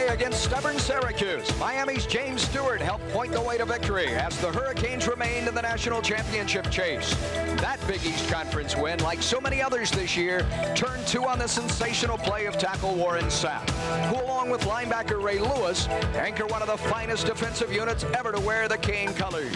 against stubborn Syracuse. Miami's James Stewart helped point the way to victory as the Hurricanes remained in the national championship chase. That Big East Conference win, like so many others this year, turned two on the sensational play of tackle Warren Sapp, who along with linebacker Ray Lewis, anchor one of the finest defensive units ever to wear the Cane colors.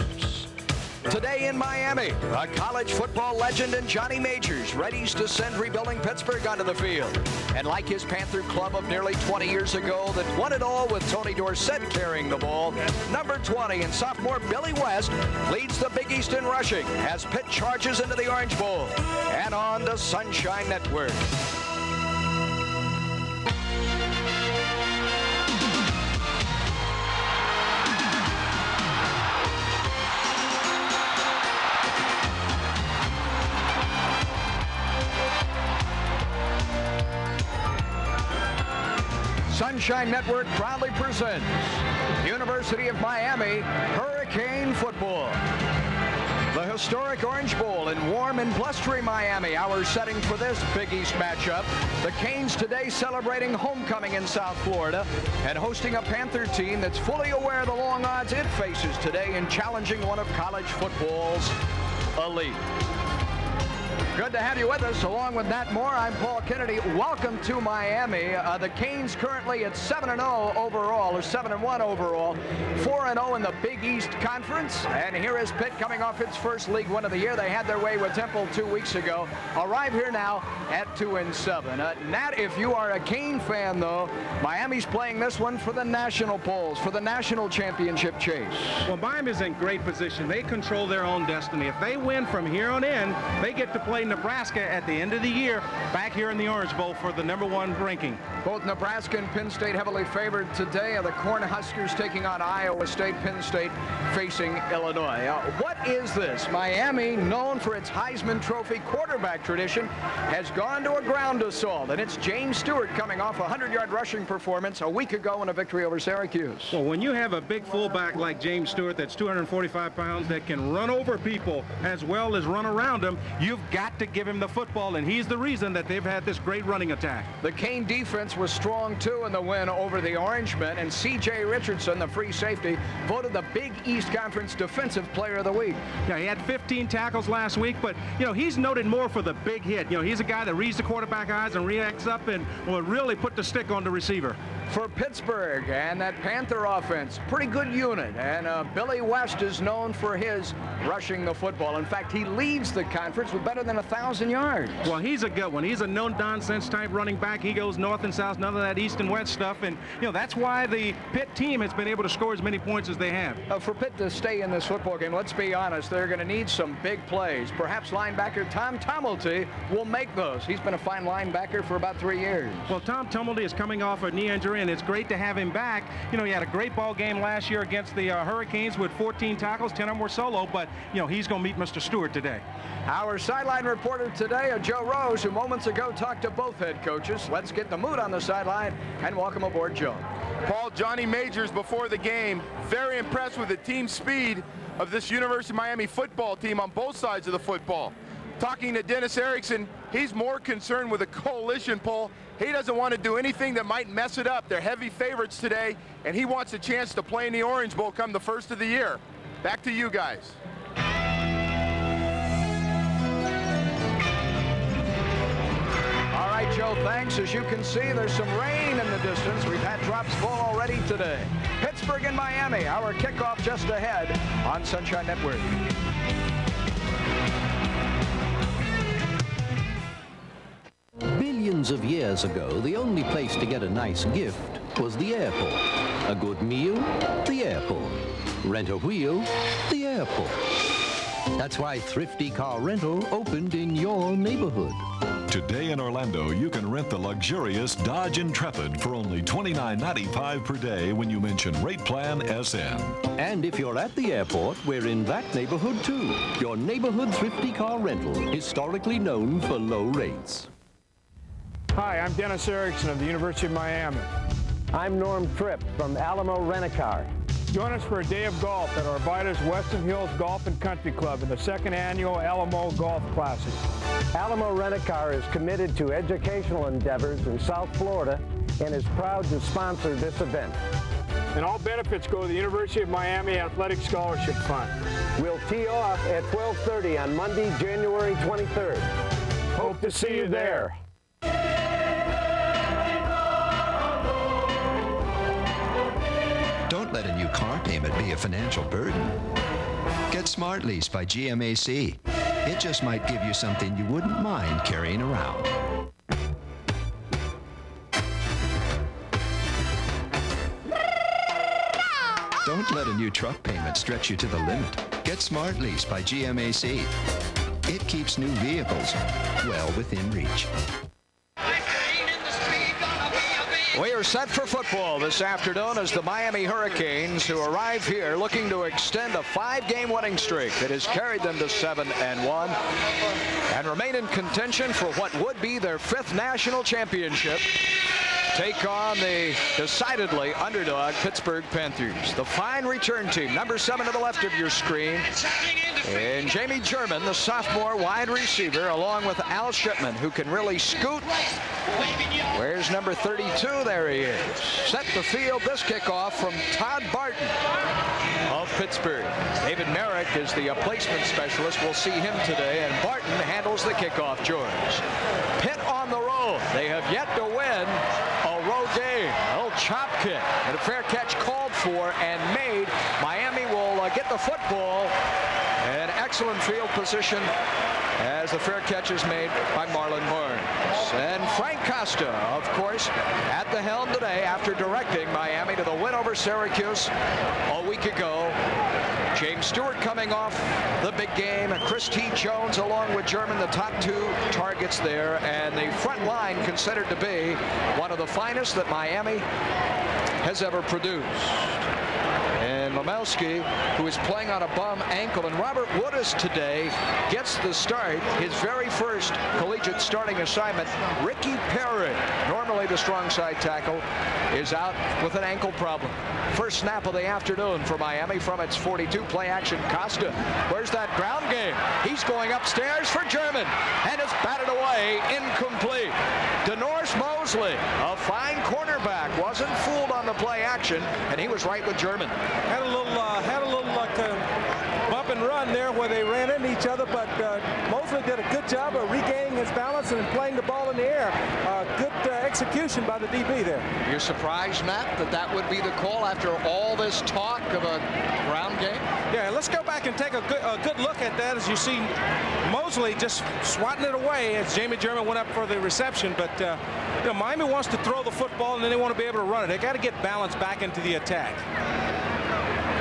Today in Miami, a college football legend and Johnny Majors readies to send rebuilding Pittsburgh onto the field. And like his Panther club of nearly 20 years ago that won it all with Tony Dorsett carrying the ball, number 20 and sophomore Billy West leads the Big East in rushing as Pitt charges into the Orange Bowl and on the Sunshine Network. Sunshine Network proudly presents University of Miami Hurricane Football. The historic Orange Bowl in warm and blustery Miami, our setting for this Big East matchup. The Canes today celebrating homecoming in South Florida and hosting a Panther team that's fully aware of the long odds it faces today in challenging one of college football's elite. Good to have you with us. Along with that more, I'm Paul Kennedy. Welcome to Miami. The Canes currently at 7-0 overall, or 7-1 overall, 4-0 in the Big East Conference. And here is Pitt coming off its first league win of the year. They had their way with Temple 2 weeks ago. Arrive here now at 2-7. Nat, if you are a Cane fan, though, Miami's playing this one for the national polls, for the national championship chase. Well, Miami's in great position. They control their own destiny. If they win from here on in, they get to play Nebraska at the end of the year back here in the Orange Bowl for the #1 ranking. Both Nebraska and Penn State heavily favored today. The Cornhuskers taking on Iowa State, Penn State facing Illinois. What is this? Miami, known for its Heisman Trophy quarterback tradition, has gone to a ground assault, and it's James Stewart coming off a 100-yard rushing performance a week ago in a victory over Syracuse. Well, when you have a big fullback like James Stewart that's 245 pounds that can run over people as well as run around them, you've got to give him the football, and he's the reason that they've had this great running attack. The Cane defense was strong too in the win over the Orangemen, and C.J. Richardson, the free safety, voted the Big East Conference Defensive Player of the Week. Yeah, he had 15 tackles last week, but he's noted more for the big hit. He's a guy that reads the quarterback eyes and reacts up and will really put the stick on the receiver. For Pittsburgh and that Panther offense, pretty good unit, and Billy West is known for his rushing the football. In fact, he leads the conference with better than 1,000 yards. Well, he's a good one. He's a no-nonsense type running back. He goes north and south, none of that east and west stuff, and that's why the Pitt team has been able to score as many points as they have. For Pitt to stay in this football game, let's be honest, they're going to need some big plays. Perhaps linebacker Tom Tumulty will make those. He's been a fine linebacker for about 3 years. Well, Tom Tumulty is coming off a knee injury, and it's great to have him back. He had a great ball game last year against the Hurricanes with 14 tackles, 10 of them were solo, but he's going to meet Mr. Stewart today. Our sideline reporter today, Joe Rose, who moments ago talked to both head coaches. Let's get the mood on the sideline and welcome aboard Joe. Paul, Johnny Majors before the game, very impressed with the team speed of this University of Miami football team on both sides of the football. Talking to Dennis Erickson, he's more concerned with a coalition poll. He doesn't want to do anything that might mess it up. They're heavy favorites today, and he wants a chance to play in the Orange Bowl come the first of the year. Back to you guys. All right, Joe, thanks. As you can see, there's some rain in the distance. We've had drops fall already today. Pittsburgh and Miami, our kickoff just ahead on Sunshine Network. Billions of years ago, the only place to get a nice gift was the airport. A good meal? The airport. Rent a wheel? The airport. That's why Thrifty Car Rental opened in your neighborhood. Today in Orlando, you can rent the luxurious Dodge Intrepid for only $29.95 per day when you mention Rate Plan SN. And if you're at the airport, we're in that neighborhood too. Your neighborhood Thrifty Car Rental, historically known for low rates. Hi, I'm Dennis Erickson of the University of Miami. I'm Norm Tripp from Alamo Rent-A-Car. Join us for a day of golf at Arvida's Western Hills Golf and Country Club in the second annual Alamo Golf Classic. Alamo Rent-A-Car is committed to educational endeavors in South Florida and is proud to sponsor this event. And all benefits go to the University of Miami Athletic Scholarship Fund. We'll tee off at 12:30 on Monday, January 23rd. Hope to see you there. Don't let a new car payment be a financial burden. Get Smart Lease by GMAC. It just might give you something you wouldn't mind carrying around. Don't let a new truck payment stretch you to the limit. Get Smart Lease by GMAC. It keeps new vehicles well within reach. We are set for football this afternoon as the Miami Hurricanes, who arrive here looking to extend a 5-game winning streak that has carried them to 7-1 and remain in contention for what would be their 5th national championship, take on the decidedly underdog Pittsburgh Panthers. The fine return team, number 7 to the left of your screen, and Jamie German, the sophomore wide receiver, along with Al Shipman, who can really scoot. Where's number 32? There he is. Set the field. This kickoff from Todd Barton of Pittsburgh. David Merrick is the placement specialist. We'll see him today. And Barton handles the kickoff, George. Pitt on the road. They have yet to win a road game. A little chop kick. And a fair catch called for and made. Miami will get the football. And excellent field position as the fair catch is made by Marlon Barnes. And Frank Costa, of course, at the helm today after directing Miami to the win over Syracuse a week ago. James Stewart coming off the big game. Chris T. Jones along with German, the top 2 targets there. And the front line considered to be one of the finest that Miami has ever produced. And Lemelski, who is playing on a bum ankle, and Robert Woodis today gets the start, his very first collegiate starting assignment. Ricky Perry, normally the strong side tackle, is out with an ankle problem. First snap of the afternoon for Miami from its 42. Play action. Costa, where's that ground game? He's going upstairs for German, and it's batted away, incomplete. Denorce Mosley, a fine cornerback, wasn't fooled on the play action, and he was right with German. Had a little bump and run there where they ran into each other, but Mosley did a good job of regaining his balance and playing the ball in the air. Good execution by the DB there. You're surprised, Matt, that would be the call after all this talk of a ground game? Yeah, let's go back and take a good look at that as you see Mosley just swatting it away as Jamie German went up for the reception. But Miami wants to throw the football and then they want to be able to run it. They got to get balance back into the attack.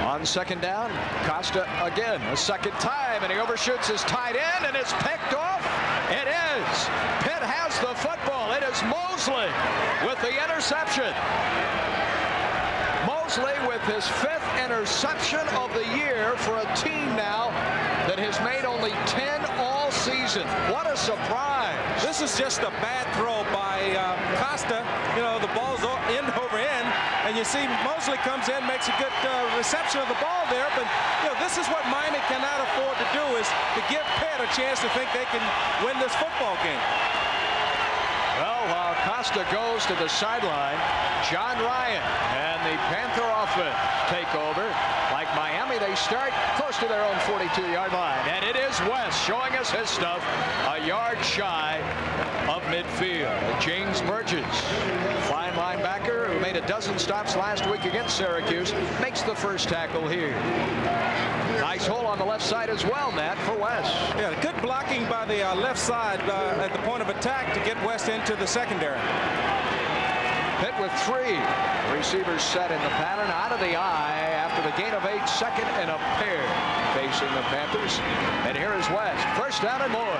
On second down, Costa again, a second time, and he overshoots his tight end, and it's picked off. It is. Pitt has the football. It is Mosley with the interception. Mosley with his 5th interception of the year for a team now that has made only 10 all season. What a surprise. This is just a bad throw by Costa. The ball's end over end, and you see Mosley comes in, makes a good reception of the ball there, but this is what Miami cannot afford to do, is to give Pitt a chance to think they can win this football game. Well, while Costa goes to the sideline, John Ryan and the Panther offense take over. Like Miami, they start close to their own 42-yard line. And it is West showing us his stuff, a yard shy of midfield. James Burgess, fine linebacker who made a dozen stops last week against Syracuse, makes the first tackle here. Nice hole on the left side as well, Matt, for West. Yeah, good blocking by the left side at the point of attack to get West into the secondary. Pitt with 3 receivers set in the pattern, out of the eye after the gain of 8, second and a pair facing the Panthers. And here is West, first down and more.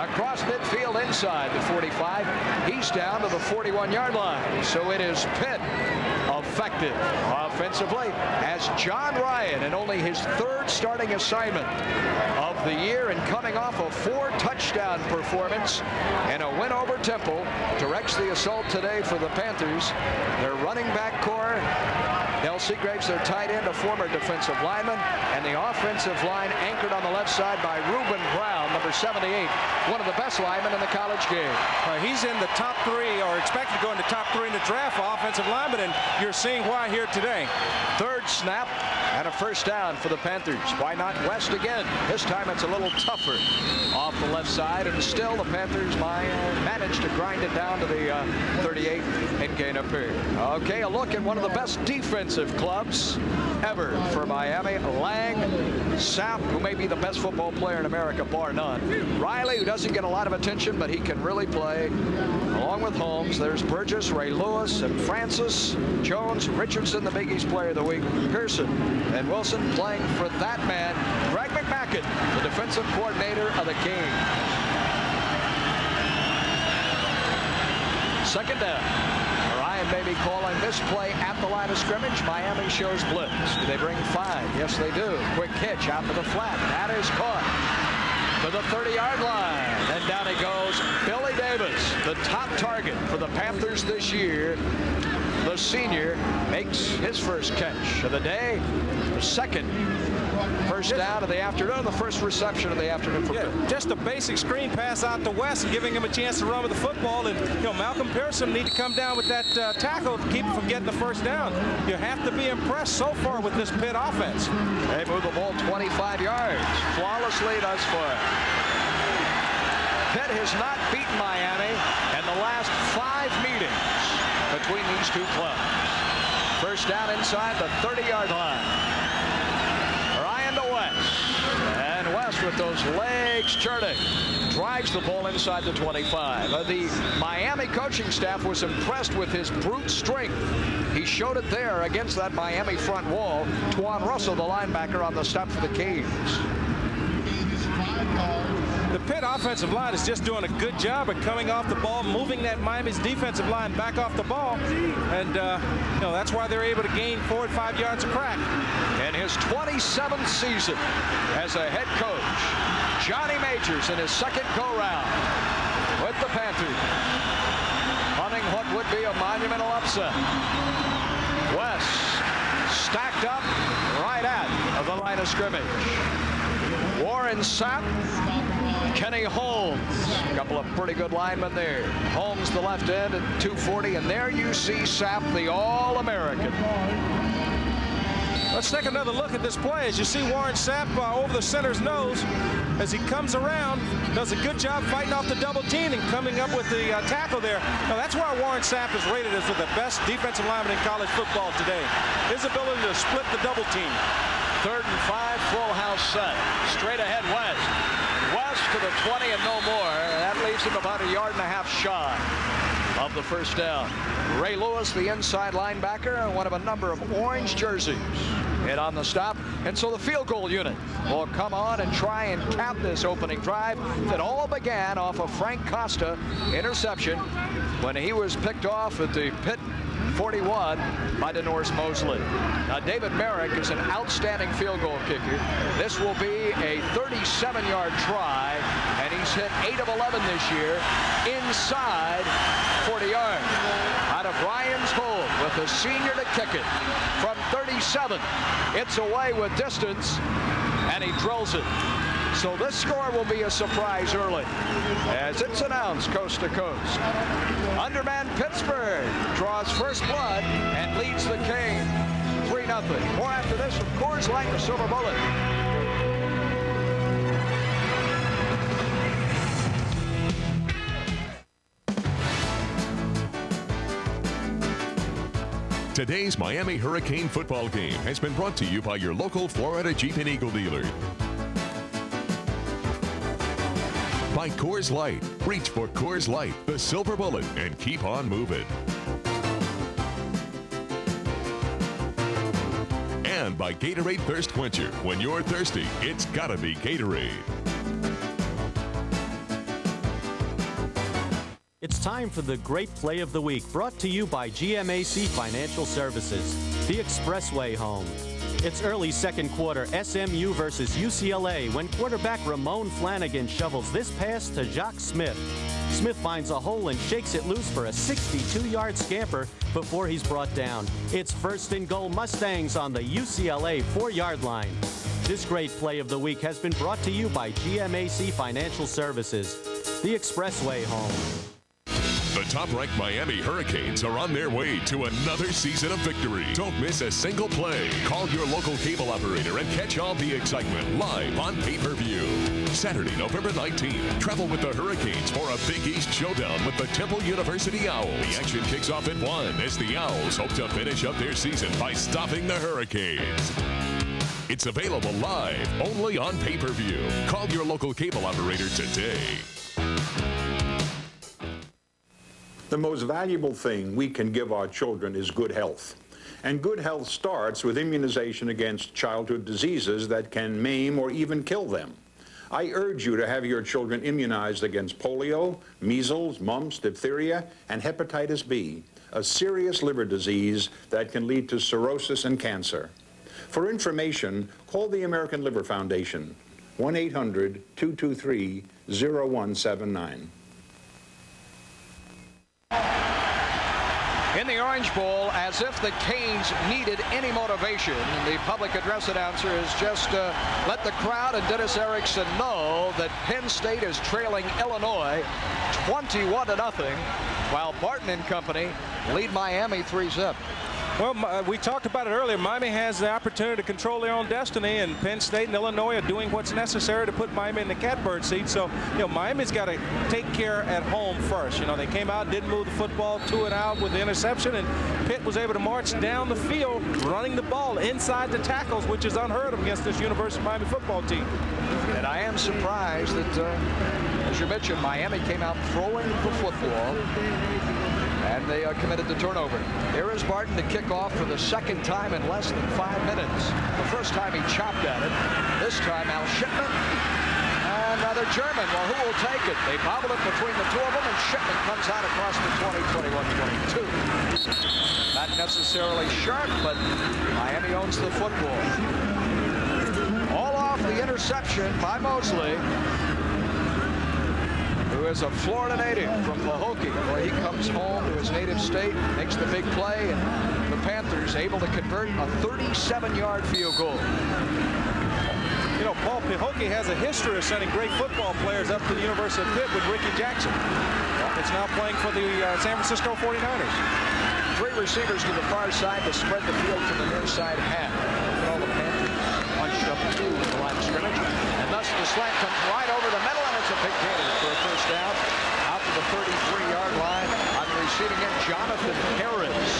Across midfield inside the 45. He's down to the 41-yard line. So it is Pitt effective offensively as John Ryan, in only his 3rd starting assignment of the year and coming off a 4-touchdown performance and a win over Temple, directs the assault today for the Panthers. Their running back core Del Seagraves, their tight end, a former defensive lineman, and the offensive line anchored on the left side by Reuben Brown, number 78, one of the best linemen in the college game. He's in the top 3, or expected to go in the top 3 in the draft for offensive lineman, and you're seeing why here today. Third snap and a first down for the Panthers. Why not West again? This time it's a little tougher off the left side, and still the Panthers managed to grind it down to the 38 and gain up here. Okay, a look at one of the best defensive clubs ever for Miami. Lang, Sapp, who may be the best football player in America, bar none. Riley, who doesn't get a lot of attention, but he can really play. Along with Holmes, there's Burgess, Ray Lewis, and Francis, Jones, Richardson, the Big East Player of the Week, Pearson, and Wilson playing for that man, Greg McMacken, the defensive coordinator of the Kings. Second down. Ryan may be calling this play at the line of scrimmage. Miami shows blitz. Do they bring 5? Yes, they do. Quick hitch out to the flat. That is caught to the 30-yard line. Then down he goes. Billy Davis, the top target for the Panthers this year. The senior makes his first catch of the day. The second first down of the afternoon, the first reception of the afternoon for Pitt. Just a basic screen pass out to West and giving him a chance to run with the football. And Malcolm Pearson need to come down with that tackle to keep him from getting the first down. You have to be impressed so far with this Pitt offense. They move the ball 25 yards flawlessly thus far. Pitt has not beaten Miami in the last 5 meetings between these two clubs. First down inside the 30-yard line. And West, with those legs churning, drives the ball inside the 25. The Miami coaching staff was impressed with his brute strength. He showed it there against that Miami front wall. Twan Russell, the linebacker, on the stop for the Canes. The Pitt offensive line is just doing a good job of coming off the ball, moving that Miami's defensive line back off the ball, and that's why they're able to gain 4 or 5 yards of crack. In his 27th season as a head coach, Johnny Majors in his second go-round with the Panthers, hunting what would be a monumental upset. West stacked up right at the line of scrimmage. Warren Sapp, Kenny Holmes, a couple of pretty good linemen there. Holmes, the left end, at 240, and there you see Sapp, the All-American. Let's take another look at this play. As you see Warren Sapp over the center's nose, as he comes around, does a good job fighting off the double team and coming up with the tackle there. Now that's why Warren Sapp is rated as the best defensive lineman in college football today. His ability to split the double team. 3rd and 5, full house set. Straight ahead West. West to the 20 and no more. That leaves him about 1.5 yards shy of the first down. Ray Lewis, the inside linebacker, and one of a number of orange jerseys hit on the stop. And so the field goal unit will come on and try and cap this opening drive that all began off of Frank Costa interception when he was picked off at the Pitt 41 by DeNorse Mosley. Now David Merrick is an outstanding field goal kicker. This will be a 37-yard try, and he's hit 8 of 11 this year inside 40 yards. Out of Ryan's hold with the senior to kick it from 37. It's away with distance, and he drills it. So this score will be a surprise early as it's announced coast to coast. Underman Pittsburgh draws first blood and leads the Canes 3-0. More after this from Coors Light and Silver Bullet. Today's Miami Hurricane football game has been brought to you by your local Florida Jeep and Eagle dealer. By Coors Light. Reach for Coors Light, the silver bullet, and keep on moving. And by Gatorade Thirst Quencher. When you're thirsty, it's gotta be Gatorade. It's time for the Great Play of the Week, brought to you by GMAC Financial Services, the Expressway home. It's early second quarter, SMU versus UCLA, when quarterback Ramon Flanagan shovels this pass to Jacques Smith. Smith finds a hole and shakes it loose for a 62-yard scamper before he's brought down. It's 1st and goal Mustangs on the UCLA 4-yard line. This great play of the week has been brought to you by GMAC Financial Services, the expressway home. The top-ranked Miami Hurricanes are on their way to another season of victory. Don't miss a single play. Call your local cable operator and catch all the excitement live on pay-per-view. Saturday, November 19th, travel with the Hurricanes for a Big East showdown with the Temple University Owls. The action kicks off at 1 as the Owls hope to finish up their season by stopping the Hurricanes. It's available live only on pay-per-view. Call your local cable operator today. The most valuable thing we can give our children is good health. And good health starts with immunization against childhood diseases that can maim or even kill them. I urge you to have your children immunized against polio, measles, mumps, diphtheria, and hepatitis B, a serious liver disease that can lead to cirrhosis and cancer. For information, call the American Liver Foundation, 1-800-223-0179. In the Orange Bowl, as if the Canes needed any motivation, the public address announcer has just let the crowd and Dennis Erickson know that Penn State is trailing Illinois 21-0, while Barton and company lead Miami 3-0. Well, we talked about it earlier. Miami has the opportunity to control their own destiny, and Penn State and Illinois are doing what's necessary to put Miami in the catbird seat. So, Miami's got to take care at home first. They came out and didn't move the football 2 and out with the interception, and Pitt was able to march down the field running the ball inside the tackles, which is unheard of against this University of Miami football team. And I am surprised that, as you mentioned, Miami came out throwing the football, and they committed the turnover. Here is Barton to kick off for the second time in less than 5 minutes. The first time he chopped at it. This time Al Shipman and another German. Well, who will take it? They bobble it between the two of them, and Shipman comes out across the 20, 21, 22. Not necessarily sharp, but Miami owns the football. All off the interception by Mosley, who is a Florida native from Pahokee. Well, he comes home to his native state, makes the big play, and the Panthers able to convert a 37-yard field goal. Paul Pahokee has a history of sending great football players up to the University of Pitt with Ricky Jackson. It's now playing for the San Francisco 49ers. 3 receivers to the far side to spread the field to the near side half. All the Panthers punched up to the line of scrimmage, and thus the slant comes right over the middle, and it's a big candidate for a first down out to the 33-yard line on the receiving end, Jonathan Harris.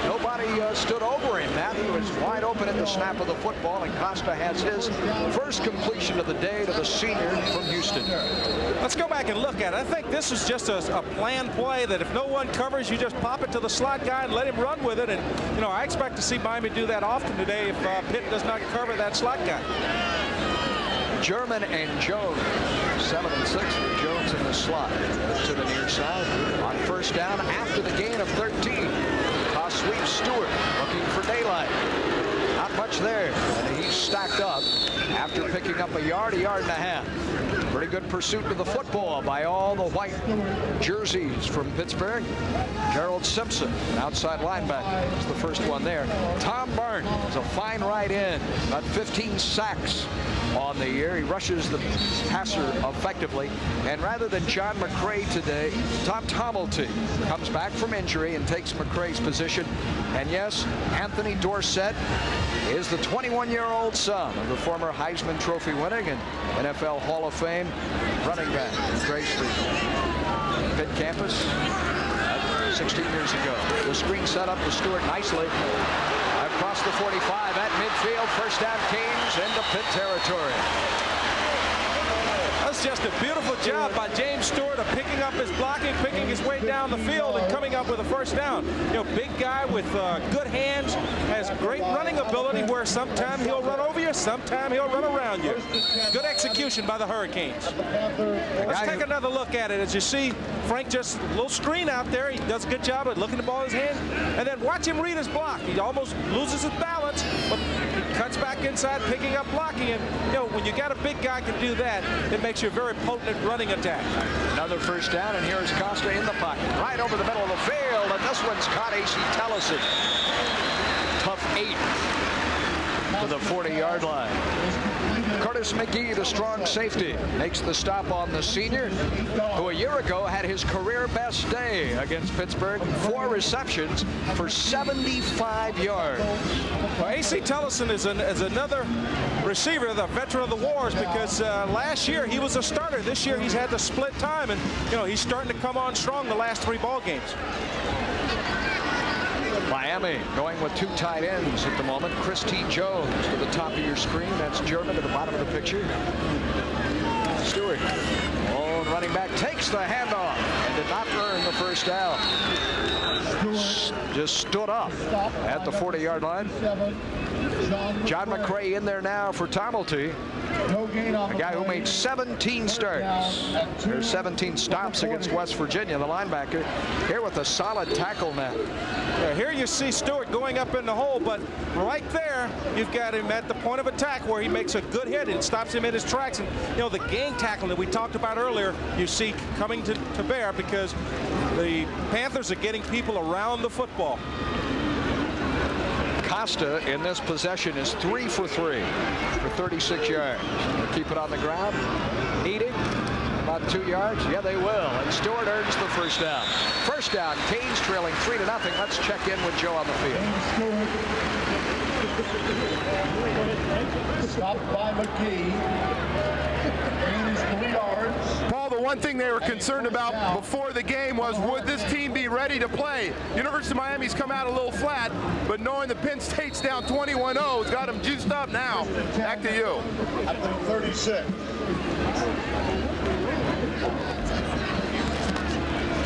Nobody stood over him. Matthew is wide open at the snap of the football, and Costa has his first completion of the day to the senior from Houston. Let's go back and look at it. I think this is just a planned play that if no one covers, you just pop it to the slot guy and let him run with it. And, I expect to see Miami do that often today if Pitt does not cover that slot guy. German and Jones, 7 and 6 for Jones in the slot to the near side. On first down after the gain of 13. Toss sweep Stewart looking for daylight. Not much there. And he's stacked up after picking up a yard and a half. Pretty good pursuit of the football by all the white jerseys from Pittsburgh. Gerald Simpson, an outside linebacker, is the first one there. Tom Barnes is a fine right end, about 15 sacks on the year. He rushes the passer effectively. And rather than John McCray today, Tom Tomilty comes back from injury and takes McCray's position. And yes, Anthony Dorsett is the 21-year-old son of the former Heisman Trophy winning and NFL Hall of Fame running back who graced the Pitt campus 16 years ago. The screen set up to Stewart nicely. Across the 45 at midfield. First down Canes into Pitt territory. That's just a beautiful job by James Stewart of picking up his blocking, picking his way down the field, and coming up with a first down. Big guy with good hands, has great running ability where sometime he'll run over you, sometime he'll run around you. Good execution by the Hurricanes. Let's take another look at it. As you see, Frank just a little screen out there. He does a good job of looking the ball in his hand. And then watch him read his block. He almost loses his balance, but he cuts back inside, picking up blocking. And, when you got a big guy can do that, it makes you a very potent running attack. Another first down, and here's Costa in the pocket. Right over the middle of the field, and this one's caught A.C. Tellison. Tough 8 to the 40-yard line. Curtis McGee, the strong safety, makes the stop on the senior, who a year ago had his career best day against Pittsburgh. 4 receptions for 75 yards. Well, A.C. Tellison is another receiver, the veteran of the wars, because last year he was a starter. This year he's had to split time, and he's starting to come on strong the last 3 ball games. Miami going with 2 tight ends at the moment. Chris T. Jones to the top of your screen. That's German at the bottom of the picture. Stewart, running back, takes the handoff and did not earn the first down. Just stood up at the 40-yard line. John McCray in there now for Tomelty. A guy who made 17 starts. There's 17 stops against West Virginia, the linebacker, here with a solid tackle now. Yeah, here you see Stewart going up in the hole, but right there, you've got him at the point of attack where he makes a good hit and stops him in his tracks. And, the gang tackling that we talked about earlier, you see coming to bear because the Panthers are getting people around the football. Costa in this possession is 3 for 3 for 36 yards. They'll keep it on the ground. Needing about 2 yards. Yeah, they will. And Stewart earns the first down. First down. Canes trailing 3-0. Let's check in with Joe on the field. Stopped by McGee. Gain is 3 yards. Paul, the one thing they were concerned about before the game was, would this team be ready to play? University of Miami's come out a little flat, but knowing that Penn State's down 21-0 has got them juiced up now. Back to you. At the 36.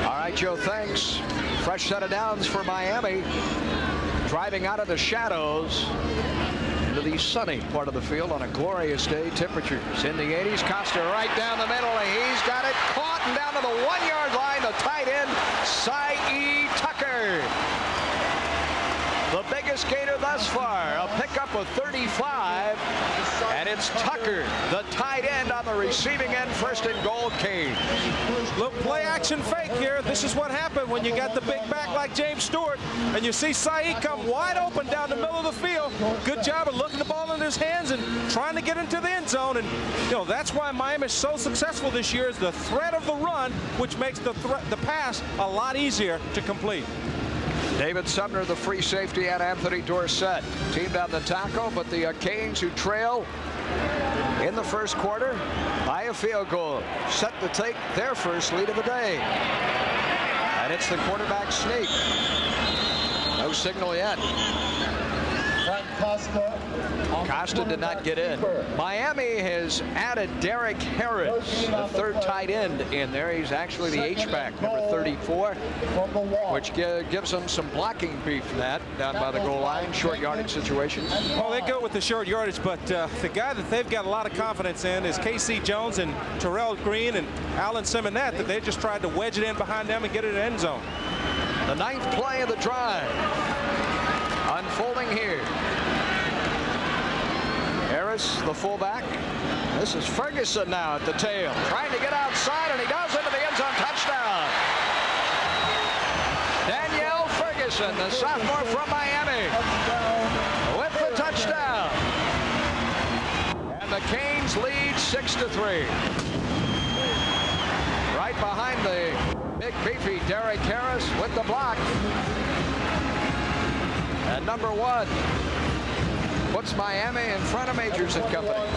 All right, Joe, thanks. Fresh set of downs for Miami. Driving out of the shadows into the sunny part of the field on a glorious day. Temperatures in the 80s. Costa right down the middle, and he's got it caught and down to the 1-yard line. The tight end, Cy Tucker. The biggest gainer thus far, a pickup of 35, and it's Tucker, the tight end on the receiving end, 1st and goal, Canes. Look, play action fake here. This is what happened when you got the big back like James Stewart, and you see Cy come wide open down the middle of the field. Good job of looking the ball in his hands and trying to get into the end zone, and that's why Miami is so successful this year, is the threat of the run, which makes the pass a lot easier to complete. David Sumner, the free safety, and Anthony Dorsett teamed on the tackle, but the Canes, who trail in the first quarter by a field goal, set to take their first lead of the day. And it's the quarterback sneak. No signal yet. Costa did not get in. Miami has added Derek Harris, the 3rd tight end, in there. He's actually the H-back, number 34, which gives them some blocking beef down by the goal line, short yardage situations. Well, they go with the short yardage, but the guy that they've got a lot of confidence in is K.C. Jones and Terrell Green and Alan Simonette, that they just tried to wedge it in behind them and get it in the end zone. The 9th play of the drive unfolding here. Harris, the fullback. This is Ferguson now at the tail, trying to get outside, and he does into the end zone. Touchdown. Danielle Ferguson, the sophomore from Miami, with the touchdown. And the Canes lead 6-3. Right behind the big beefy Derek Harris with the block. And number 1 puts Miami in front of Majors and company.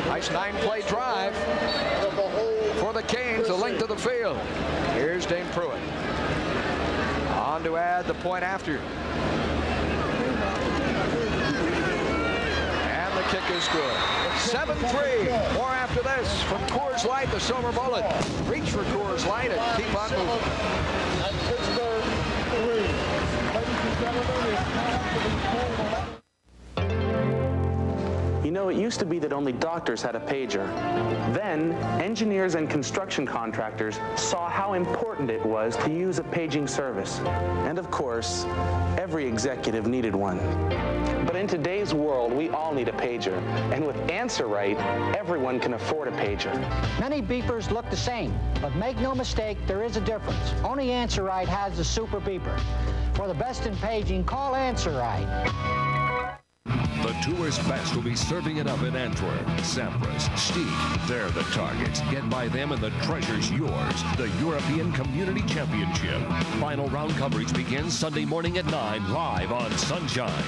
Nice 9-play drive for the Canes, the length of the field. Here's Dane Pruitt on to add the point after. And the kick is good. 7-3. More after this from Coors Light, the Silver Bullet. Reach for Coors Light and keep on moving. And Pittsburgh 3. Ladies and gentlemen, it's time for the You know, it used to be that only doctors had a pager. Then, engineers and construction contractors saw how important it was to use a paging service. And of course, every executive needed one. But in today's world, we all need a pager. And with Answer Right, everyone can afford a pager. Many beepers look the same, but make no mistake, there is a difference. Only Answer Right has the super beeper. For the best in paging, call Answer Right. The tourist best will be serving it up in Antwerp. Sampras, Stieg, they're the targets. Get by them and the treasure's yours. The European Community Championship. Final round coverage begins Sunday morning at 9, live on Sunshine.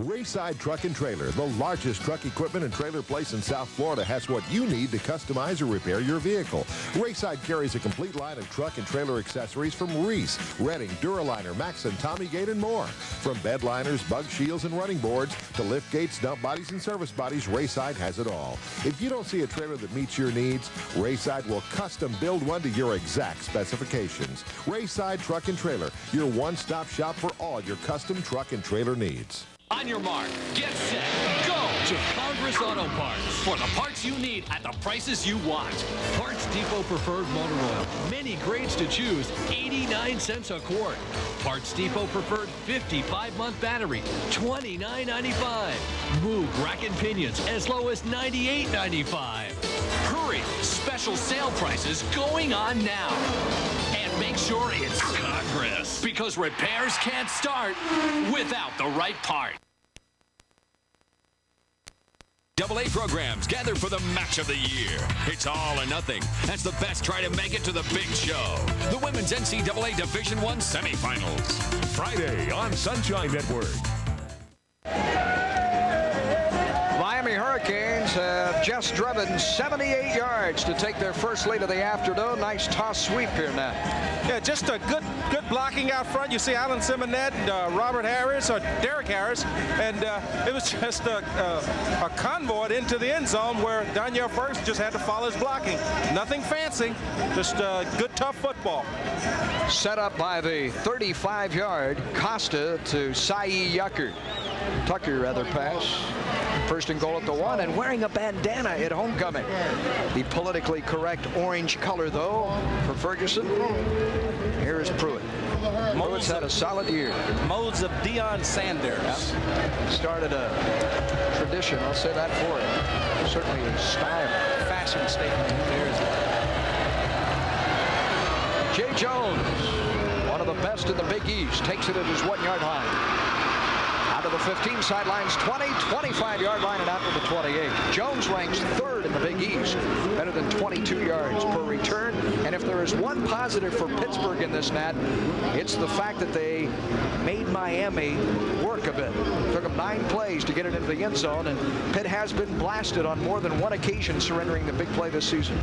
Rayside Truck and Trailer, the largest truck equipment and trailer place in South Florida, has what you need to customize or repair your vehicle. Rayside carries a complete line of truck and trailer accessories from Reese, Redding, Duraliner, Max and Tommygate, and more. From bed liners, bug shields, and running boards to lift gates, dump bodies, and service bodies, Rayside has it all. If you don't see a trailer that meets your needs, Rayside will custom build one to your exact specifications. Rayside Truck and Trailer, your one-stop shop for all your custom truck and trailer needs. On your mark, get set, go to Congress Auto Parts for the parts you need at the prices you want. Parts Depot Preferred Motor Oil, many grades to choose, 89 cents a quart. Parts Depot Preferred 55-month battery, $29.95. Moog rack and pinions as low as $98.95. Hurry, special sale prices going on now. And make sure it's Congress, because repairs can't start without the right part. AA programs gather for the match of the year. It's all or nothing. That's the best try to make it to the big show. The Women's NCAA Division I semifinals. Friday on Sunshine Network. Miami Hurricanes have just driven 78 yards to take their first lead of the afternoon. Nice toss sweep here now. Yeah, just a good blocking out front. You see Alan Simonet, Robert Harris, or Derek Harris, and it was just a convoy into the end zone where Daniel First just had to follow his blocking. Nothing fancy, just good, tough football. Set up by the 35-yard Costa to Tucker pass. First and goal at the 1, and wearing a bandana at homecoming. The politically correct orange color, though, for Ferguson. Here is Pruitt. Pruitt's had a solid year. Modes of Deion Sanders. Yep. Started a tradition, I'll say that for him. Certainly a style. Fashion statement. There's Jay Jones, one of the best in the Big East, takes it at his 1-yard line. Out to the 15, sidelines 20, 25-yard line, and out to the 28. Jones ranks third in the Big East, better than 22 yards per return. And if there is one positive for Pittsburgh in this, Nat, it's the fact that they made Miami work a bit. Took them 9 plays to get it into the end zone, and Pitt has been blasted on more than one occasion surrendering the big play this season.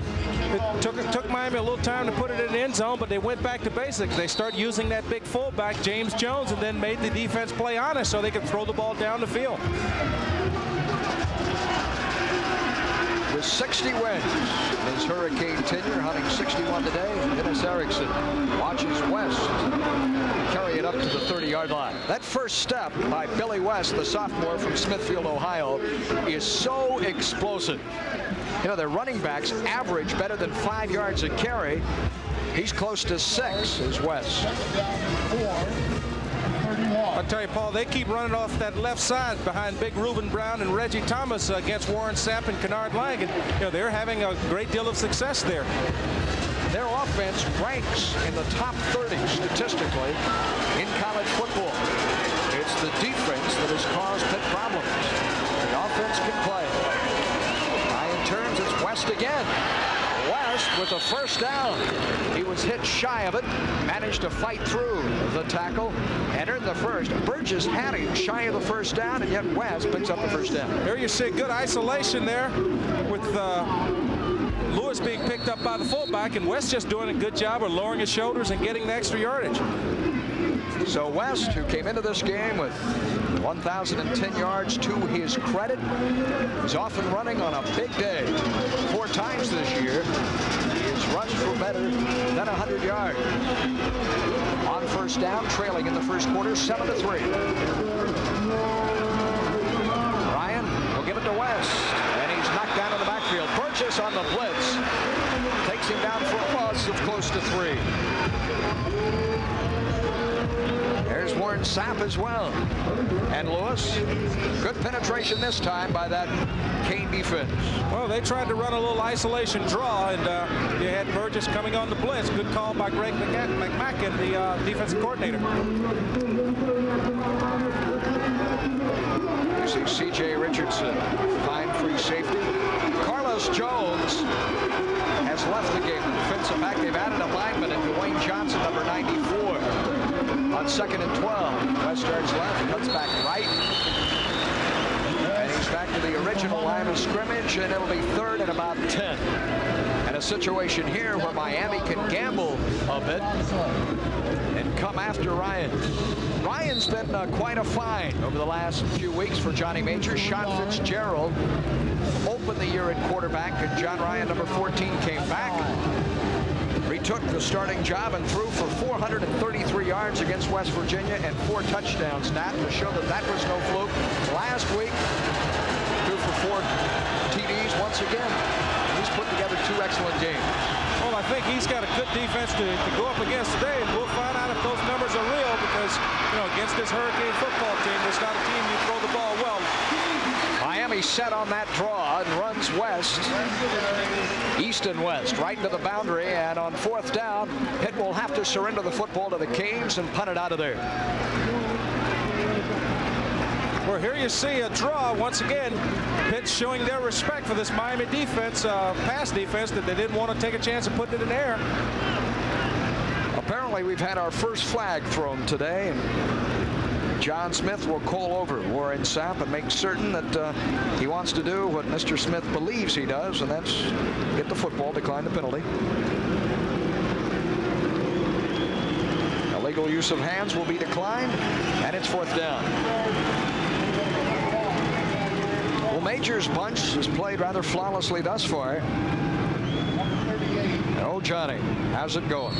It took Miami a little time to put it in the end zone, but they went back to basics. They started using that big fullback, James Jones, and then made the defense play honest so they could throw the ball down the field. With 60 wins in his Hurricane tenure, hunting 61 today, Dennis Erickson watches West carry it up to the 30-yard line. That first step by Billy West, the sophomore from Smithfield, Ohio, is so explosive. You know, their running backs average better than 5 yards a carry. He's close to 6 as West. I'll tell you, Paul, they keep running off that left side behind Big Reuben Brown and Reggie Thomas against Warren Sapp and Kennard Lang. And, you know, they're having a great deal of success there. Their offense ranks in the top 30 statistically in college football. It's the defense that has caused Pitt problems. The offense can play. High in turns, it's West again. West with a first down. He was hit shy of it, managed to fight through the tackle, and earned the first. Burgess had him shy of the first down, and yet West picks up the first down. Here you see good isolation there with Lewis being picked up by the fullback, and West just doing a good job of lowering his shoulders and getting the extra yardage. So West, who came into this game with 1,010 yards to his credit, is off and running on a big day. 4 times this year, he has rushed for better than 100 yards. On first down, trailing in the first quarter, 7-3. Lewis on the blitz. Takes him down for a loss of close to 3. There's Warren Sapp as well. And Lewis, good penetration this time by that Kane defense. Well, they tried to run a little isolation draw, and you had Burgess coming on the blitz. Good call by Greg McMacken, the defensive coordinator. You see C.J. Richardson, fine free safety. Carlos Jones has left the game. Defensive back, they've added a lineman in Dwayne Johnson, number 94. On 2nd and 12. West starts left, cuts back right. And he's back to the original line of scrimmage, and it'll be 3rd and about 10. And a situation here where Miami can gamble a bit and come after Ryan. Ryan's been quite a find over the last few weeks for Johnny Majors. Sean Fitzgerald opened the year at quarterback, and John Ryan, number 14, came back. Retook the starting job and threw for 433 yards against West Virginia and 4 touchdowns. Nat, to show that that was no fluke. Last week, threw for 4 TDs once again. He's put together 2 excellent games. Well, I think he's got a good defense to go up against today, and we'll find out if those numbers are real because, you know, against this Hurricane football team, there's not a team you throw the ball well. Miami set on that draw and runs west, east and west, right into the boundary. And on 4th down, Pitt will have to surrender the football to the Canes and punt it out of there. Well, here you see a draw once again. Pitt showing their respect for this Miami defense, pass defense, that they didn't want to take a chance of putting it in the air. Apparently, we've had our first flag thrown today. And John Smith will call over Warren Sapp and make certain that he wants to do what Mr. Smith believes he does, and that's get the football, decline the penalty. Illegal use of hands will be declined, and it's 4th down. Well, Majors' bunch has played rather flawlessly thus far. Oh, Johnny, how's it going?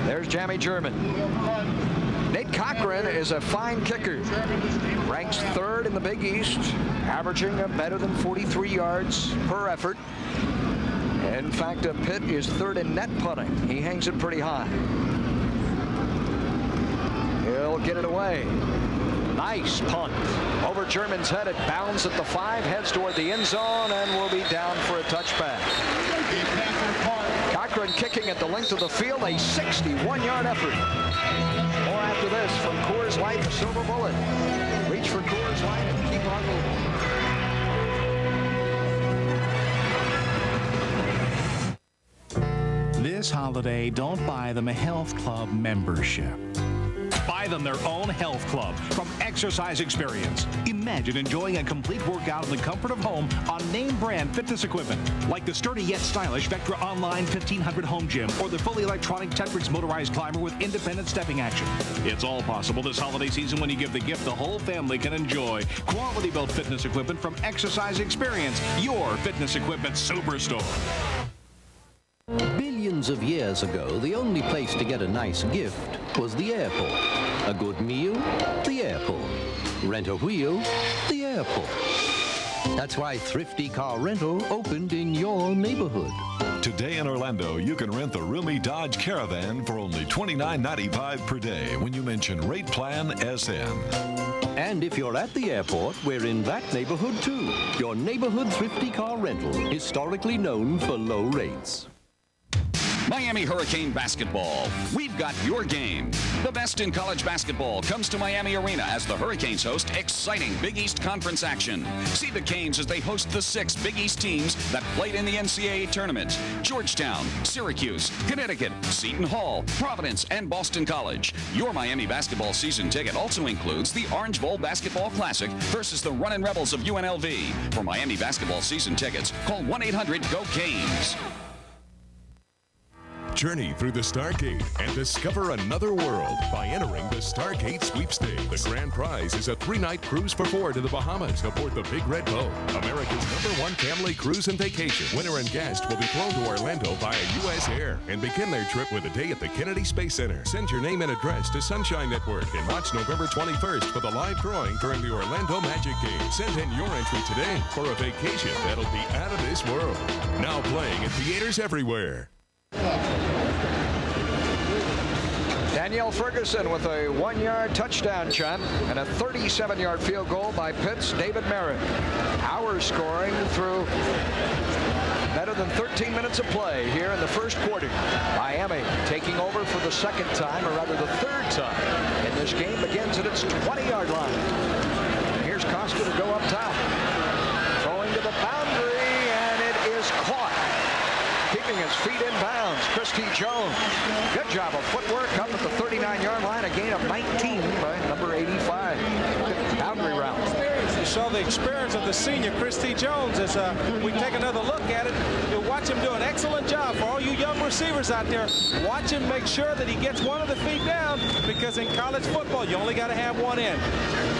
There's Jamie German. Nate Cochran is a fine kicker. Ranks 3rd in the Big East, averaging better than 43 yards per effort. In fact, Pitt is 3rd in net punting. He hangs it pretty high. He'll get it away. Nice punt. Over German's head, it bounds at the 5, heads toward the end zone, and will be down for a touchback. Cochran kicking at the length of the field, a 61-yard effort. More after this from Coors Light, the Silver Bullet. Reach for Coors Light and keep on moving. This holiday, don't buy them a health club membership. Buy them their own health club from Exercise Experience. Imagine enjoying a complete workout in the comfort of home on name brand fitness equipment like the sturdy yet stylish Vectra Online 1500 Home Gym or the fully electronic Tetrix motorized climber with independent stepping action. It's all possible this holiday season when you give the gift the whole family can enjoy. Quality built fitness equipment from Exercise Experience, your fitness equipment superstore. Billions of years ago, the only place to get a nice gift was the airport. A good meal? The airport. Rent a wheel? The airport. That's why Thrifty Car Rental opened in your neighborhood. Today in Orlando, you can rent the roomy Dodge Caravan for only $29.95 per day when you mention Rate Plan SN. And if you're at the airport, we're in that neighborhood too. Your neighborhood Thrifty Car Rental, historically known for low rates. Miami Hurricane basketball. We've got your game. The best in college basketball comes to Miami Arena as the Hurricanes host exciting Big East Conference action. See the Canes as they host the 6 Big East teams that played in the NCAA tournament. Georgetown, Syracuse, Connecticut, Seton Hall, Providence, and Boston College. Your Miami basketball season ticket also includes the Orange Bowl Basketball Classic versus the Runnin' Rebels of UNLV. For Miami basketball season tickets, call 1-800-GO-CANES. Journey through the Stargate and discover another world by entering the Stargate Sweepstakes. The grand prize is a 3-night cruise for 4 to the Bahamas aboard the Big Red Boat, America's #1 family cruise and vacation. Winner and guest will be flown to Orlando via U.S. Air and begin their trip with a day at the Kennedy Space Center. Send your name and address to Sunshine Network and watch November 21st for the live drawing during the Orlando Magic Game. Send in your entry today for a vacation that'll be out of this world. Now playing in theaters everywhere. Danielle Ferguson with a 1-yard touchdown chant and a 37-yard field goal by Pitt's David Merritt. Our scoring through better than 13 minutes of play here in the first quarter. Miami taking over for the second time, or rather the third time. And this game begins at its 20-yard line. And here's Costa to go up top. Throwing to the boundary, and it is caught. Keeping his feet in bounds, Christy Jones. Good job of footwork up at the 39-yard line. A gain of 19 by number 85. Good boundary route. You saw the experience of the senior, Christy Jones. As we take another look at it, you'll watch him do an excellent job. For all you young receivers out there, watch him make sure that he gets one of the feet down, because in college football, you only got to have one in.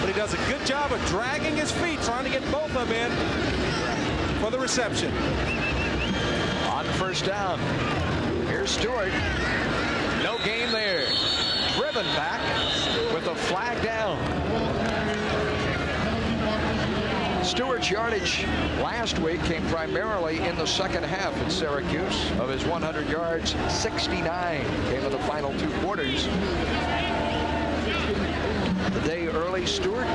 But he does a good job of dragging his feet, trying to get both of them in for the reception. On first down, here's Stewart. No gain there. Driven back with a flag down. Stewart's yardage last week came primarily in the second half at Syracuse. Of his 100 yards, 69 came in the final 2 quarters. The day early, Stewart,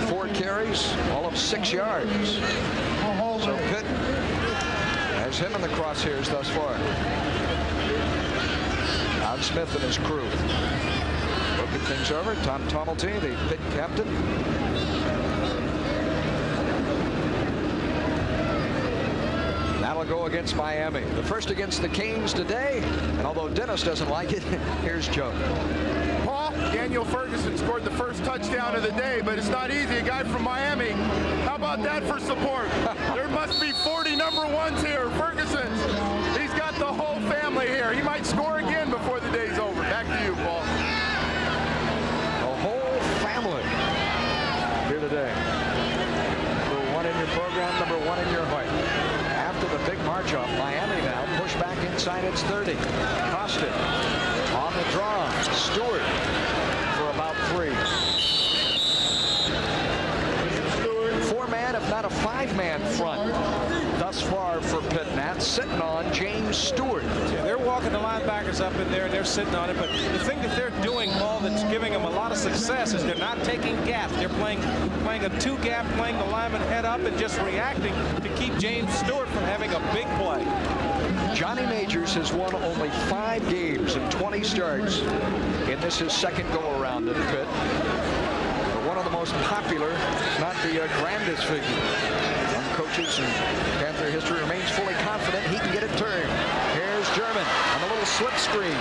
4 carries, all of 6 yards. So Pitt has him in the crosshairs thus far. Don Smith and his crew. Looking things over. Tom Tumulty, the Pitt captain. That'll go against Miami. The first against the Canes today. And although Dennis doesn't like it, here's Joe. Paul, Daniel Ferguson scored the first touchdown of the day, but it's not easy. A guy from Miami. How about that for support? There must be 40 number 1s here. Ferguson, he's got the whole family here. He might score again before the day's over. Back to you, Paul. The whole family here today. Number 1 in your program, number 1 in your heart. After the big march off, Miami now push back inside its 30. Costa on the draw. Stewart for about 3. 4-man, if not a 5-man front thus far for Pitt. Nats sitting on James Stewart. Yeah, they're walking the linebackers up in there, and they're sitting on it. But the thing that they're doing, Paul, that's giving them a lot of success is they're not taking gaps. They're playing a 2-gap, playing the lineman head up and just reacting to keep James Stewart from having a big play. Johnny Majors has won only 5 games and 20 starts in this his second go-around at Pitt. But one of the most popular, not the grandest figure. Some coaches in Panther history remains fully confident he can get it turned. Here's German on a little slip screen.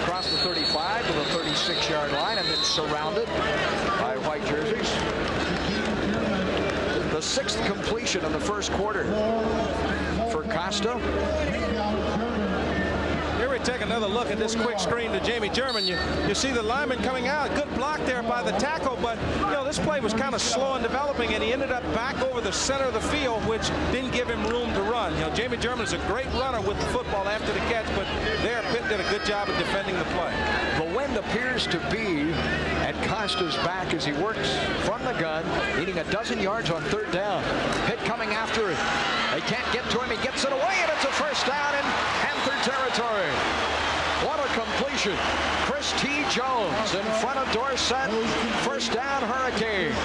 Across the 35 to the 36-yard line, and then surrounded by white jerseys. The 6th completion in the first quarter for Costa. Here we take another look at this quick screen to Jamie German. You see the lineman coming out. Good block there by the tackle, but this play was kind of slow in developing, and he ended up back over the center of the field, which didn't give him room to run. Jamie German is a great runner with the football after the catch, but there Pitt did a good job of defending the play. The wind appears to be at Costa's back as he works from the gun, needing a dozen yards on 3rd down. Pitt coming after it. They can't get to him. He gets it away, and it's a first down in Panther territory. What a completion. Chris T. Jones in front of Dorsett. First down, Hurricanes.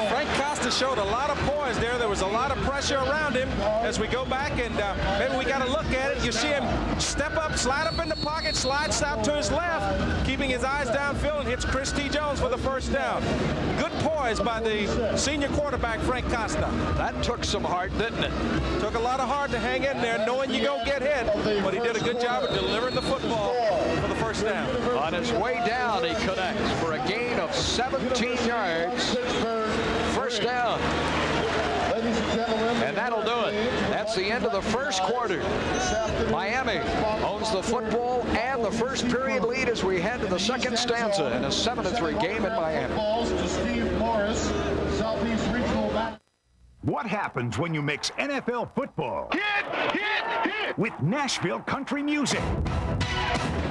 Frank Costa showed a lot of poise there. There was a lot of pressure around him. As we go back and maybe we got to look at it. You see him step up, slide up in the pocket, slide stop to his left, keeping his eyes downfield, and hits Chris T. Jones for the first down. Good poise by the senior quarterback, Frank Costa. That took some heart, didn't it? Took a lot of heart to hang in there, knowing you go get hit, but he did a good job of delivering the football for the first down. On his way down, he connects for a gain of 17 yards. First down. And that'll do it. That's the end of the first quarter. Miami owns the football and the first period lead as we head to the second stanza in a 7-3 game in Miami. What happens when you mix NFL football with Nashville country music?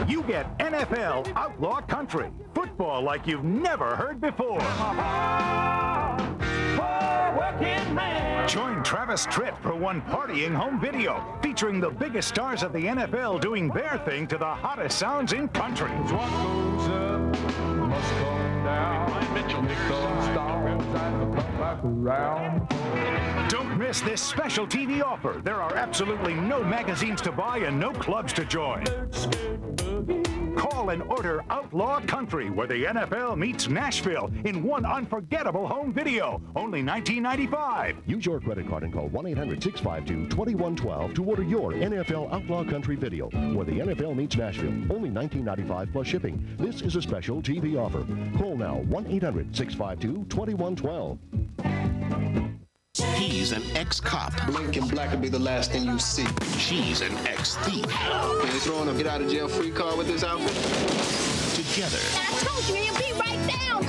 You get NFL Outlaw Country, football like you've never heard before. Join Travis Tritt for one partying home video featuring the biggest stars of the NFL doing their thing to the hottest sounds in country. What goes up must come down. Don't miss this special TV offer. There are absolutely no magazines to buy and no clubs to join. Call and order Outlaw Country, where the NFL meets Nashville in one unforgettable home video. Only $19.95. Use your credit card and call 1-800-652-2112 to order your NFL Outlaw Country video, where the NFL meets Nashville. Only $19.95 plus shipping. This is a special TV offer. Call now 1-800-652-2112. He's an ex-cop. Blinking black will be the last thing you see. She's an ex-thief. Are you throwing a get-out-of-jail-free card with this outfit? Together, I told you, he'll be right down.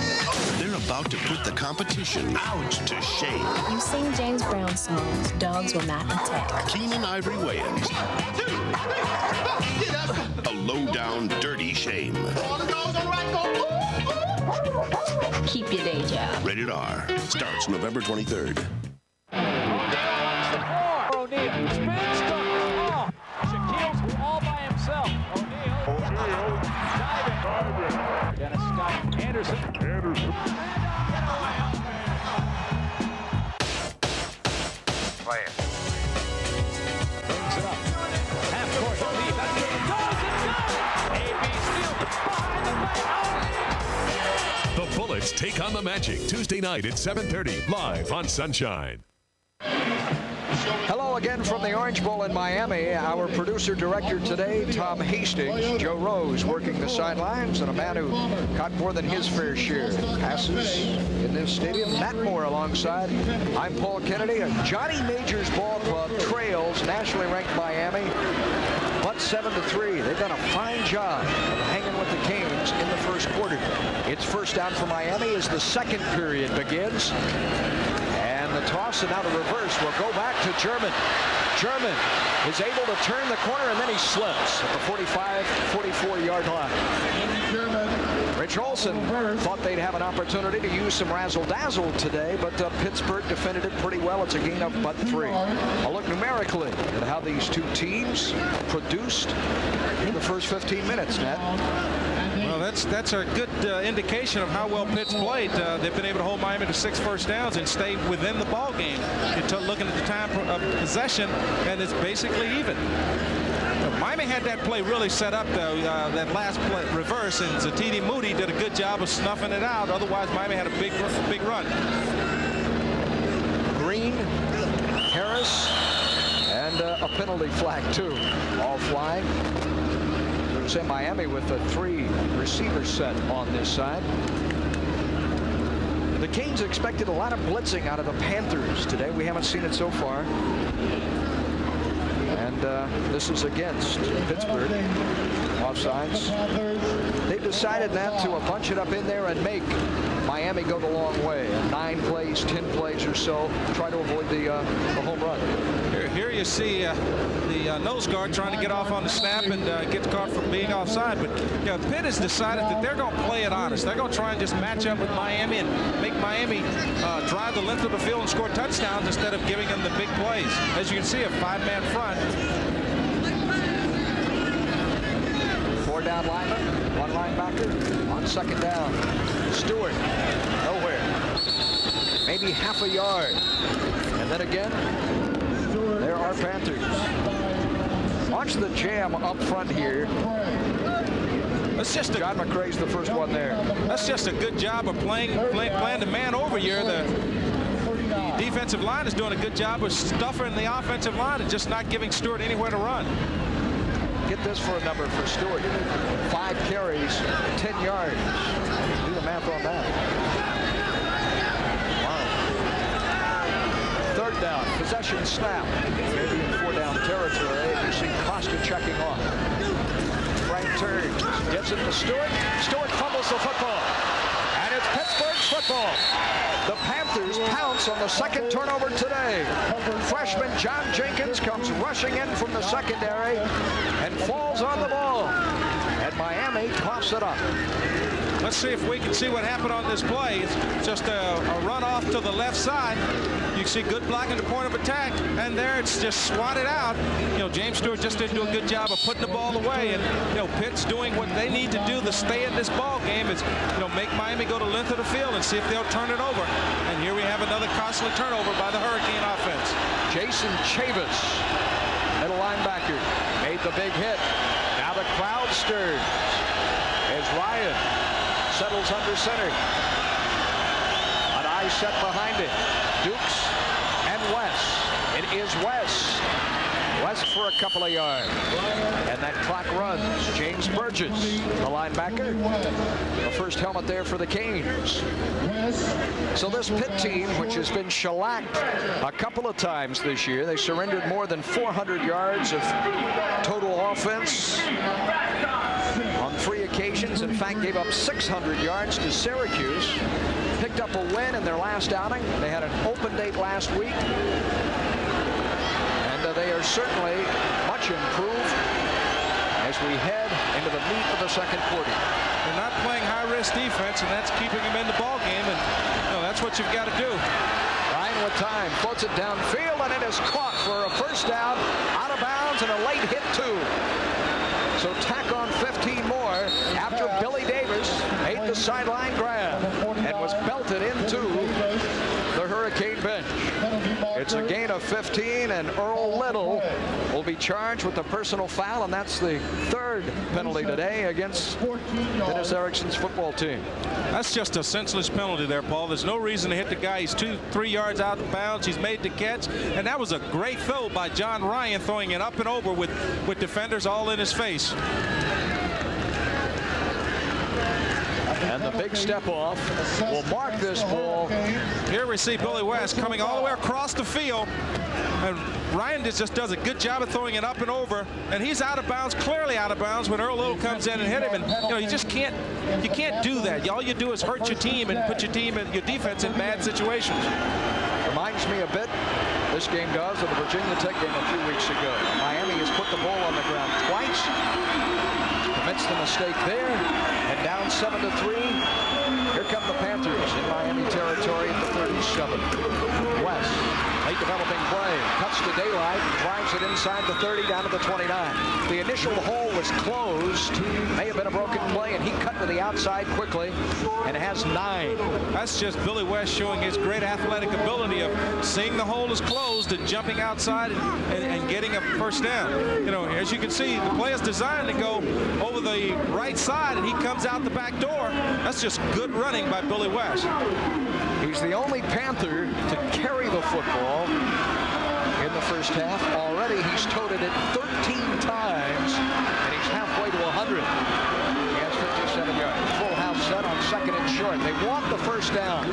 they're about to put the competition out to shame. You sing James Brown songs, dogs will not attack. Keenan Ivory Wayans. A low-down, dirty shame. Keep your day job. Rated R. Starts November 23rd. O'Neal spins the ball. Shaquille's all by himself. O'Neal diving. Dennis Scott Anderson. Play it. Brings it up. Half court. O'Neal. That's where it goes. It's good. AB still behind the back. The Bullets take on the Magic Tuesday night at 7:30 live on Sunshine. Hello again from the Orange Bowl in Miami. Our producer-director today, Tom Hastings. Joe Rose working the sidelines, and a man who caught more than his fair share of passes in this stadium. Matt Moore alongside. I'm Paul Kennedy. Johnny Majors Ball Club trails nationally ranked Miami, but 7-3. They've done a fine job of hanging with the Canes in the first quarter. It's first down for Miami as the second period begins. The toss and now the reverse will go back to German. German is able to turn the corner and then he slips at the 45-44-yard line. Rich Olson thought they'd have an opportunity to use some razzle-dazzle today, but Pittsburgh defended it pretty well. It's a gain of but 3. I'll look numerically at how these two teams produced in the first 15 minutes, Ned. Well, that's a good indication of how well Pitt's played. They've been able to hold Miami to 6 first downs and stay within the ball game. You're looking at the time of possession, and it's basically even. Miami had that play really set up, though, that last play, reverse, and Zatiti Moody did a good job of snuffing it out. Otherwise, Miami had a big run. Green, Harris, and a penalty flag, too, all flying. Say Miami with a 3-receiver set on this side. The Canes expected a lot of blitzing out of the Panthers today. We haven't seen it so far. And this is against Pittsburgh. Offsides. They've decided now to bunch it up in there and make Miami go the long way. 9 plays, 10 plays or so. Try to avoid the home run. Here you see the nose guard trying to get off on the snap and get caught from being offside. But Pitt has decided that they're going to play it honest. They're going to try and just match up with Miami and make Miami drive the length of the field and score touchdowns instead of giving them the big plays. As you can see, a 5-man front. 4 down lineman, 1 linebacker on second down. Stewart, nowhere. Maybe half a yard. And then again, there are Panthers. Watch the jam up front here. That's just John McRae's the first one there. That's just a good job of playing the man over here. The defensive line is doing a good job of stuffing the offensive line and just not giving Stewart anywhere to run. Get this for a number for Stewart. 5 carries, 10 yards. Do the math on that. Wow. 3rd down. Possession snap. Maybe in 4-down territory. You see Costa checking off. Frank turns. Gets it to Stewart. Stewart fumbles the football. And it's Pittsburgh's football. The Panthers pounce on the second turnover today. Freshman John Jenkins comes rushing in from the secondary and falls on the ball. And Miami coughs it up. Let's see if we can see what happened on this play. It's just a run off to the left side. You see good blocking the point of attack, and there it's just swatted out. James Stewart just didn't do a good job of putting the ball away, and Pitt's doing what they need to do to stay in this ball game. Is make Miami go the length of the field and see if they'll turn it over. And here we have another costly turnover by the Hurricane offense. Jason Chavis, middle linebacker, made the big hit. Now the crowd stirs as Ryan settles under center. An eye set behind it. Dukes and West. It is West. West for a couple of yards. And that clock runs. James Burgess, the linebacker. The first helmet there for the Canes. So this Pitt team, which has been shellacked a couple of times this year, they surrendered more than 400 yards of total offense on 3 occasions. In fact, gave up 600 yards to Syracuse. Picked up a win in their last outing. They had an open date last week. And they are certainly much improved as we head into the meat of the second quarter. They're not playing high-risk defense, and that's keeping them in the ball game, and that's what you've got to do. Ryan with time, floats it downfield, and it is caught for a first down, out of bounds, and a late hit too. So tack on 15 more after Billy Davis made the sideline grab and was belted into the Hurricane bench. It's a gain of 15, and Earl Little will be charged with a personal foul, and that's the 3rd penalty today against Dennis Erickson's football team. That's just a senseless penalty there, Paul. There's no reason to hit the guy. He's 2-3 yards out of bounds. He's made the catch, and that was a great throw by John Ryan, throwing it up and over with defenders all in his face. And the big step off will mark this ball. Here we see Billy West coming all the way across the field. And Ryan just does a good job of throwing it up and over. And he's out of bounds, clearly out of bounds, when Earl Little comes in and hit him. And you just can't do that. All you do is hurt your team and put your team and your defense in bad situations. Reminds me a bit, this game does, of the Virginia Tech game a few weeks ago. Miami has put the ball on the ground twice. Commits the mistake there, and down 7-3. Here come the Panthers in Miami territory at the 37. West, late developing play, cuts to daylight, drives it inside the 30 down to the 29. The initial hole was closed, may have been a broken play, and he cut to the outside quickly and has 9. That's just Billy West showing his great athletic ability of seeing the hole is closed and jumping outside and getting a first down. As you can see, the play is designed to go over the right side, and he comes out the back door. That's just good running by Billy West. He's the only Panther to carry the football in the first half. Already he's toted it 13 times, and he's halfway to 100. He has 57 yards. Full house set on 2nd and short. They want the first down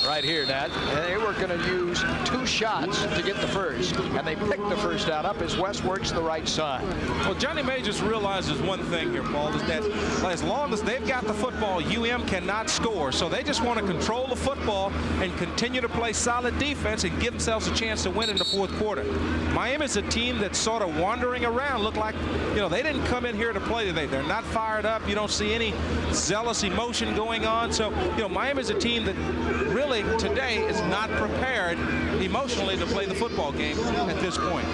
right here, Nat. They were going to use 2 shots to get the first, and they picked the first down up as West works the right side. Well, Johnny Majors realizes one thing here, Paul, is that as long as they've got the football, UM cannot score. So they just want to control the football and continue to play solid defense and give themselves a chance to win in the 4th quarter. Miami's a team that's sort of wandering around. Look like, they didn't come in here to play today. They're not fired up. You don't see any zealous emotion going on. So, Miami's a team that really today is not prepared emotionally to play the football game at this point.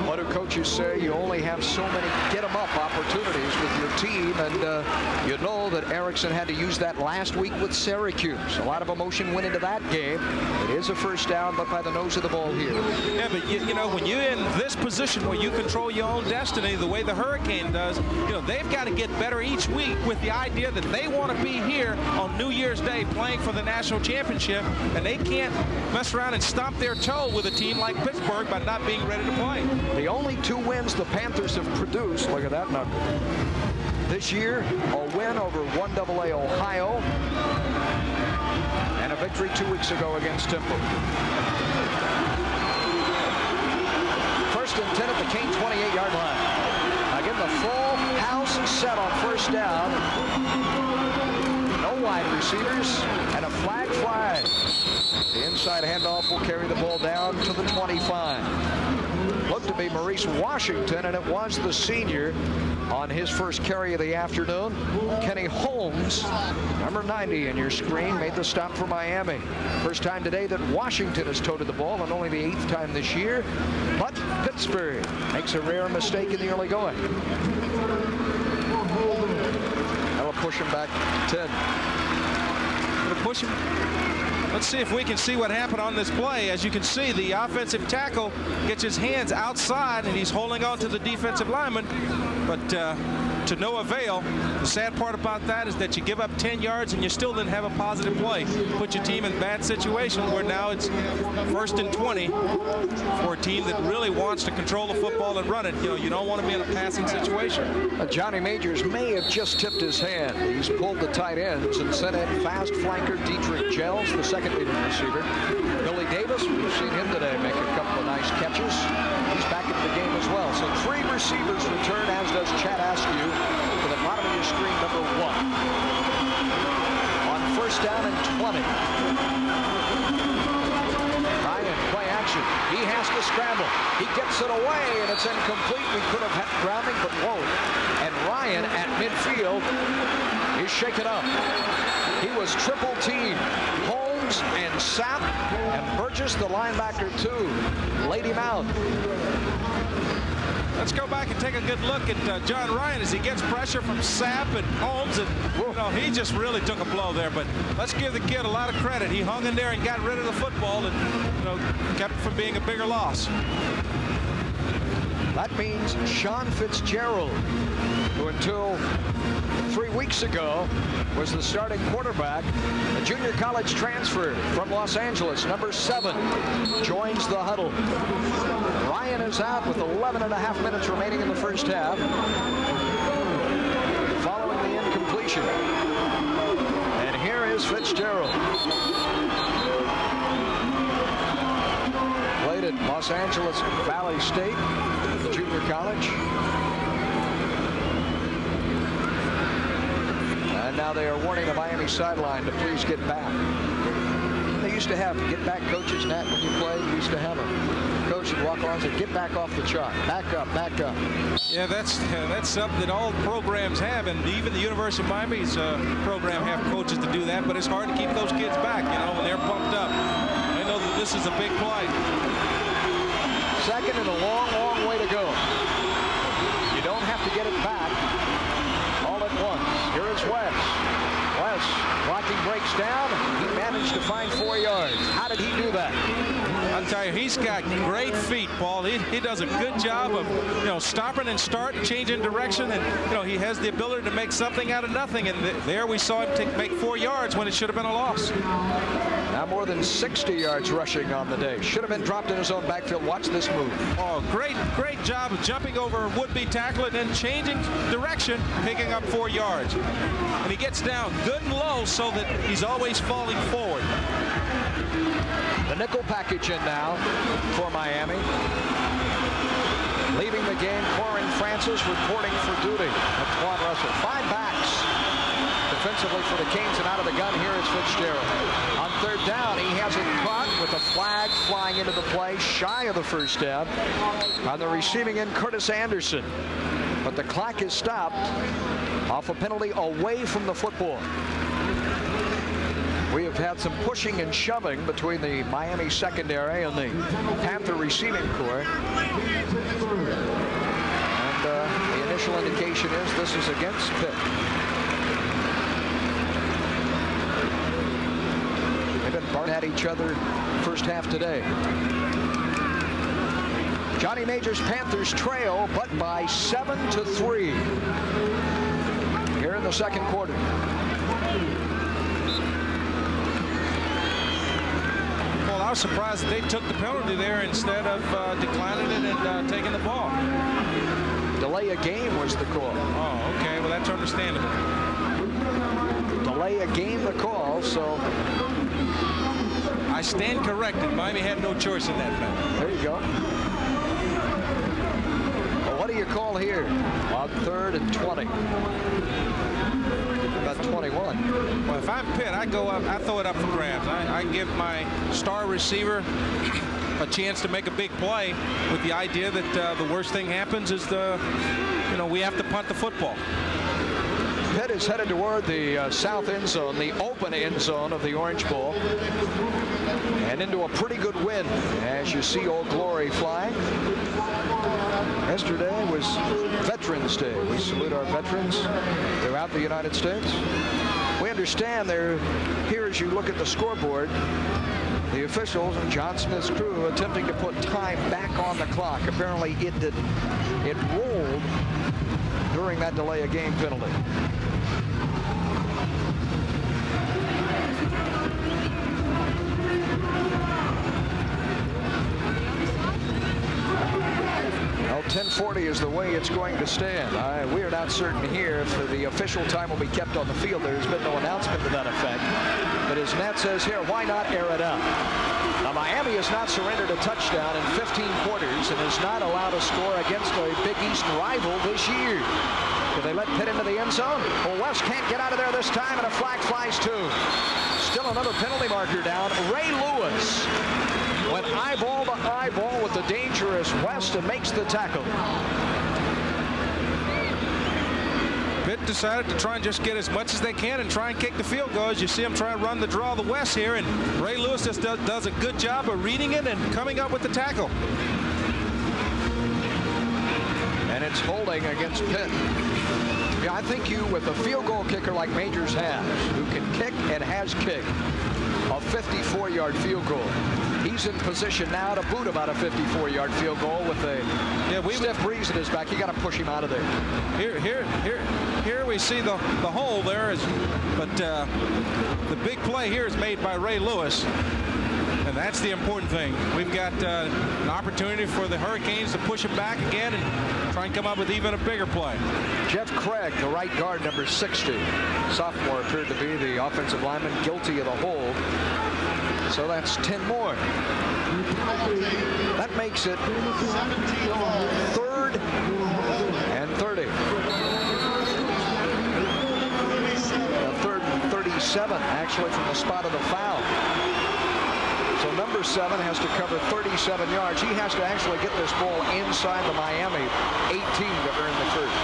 What do coaches say? You only have so many get-em-up opportunities with your team, and you know that Erickson had to use that last week with Syracuse. A lot of emotion went into that game. It is a first down, but by the nose of the ball here. Yeah, but when you're in this position where you control your own destiny the way the Hurricane does, they've got to get better each week with the idea that they want to be here on New Year's Day playing for the national championship, and they can't mess around and stomp their toe with a team like Pittsburgh by not being ready to play. The only 2 wins the Panthers have produced, look at that number, this year, a win over 1AA Ohio and a victory 2 weeks ago against Temple. 1st and 10 at the Canes 28-yard line. Again, the full house set on 1st down. No wide receivers and a flag fly. The inside handoff will carry the ball down to the 25. Looked to be Maurice Washington, and it was the senior on his first carry of the afternoon. Kenny Holmes, number 90 in your screen, made the stop for Miami. First time today that Washington has toted the ball, and only the 8th time this year. But Pittsburgh makes a rare mistake in the early going. That'll push him back 10. It'll push him. Let's see if we can see what happened on this play. As you can see, the offensive tackle gets his hands outside, and he's holding on to the defensive lineman. But to no avail. The sad part about that is that you give up 10 yards and you still didn't have a positive play. Put your team in a bad situation where now it's 1st and 20 for a team that really wants to control the football and run it. You know, you don't want to be in a passing situation. Johnny Majors may have just tipped his hand. He's pulled the tight ends and sent in fast flanker Dietrich Gels, the second leading receiver. Billy Davis, we've seen him today make a couple of nice catches. He's back into the game as well. So 3 receivers return, as does Chad Askew, to the bottom of your screen, number 1. On 1st down and 20. Ryan, play action. He has to scramble. He gets it away, and it's incomplete. We could have had grounding, but whoa. And Ryan at midfield is shaken up. He was triple teamed. Holmes and Sapp and Burgess, the linebacker, too, laid him out. Let's go back and take a good look at John Ryan as he gets pressure from Sapp and Holmes, and you know, he just really took a blow there. But let's give the kid a lot of credit. He hung in there and got rid of the football, and you know, kept it from being a bigger loss. That means Sean Fitzgerald, who until 3 weeks ago was the starting quarterback, a junior college transfer from Los Angeles, number 7, joins the huddle. Ryan is out with 11.5 minutes remaining in the first half, following the incompletion. And here is Fitzgerald. Played at Los Angeles Valley State, junior college. And now they are warning the Miami sideline to please get back. They used to have get back coaches, Nat, when you played. We used to have a coach would walk along and say, get back off the chalk. Back up, back up. Yeah, that's something that all programs have, and even the University of Miami's program have coaches to do that, but it's hard to keep those kids back, you know, when they're pumped up. They know that this is a big play. Second and a long, long way to go. You don't have to get it back all at once. Here is Wes. Wes, blocking breaks down. He managed to find 4 yards. How did he do that? I'll tell you, he's got great feet, Paul. He does a good job of, you know, stopping and starting, changing direction, and you know, he has the ability to make something out of nothing. And there we saw him make 4 yards when it should have been a loss. Now more than 60 yards rushing on the day. Should have been dropped in his own backfield. Watch this move. Oh, great job of jumping over a would-be tackler and then changing direction, picking up 4 yards. And he gets down good and low so that he's always falling forward. The nickel package in now for Miami. Leaving the game, Corin Francis reporting for duty. Quan Russell. 5 backs defensively for the Canes, and out of the gun here is Fitzgerald. On 3rd down, he has it caught with a flag flying into the play, shy of the first down. On the receiving end, Curtis Anderson. But the clock is stopped off a penalty away from the football. We have had some pushing and shoving between the Miami secondary and the Panther receiving corps. And the initial indication is this is against Pitt. They've been barking at each other first half today. Johnny Majors Panthers trail, but by 7-3 here in the second quarter. Well, I was surprised that they took the penalty there instead of declining it and taking the ball. Delay a game was the call. Oh, okay. Well, that's understandable. Delay a game the call, so I stand corrected. Miami had no choice in that matter. There you go. call here on 3rd and 20. About 21. Well, if I'm Pitt, I go up, I throw it up for grabs. I give my star receiver a chance to make a big play with the idea that the worst thing happens is we have to punt the football. Pitt is headed toward the south end zone, the open end zone of the Orange Bowl, and into a pretty good wind as you see Old Glory flying. Yesterday was Veterans Day. We salute our veterans throughout the United States. We understand they're here as you look at the scoreboard. The officials and John Smith's crew attempting to put time back on the clock. Apparently it rolled during that delay of game penalty. Well, 10:40 is the way it's going to stand. We are not certain here if the official time will be kept on the field. There's been no announcement to that effect. But as Nat says here, why not air it up? Now, Miami has not surrendered a touchdown in 15 quarters and is not allowed to score against a Big East rival this year. Do they let Pitt into the end zone? Well, West can't get out of there this time, and a flag flies too. Still another penalty marker down. Ray Lewis went eyeball to eyeball with the dangerous West and makes the tackle. Pitt decided to try and just get as much as they can and try and kick the field goal. As you see him try and run the draw of the West here, and Ray Lewis just does a good job of reading it and coming up with the tackle. And it's holding against Pitt. Yeah, I think with a field goal kicker like Majors has, who can kick and has kicked a 54-yard field goal, he's in position now to boot about a 54-yard field goal with a stiff breeze in his back. You got to push him out of there. Here we see the hole there, but the big play here is made by Ray Lewis. And that's the important thing. We've got an opportunity for the Hurricanes to push it back again and try and come up with even a bigger play. Jeff Craig, the right guard, number 60. Sophomore appeared to be the offensive lineman guilty of the hold. So that's 10 more. That makes it 3rd and 30. 3rd and 37, actually, from the spot of the foul. So number 7 has to cover 37 yards. He has to actually get this ball inside the Miami 18 to earn the first.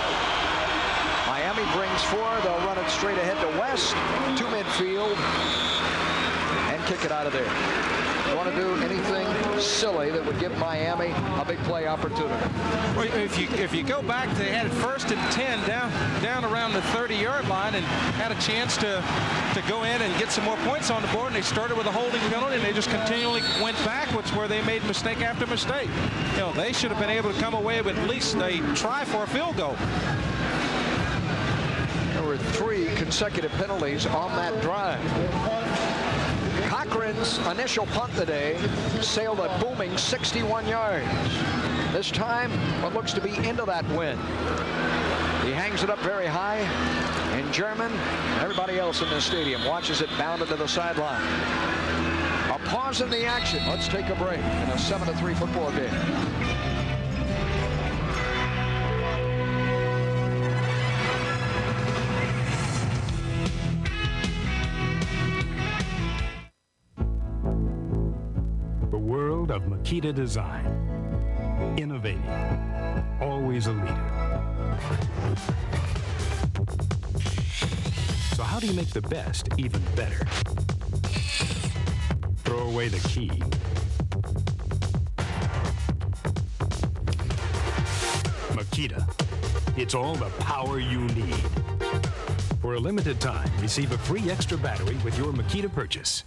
Miami brings 4. They'll run it straight ahead to West, to midfield, and kick it out of there. They want to do anything silly that would give Miami a big play opportunity. Well, if you go back, they had 1st and 10 down around the 30-yard line and had a chance to go in and get some more points on the board, and they started with a holding penalty, and they just continually went backwards where they made mistake after mistake. They should have been able to come away with at least a try for a field goal. There were 3 consecutive penalties on that drive. Cochran's initial punt today sailed a booming 61 yards. This time, what looks to be into that wind. He hangs it up very high in German. Everybody else in the stadium watches it bounded to the sideline. A pause in the action. Let's take a break in a 7-3 football game. Of Makita design. Innovating. Always a leader. So how do you make the best even better? Throw away the key. Makita. It's all the power you need. For a limited time, receive a free extra battery with your Makita purchase.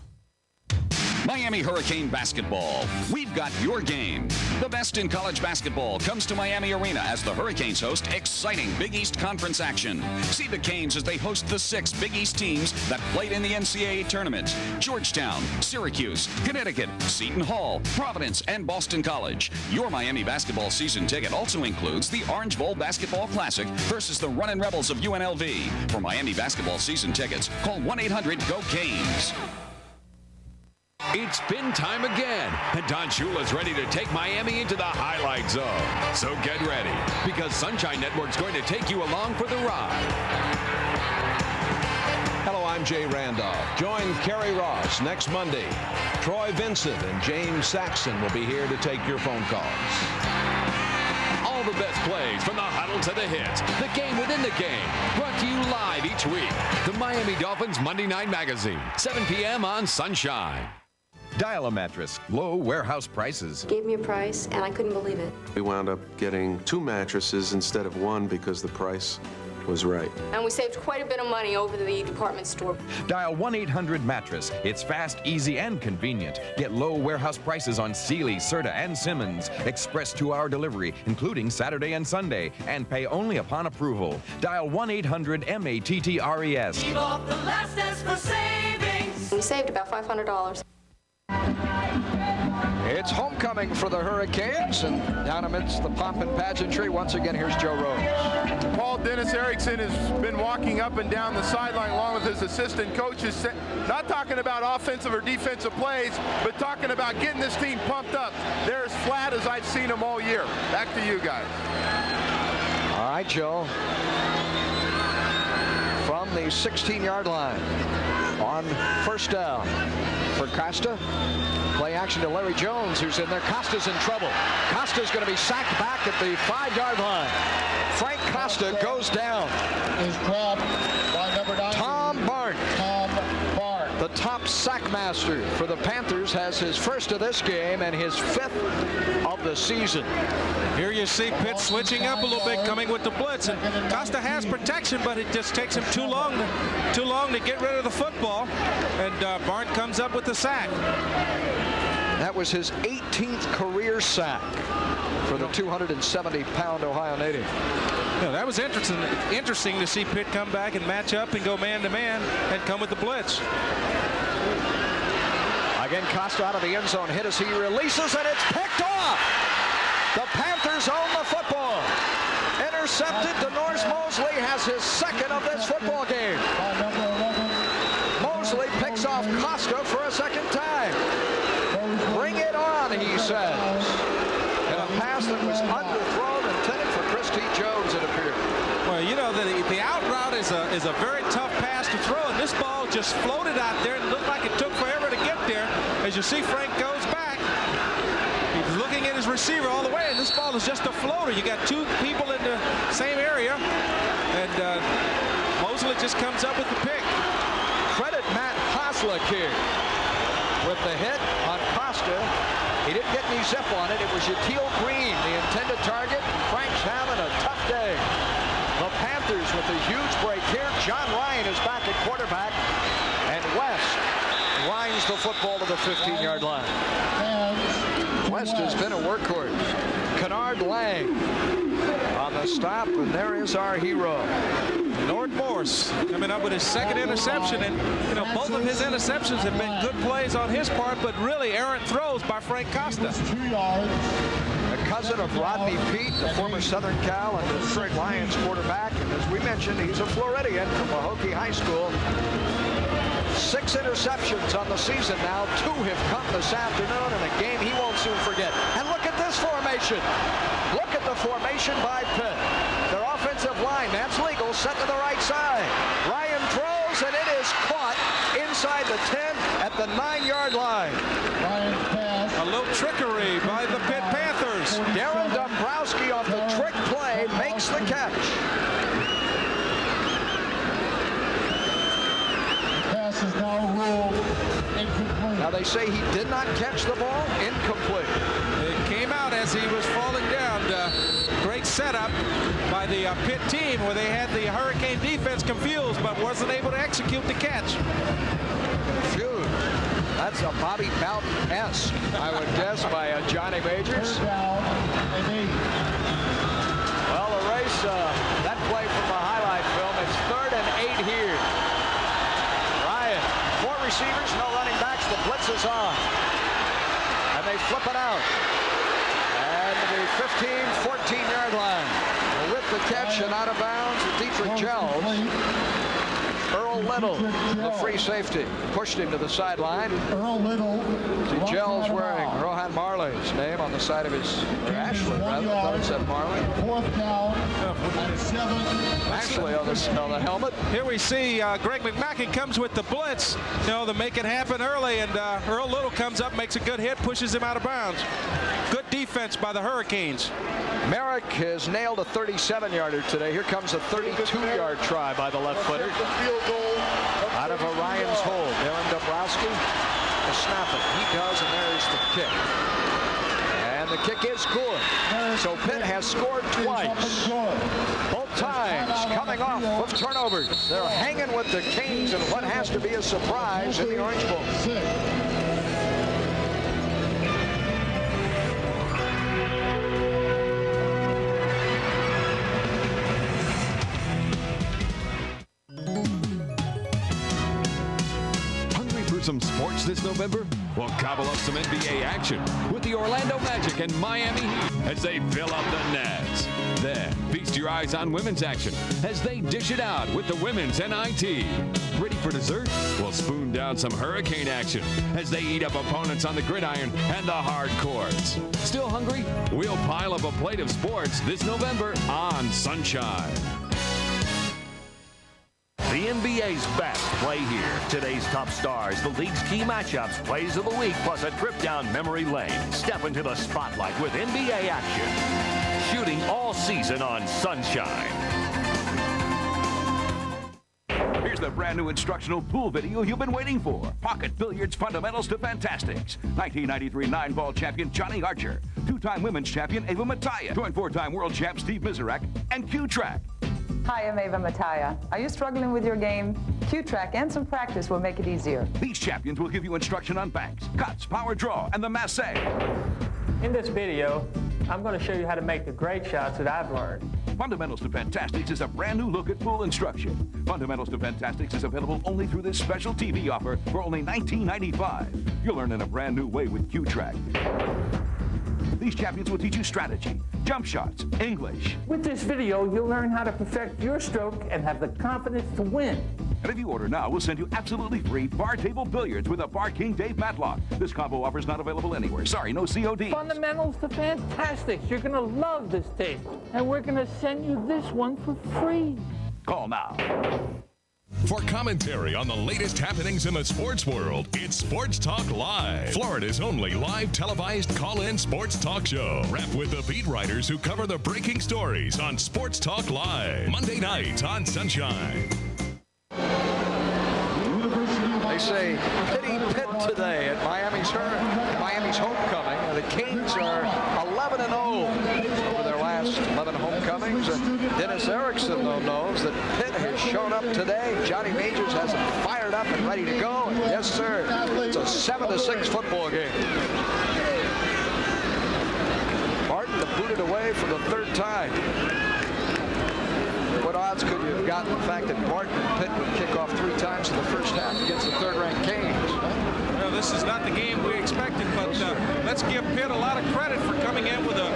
Miami Hurricane basketball. We've got your game. The best in college basketball comes to Miami Arena as the Hurricanes host exciting Big East Conference action. See the Canes as they host the 6 Big East teams that played in the NCAA tournament. Georgetown, Syracuse, Connecticut, Seton Hall, Providence, and Boston College. Your Miami basketball season ticket also includes the Orange Bowl Basketball Classic versus the Runnin' Rebels of UNLV. For Miami basketball season tickets, call 1-800-GO-CANES. It's spin time again, and Don Shula's ready to take Miami into the highlight zone. So get ready, because Sunshine Network's going to take you along for the ride. Hello, I'm Jay Randolph. Join Kerry Ross next Monday. Troy Vincent and James Saxon will be here to take your phone calls. All the best plays from the huddle to the hits. The game within the game. Brought to you live each week. The Miami Dolphins Monday Night Magazine. 7 p.m. on Sunshine. Dial a Mattress. Low warehouse prices. Gave me a price, and I couldn't believe it. We wound up getting 2 mattresses instead of 1 because the price was right. And we saved quite a bit of money over the department store. Dial 1-800-MATTRESS. It's fast, easy, and convenient. Get low warehouse prices on Sealy, Serta, and Simmons. Express 2-hour delivery, including Saturday and Sunday, and pay only upon approval. Dial 1-800-MATTRES. Keep off the last S for savings. We saved about $500. It's homecoming for the Hurricanes, and down amidst the pomp and pageantry, once again, here's Joe Rose. Paul Dennis Erickson has been walking up and down the sideline along with his assistant coaches, not talking about offensive or defensive plays, but talking about getting this team pumped up. They're as flat as I've seen them all year. Back to you guys. All right, Joe. From the 16-yard line on first down for Costa. Play action to Larry Jones, who's in there. Costa's in trouble. Costa's going to be sacked back at the 5-yard line. Frank Costa goes down. Is dropped by number 9. Tom Barnes. Tom Barnes. The top sack master for the Panthers has his first of this game and his 5th of the season. Here you see Pitt switching up a little bit, coming with the blitz, and Costa has protection, but it just takes him too long to get rid of the football, and Barnes comes up with the sack. That was his 18th career sack for the 270-pound Ohio native. Yeah, that was interesting to see Pitt come back and match up and go man-to-man and come with the blitz. Again, Costa out of the end zone, hit as he releases, and it's picked off. The Panthers own the football. Intercepted. DeNorris Mosley has his 2nd of this football game. Mosley picks off Costa for a 2nd time. Bring it on, he says. And a pass that was underthrown, intended for Christy Jones, it appeared. Well, you know, the out route is a very tough pass to throw, and this ball just floated out there and looked like it took forever to get there. As you see, Frank goes back. He's looking at his receiver all the way, and this ball is just a floater. You got 2 people in the same area, and Mosley just comes up with the pick. Credit Matt Hoslick here with the hit on Costa. He didn't get any zip on it. It was Yatil Green, the intended target. Frank's having a tough day. The Panthers with a huge break here. John Ryan is back at quarterback, and West lines the football to the 15-yard line. West has been a workhorse. Kennard Lang on the stop, and there is our hero. Nord Morse coming up with his 2nd interception, and you know, both of his interceptions have been good plays on his part, but really errant throws by Frank Costa. 2 yards. A cousin of Rodney Peete, the former Southern Cal and Detroit Lions quarterback, and as we mentioned, he's a Floridian from Pahokee High School. 6 interceptions on the season now. 2 have come this afternoon in a game he won't soon forget. And look at this formation. Look at the formation by Pitt. Their offensive line, that's legal, set to the right side. Ryan throws, and it is caught inside the 10 at the 9-yard line. A little trickery by the Pitt Panthers. Darren Dombrowski off the trick play makes the catch. Pass is now ruled incomplete. Now they say he did not catch the ball. Incomplete. It came out as he was falling down. Great setup by the Pitt team where they had the Hurricane defense confused but wasn't able to execute the catch. Confused. That's a Bobby Bowden-esque, I would guess, by Johnny Majors. Well, erase that play from the highlight film. It's 3rd and 8 here. Ryan, 4 receivers, no running backs. The blitz is on. And they flip it out. And the 15-14-yard line. With the catch and out of bounds, Dietrich Jells. Earl Little, the free safety, pushed him to the sideline. Earl Little. See, Gell's wearing Rohan Marley's name on the side of his, or Ashley, rather. I thought it said Marley. 4th down and 7. Ashley on the helmet. Here we see Greg McMacken comes with the blitz, to make it happen early, and Earl Little comes up, makes a good hit, pushes him out of bounds. Good defense by the Hurricanes. Merrick has nailed a 37-yarder today. Here comes a 32-yard try by the left footer. Out of Orion's hold. Darren Dabrowski to snap it. He does, and there's the kick. And the kick is good. So Pitt has scored twice. Both times coming off of turnovers. They're hanging with the Canes in what has to be a surprise in the Orange Bowl. Some sports this November? Well, gobble up some NBA action with the Orlando Magic and Miami Heat as they fill up the nets. Then feast your eyes on women's action as they dish it out with the women's NIT. Ready for dessert? Well, spoon down some Hurricane action as they eat up opponents on the gridiron and the hard courts. Still hungry? We'll pile up a plate of sports this November on Sunshine. The NBA's best play here. Today's top stars, the league's key matchups, plays of the week, plus a trip down memory lane. Step into the spotlight with NBA action. Shooting all season on Sunshine. Here's the brand new instructional pool video you've been waiting for. Pocket Billiards Fundamentals to Fantastics. 1993 9-ball champion Johnny Archer. 2-time women's champion Ava Mataya. Join 4-time world champ Steve Miserak and Q-Track. Hi, I'm Ava Mataya. Are you struggling with your game? Q-Track and some practice will make it easier. These champions will give you instruction on banks, cuts, power draw, and the masse. In this video, I'm going to show you how to make the great shots that I've learned. Fundamentals to Fantastics is a brand new look at pool instruction. Fundamentals to Fantastics is available only through this special TV offer for only $19.95. You'll learn in a brand new way with Q-Track. These champions will teach you strategy, jump shots, English. With this video, you'll learn how to perfect your stroke and have the confidence to win. And if you order now, we'll send you absolutely free bar table billiards with a Bar King Dave Matlock. This combo offer is not available anywhere. Sorry, no COD. Fundamentals to Fantastics. You're going to love this tape. And we're going to send you this one for free. Call now. For commentary on the latest happenings in the sports world, it's Sports Talk Live, Florida's only live televised call-in sports talk show. Wrap with the beat writers who cover the breaking stories on Sports Talk Live, Monday nights on Sunshine. They say pity Pitt today at Miami's homecoming. The Canes are 11-0 over their last 11 homecomings. And Dennis Erickson, though, knows that Pitt has shown up today. Johnny Majors has them fired up and ready to go. And yes, sir, it's a 7-6 football game. Martin to boot it away for the third time. What odds could you have gotten the fact that Barton and Pitt would kick off 3 times in the first half against the third-ranked Canes? Well, this is not the game we expected, but let's give Pitt a lot of credit for coming in with a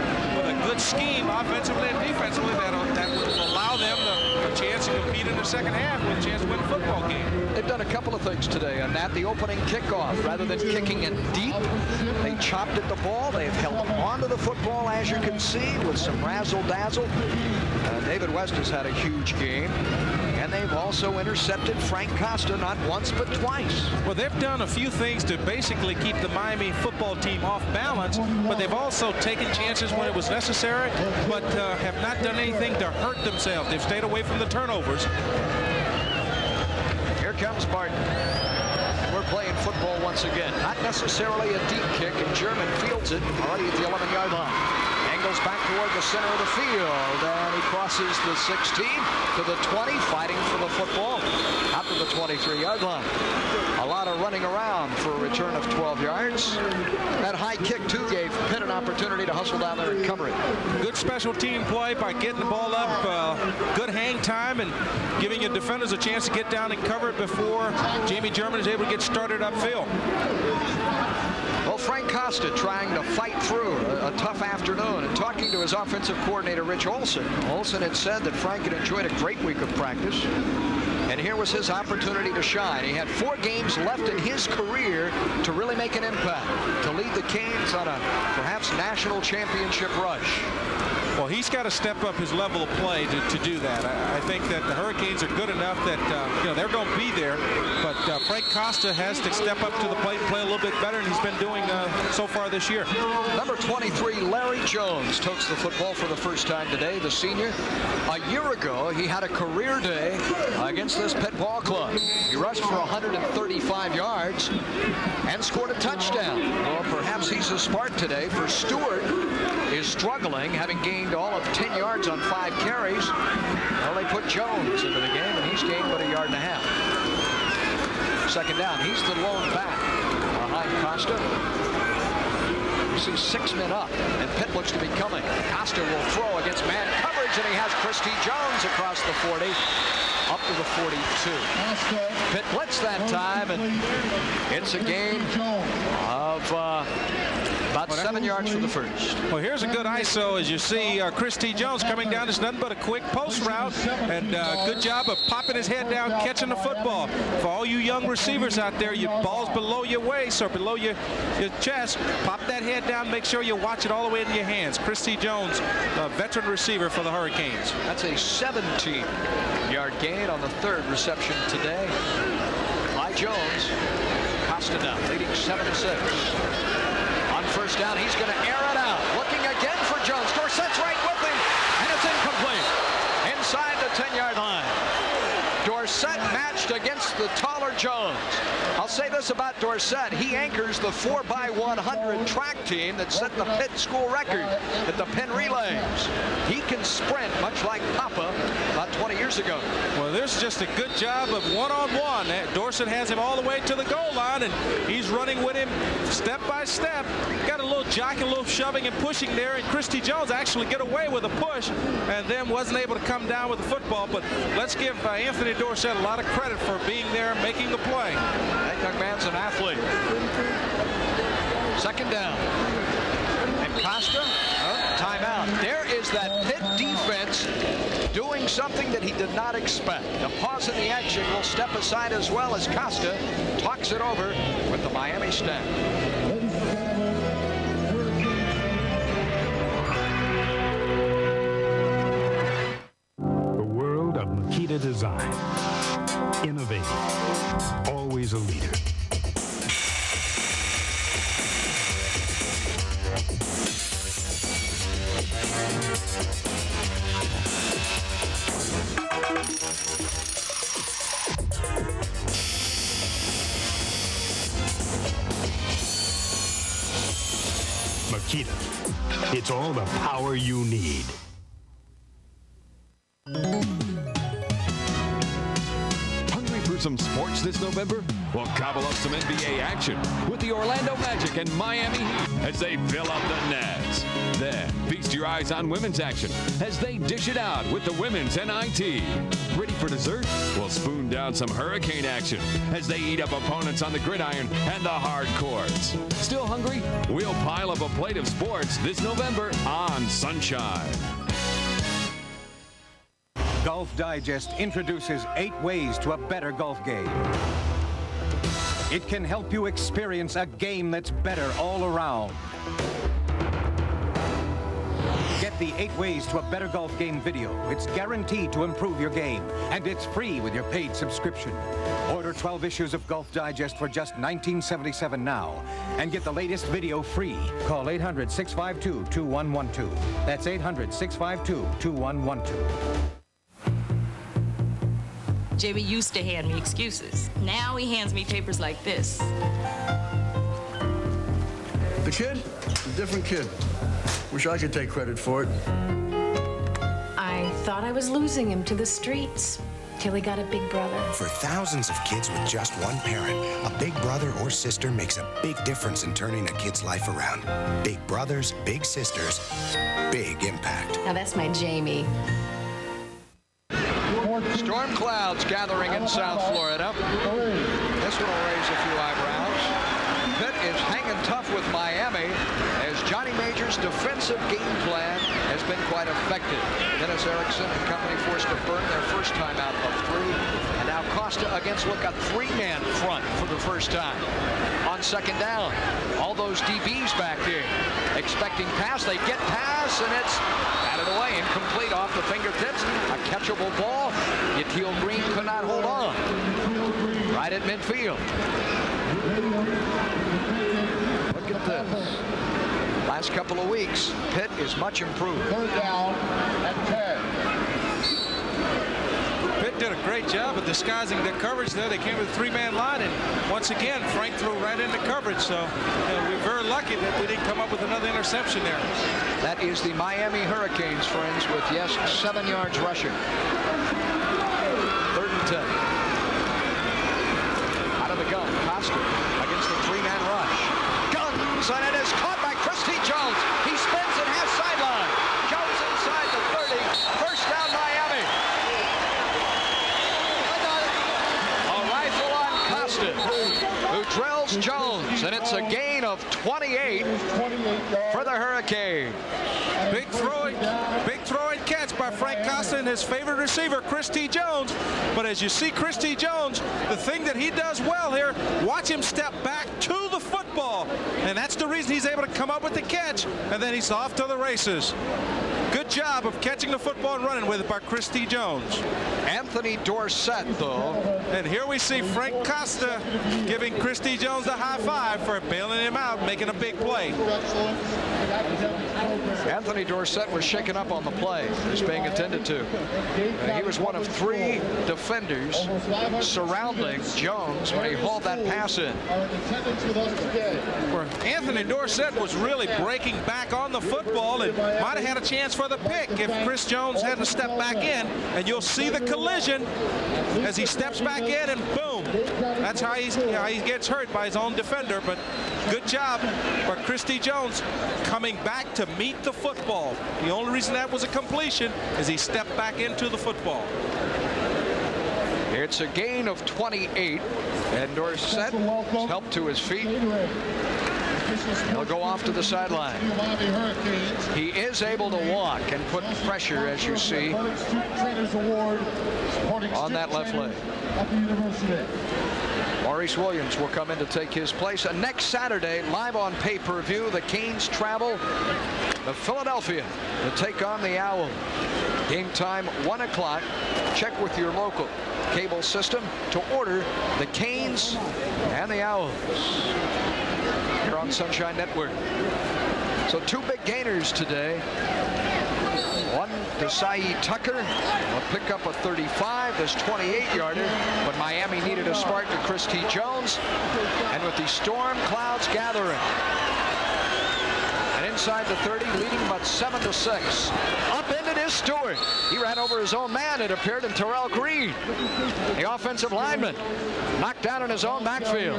good scheme, offensively and defensively, that will allow them a chance to compete in the second half with a chance to win a football game. They've done a couple of things today, and at the opening kickoff, rather than kicking it deep, they chopped at the ball. They've held onto the football, as you can see, with some razzle-dazzle. David West has had a huge game, and they've also intercepted Frank Costa not once but twice. Well, they've done a few things to basically keep the Miami football team off balance, but they've also taken chances when it was necessary, but have not done anything to hurt themselves. They've stayed away from the turnovers. Here comes Barton. We're playing football once again. Not necessarily a deep kick, and German fields it already at the 11-yard line. Angles back toward the center of the field, and he crosses the 16 to the 20, fighting for the football out to the 23-yard line. A lot of running around for a return of 12 yards. That high kick, too, gave Pitt an opportunity to hustle down there and cover it. Good special team play by getting the ball up, good hang time, and giving your defenders a chance to get down and cover it before Jamie German is able to get started upfield. Well, Frank Costa trying to fight through a tough afternoon, and talking to his offensive coordinator, Rich Olson. Olson had said that Frank had enjoyed a great week of practice. And here was his opportunity to shine. He had 4 games left in his career to really make an impact, to lead the Canes on a perhaps national championship rush. Well, he's got to step up his level of play to do that. I think that the Hurricanes are good enough that they're going to be there, but Frank Costa has to step up to the plate and play a little bit better, and he's been doing so far this year. Number 23, Larry Jones, totes the football for the first time today, the senior. A year ago, he had a career day against this Pitt ball club. He rushed for 135 yards and scored a touchdown. Well, perhaps he's a spark today, for Stewart is struggling, having gained all of 10 yards on 5 carries. Well, they put Jones into the game, and he's gained but 1.5 yards. Second down, he's the lone back behind Costa. You see 6 men up, and Pitt looks to be coming. Costa will throw against man coverage, and he has Christy Jones across the 40, up to the 42. Pitt blitz that time, and it's a gain of about 7 yards for the first. Well, here's a good ISO as you see Christy Jones coming down. It's nothing but a quick post route, and good job of popping his head down, catching the football. For all you young receivers out there, your ball's below your waist or below your chest, pop that head down, make sure you watch it all the way in your hands. Christy Jones, a veteran receiver for the Hurricanes. That's a 17-yard gain on the 3rd reception today by Jones. Costa now leading 7-6. On first down, he's going to air it out. Looking again for Jones. Dorsett's right with him, and it's incomplete. Inside the 10-yard line. Dorsett matched against the taller Jones. I'll say this about Dorsett. He anchors the 4x100 track team that set the Pitt school record at the Penn Relays. He can sprint much like Papa about 20 years ago. Well, there's just a good job of one-on-one. Dorsett has him all the way to the goal line, and he's running with him step by step. Got a little jock, a little shoving and pushing there, and Christy Jones actually get away with a push and then wasn't able to come down with the football. But let's give Anthony Dorsett a lot of credit for being there, making the play. That young man's an athlete. Second down. And Costa, timeout. There is that Pitt defense doing something that he did not expect. A pause in the action will step aside as well as Costa talks it over with the Miami staff. The world of Makita design. Innovative. Always a leader. Makita. It's all the power you need. Hungry for some sports this November? Well, gobble up some NBA action with the Orlando Magic and Miami Heat as they fill up the nets. Then feast your eyes on women's action as they dish it out with the women's NIT. Ready for dessert? Well, spoon down some Hurricane action as they eat up opponents on the gridiron and the hard courts. Still hungry? We'll pile up a plate of sports this November on Sunshine. Golf Digest introduces 8 ways to a better golf game. It can help you experience a game that's better all around. Get the 8 ways to a better golf game video. It's guaranteed to improve your game, and it's free with your paid subscription. Order 12 issues of Golf Digest for just $19.77 now, and get the latest video free. Call 800-652-2112. That's 800-652-2112. Jamie used to hand me excuses. Now he hands me papers like this. The kid? A different kid. Wish I could take credit for it. I thought I was losing him to the streets till he got a big brother. For thousands of kids with just one parent, a big brother or sister makes a big difference in turning a kid's life around. Big brothers, big sisters, big impact. Now that's my Jamie. Storm clouds gathering in South Florida. This one will raise a few eyebrows. Pitt is hanging tough with Miami as Johnny Majors' defensive game plan has been quite effective. Dennis Erickson and company forced to burn their first time out of 3. And now Costa against a 3-man front for the first time. On second down, all those DBs back here expecting pass. They get pass, and it's batted away, incomplete off the fingertips. A catchable ball. Yatiel Green could not hold on. Right at midfield. Look at this. Last couple of weeks, Pitt is much improved. Third down at 10. Pitt did a great job of disguising their coverage there. They came with a 3-man line, and once again, Frank threw right into coverage. So we're very lucky that we didn't come up with another interception there. That is the Miami Hurricanes, friends, with, yes, 7 yards rushing. 3rd and 10. Out of the gun, Costa against the 3-man rush. Guns, and it is caught by Christy Jones. He spins and has sideline. Jones inside the 30. First down, Miami. A rifle on Costa, who drills Jones, and it's a gain of 28 for the Hurricanes. Big throwing catch by Frank Costa and his favorite receiver, Christy Jones. But as you see Christy Jones, the thing that he does well here, watch him step back to the football. And that's the reason he's able to come up with the catch. And then he's off to the races. Good job of catching the football and running with it by Christy Jones. Anthony Dorsett, though. And here we see Frank Costa giving Christy Jones a high five for bailing him out, making a big play. Anthony Dorsett was shaken up on the play, was being attended to. He was one of 3 defenders surrounding Jones when he hauled that pass in. Where Anthony Dorsett was really breaking back on the football and might have had a chance for the pick if Chris Jones hadn't stepped back in. And you'll see the collision as he steps back in, and boom. That's how he gets hurt by his own defender. But good job for Christy Jones coming back to meet the football. The only reason that was a completion is he stepped back into the football. It's a gain of 28, and Dorsett is helped to his feet. He'll go off to the sideline. He is able to walk and put pressure, as you see, on that left leg. Maurice Williams will come in to take his place. And next Saturday, live on pay-per-view, the Canes travel to Philadelphia to take on the Owls. Game time, 1 o'clock. Check with your local cable system to order the Canes and the Owls here on Sunshine Network. So 2 big gainers today. One to Saeed Tucker. Will pick up a 35, this 28-yarder. But Miami needed a spark to Christy Jones. And with the storm clouds gathering, and inside the 30, leading but 7-6. Upended is Stewart. He ran over his own man, it appeared, in Terrell Green. The offensive lineman knocked down in his own backfield.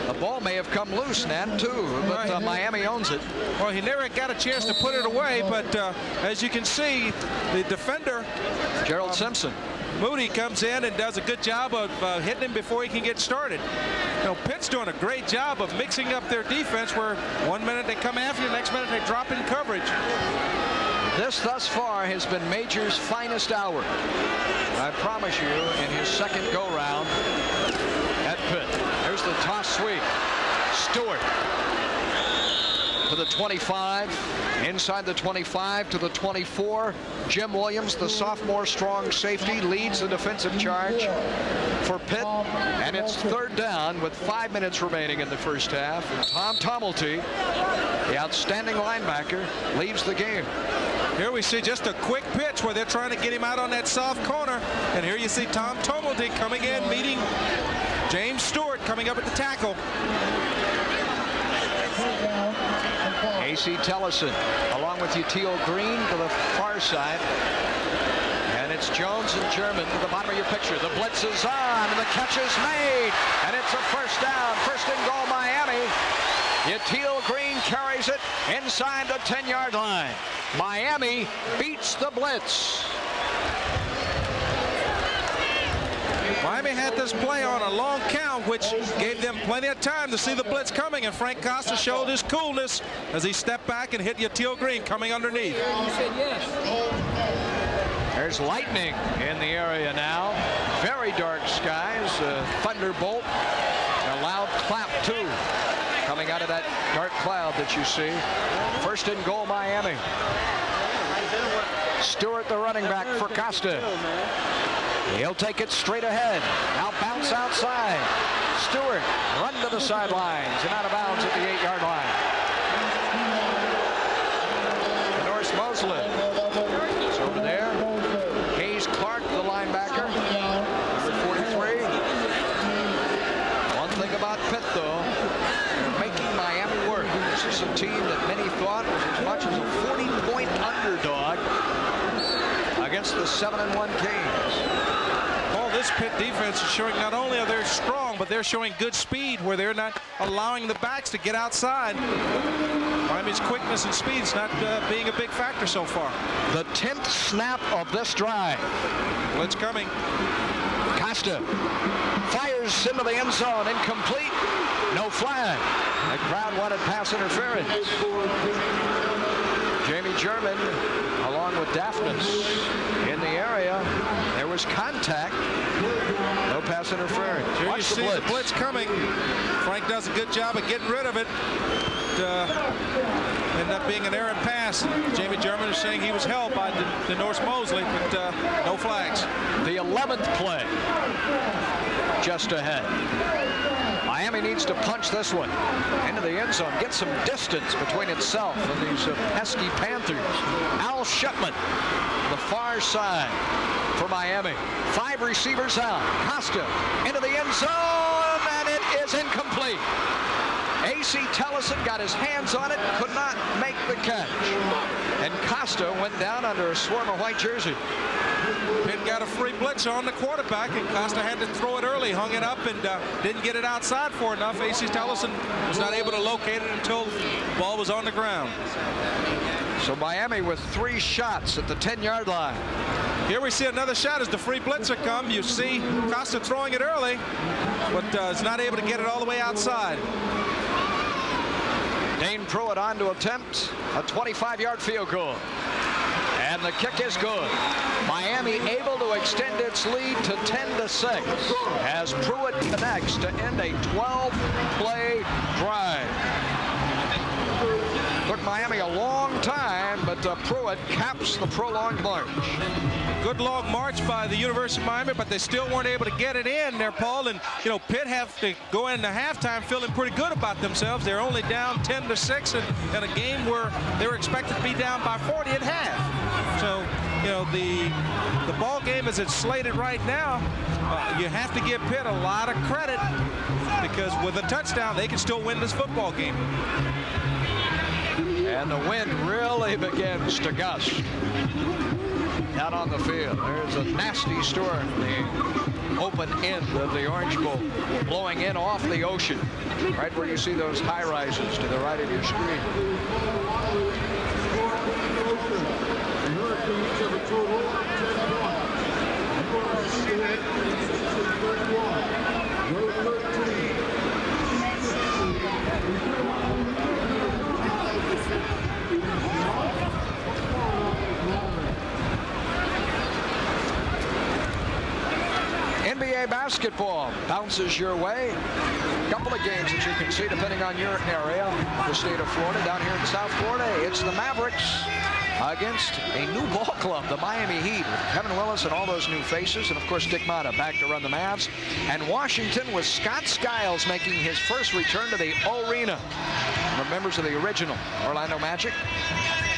The ball may have come loose, Nat, too, but Miami owns it. Well, he never got a chance to put it away, but as you can see, the defender, Gerald Simpson, Moody, comes in and does a good job of hitting him before he can get started. You know, Pitt's doing a great job of mixing up their defense, where 1 minute they come after you, the next minute they drop in coverage. This thus far has been Major's finest hour. I promise you, in his second go-round at Pitt. There's the toss sweep. Stewart to the 25, inside the 25 to the 24. Jim Williams, the sophomore strong safety, leads the defensive charge for Pitt, and it's 3rd down with 5 minutes remaining in the first half. And Tom Tumulty, the outstanding linebacker, leaves the game. Here we see just a quick pitch where they're trying to get him out on that soft corner, and here you see Tom Tumulty coming in, meeting James Stewart coming up at the tackle. A.C. Tellison along with Yatiel Green to the far side. And it's Jones and German to the bottom of your picture. The blitz is on, and the catch is made. And it's a first down. First and goal, Miami. Yatiel Green carries it inside the 10-yard line. Miami beats the blitz. Miami had this play on a long count, which gave them plenty of time to see the blitz coming, and Frank Costa showed his coolness as he stepped back and hit Yatil Green coming underneath. He said yes. There's lightning in the area now. Very dark skies. Thunderbolt. A loud clap, too, coming out of that dark cloud that you see. First and goal, Miami. Stewart, the running back for Costa. He'll take it straight ahead. Now bounce outside. Stewart, run to the sidelines and out of bounds at the 8-yard line. Norris Mosley is over there. Hayes Clark, the linebacker, number 43. One thing about Pitt, though, they're making Miami work. This is a team that many thought was as much as a 40-point underdog against the 7-1 Kings. This Pitt defense is showing not only are they strong, but they're showing good speed where they're not allowing the backs to get outside. Miami's quickness and speed is not being a big factor so far. The 10th snap of this drive. Blitz coming. Costa fires into the end zone, incomplete. No flag. The crowd wanted pass interference. Jamie German along with Daphnis in the area. There was contact. No pass interference. Here you see the blitz coming. Frank does a good job of getting rid of it. Ended up being an errant pass. Jamie German is saying he was held by Norris Mosley, but no flags. The 11th play just ahead. Miami needs to punch this one into the end zone, get some distance between itself and these pesky Panthers. Al Shipman, the far side for Miami. 5 receivers out. Costa into the end zone, and it is incomplete. A.C. Tellison got his hands on it, could not make the catch. And Costa went down under a swarm of white jerseys. Pitt got a free blitz on the quarterback, and Costa had to throw it early, hung it up, and didn't get it outside for enough. A.C. Tellison was not able to locate it until the ball was on the ground. So Miami with 3 shots at the 10-yard line. Here we see another shot as the free blitzer come. You see Costa throwing it early, but is not able to get it all the way outside. Dane Pruitt on to attempt a 25-yard field goal. And the kick is good. Miami able to extend its lead to 10-6 as Pruitt connects to end a 12-play drive. Took Miami a long time, but Pruitt caps the prolonged march. Good long march by the University of Miami, but they still weren't able to get it in there, Paul. And, you know, Pitt have to go into halftime feeling pretty good about themselves. They're only down 10-6 in a game where they were expected to be down by 40 at half. So, you know, the ball game as it's slated right now, you have to give Pitt a lot of credit because with a touchdown, they can still win this football game. And the wind really begins to gust out on the field. There's a nasty storm, the open end of the Orange Bowl, blowing in off the ocean, right where you see those high rises to the right of your screen. NBA basketball bounces your way. A couple of games that you can see depending on your area of the state of Florida. Down here in South Florida, it's the Mavericks against a new ball club, the Miami Heat, with Kevin Willis and all those new faces, and of course Dick Motta back to run the Mavs. And Washington with Scott Skiles making his first return to the arena. We're members of the original Orlando Magic.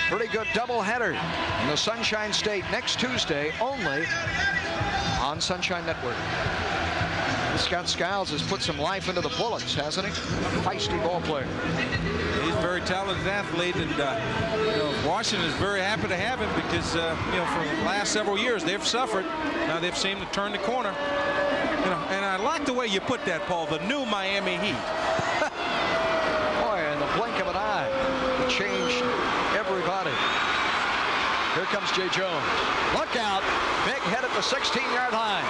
Pretty good doubleheader in the Sunshine State next Tuesday, only on Sunshine Network. Scott Skiles has put some life into the Bullets, hasn't he? Feisty ball player. He's a very talented athlete, and you know, Washington is very happy to have him because you know, for the last several years they've suffered. Now they've seemed to turn the corner. You know, and I like the way you put that, Paul. The new Miami Heat. Boy, in the blink of an eye, it changed everybody. Here comes Jay Jones. Look out. Big hit at the 16-yard line.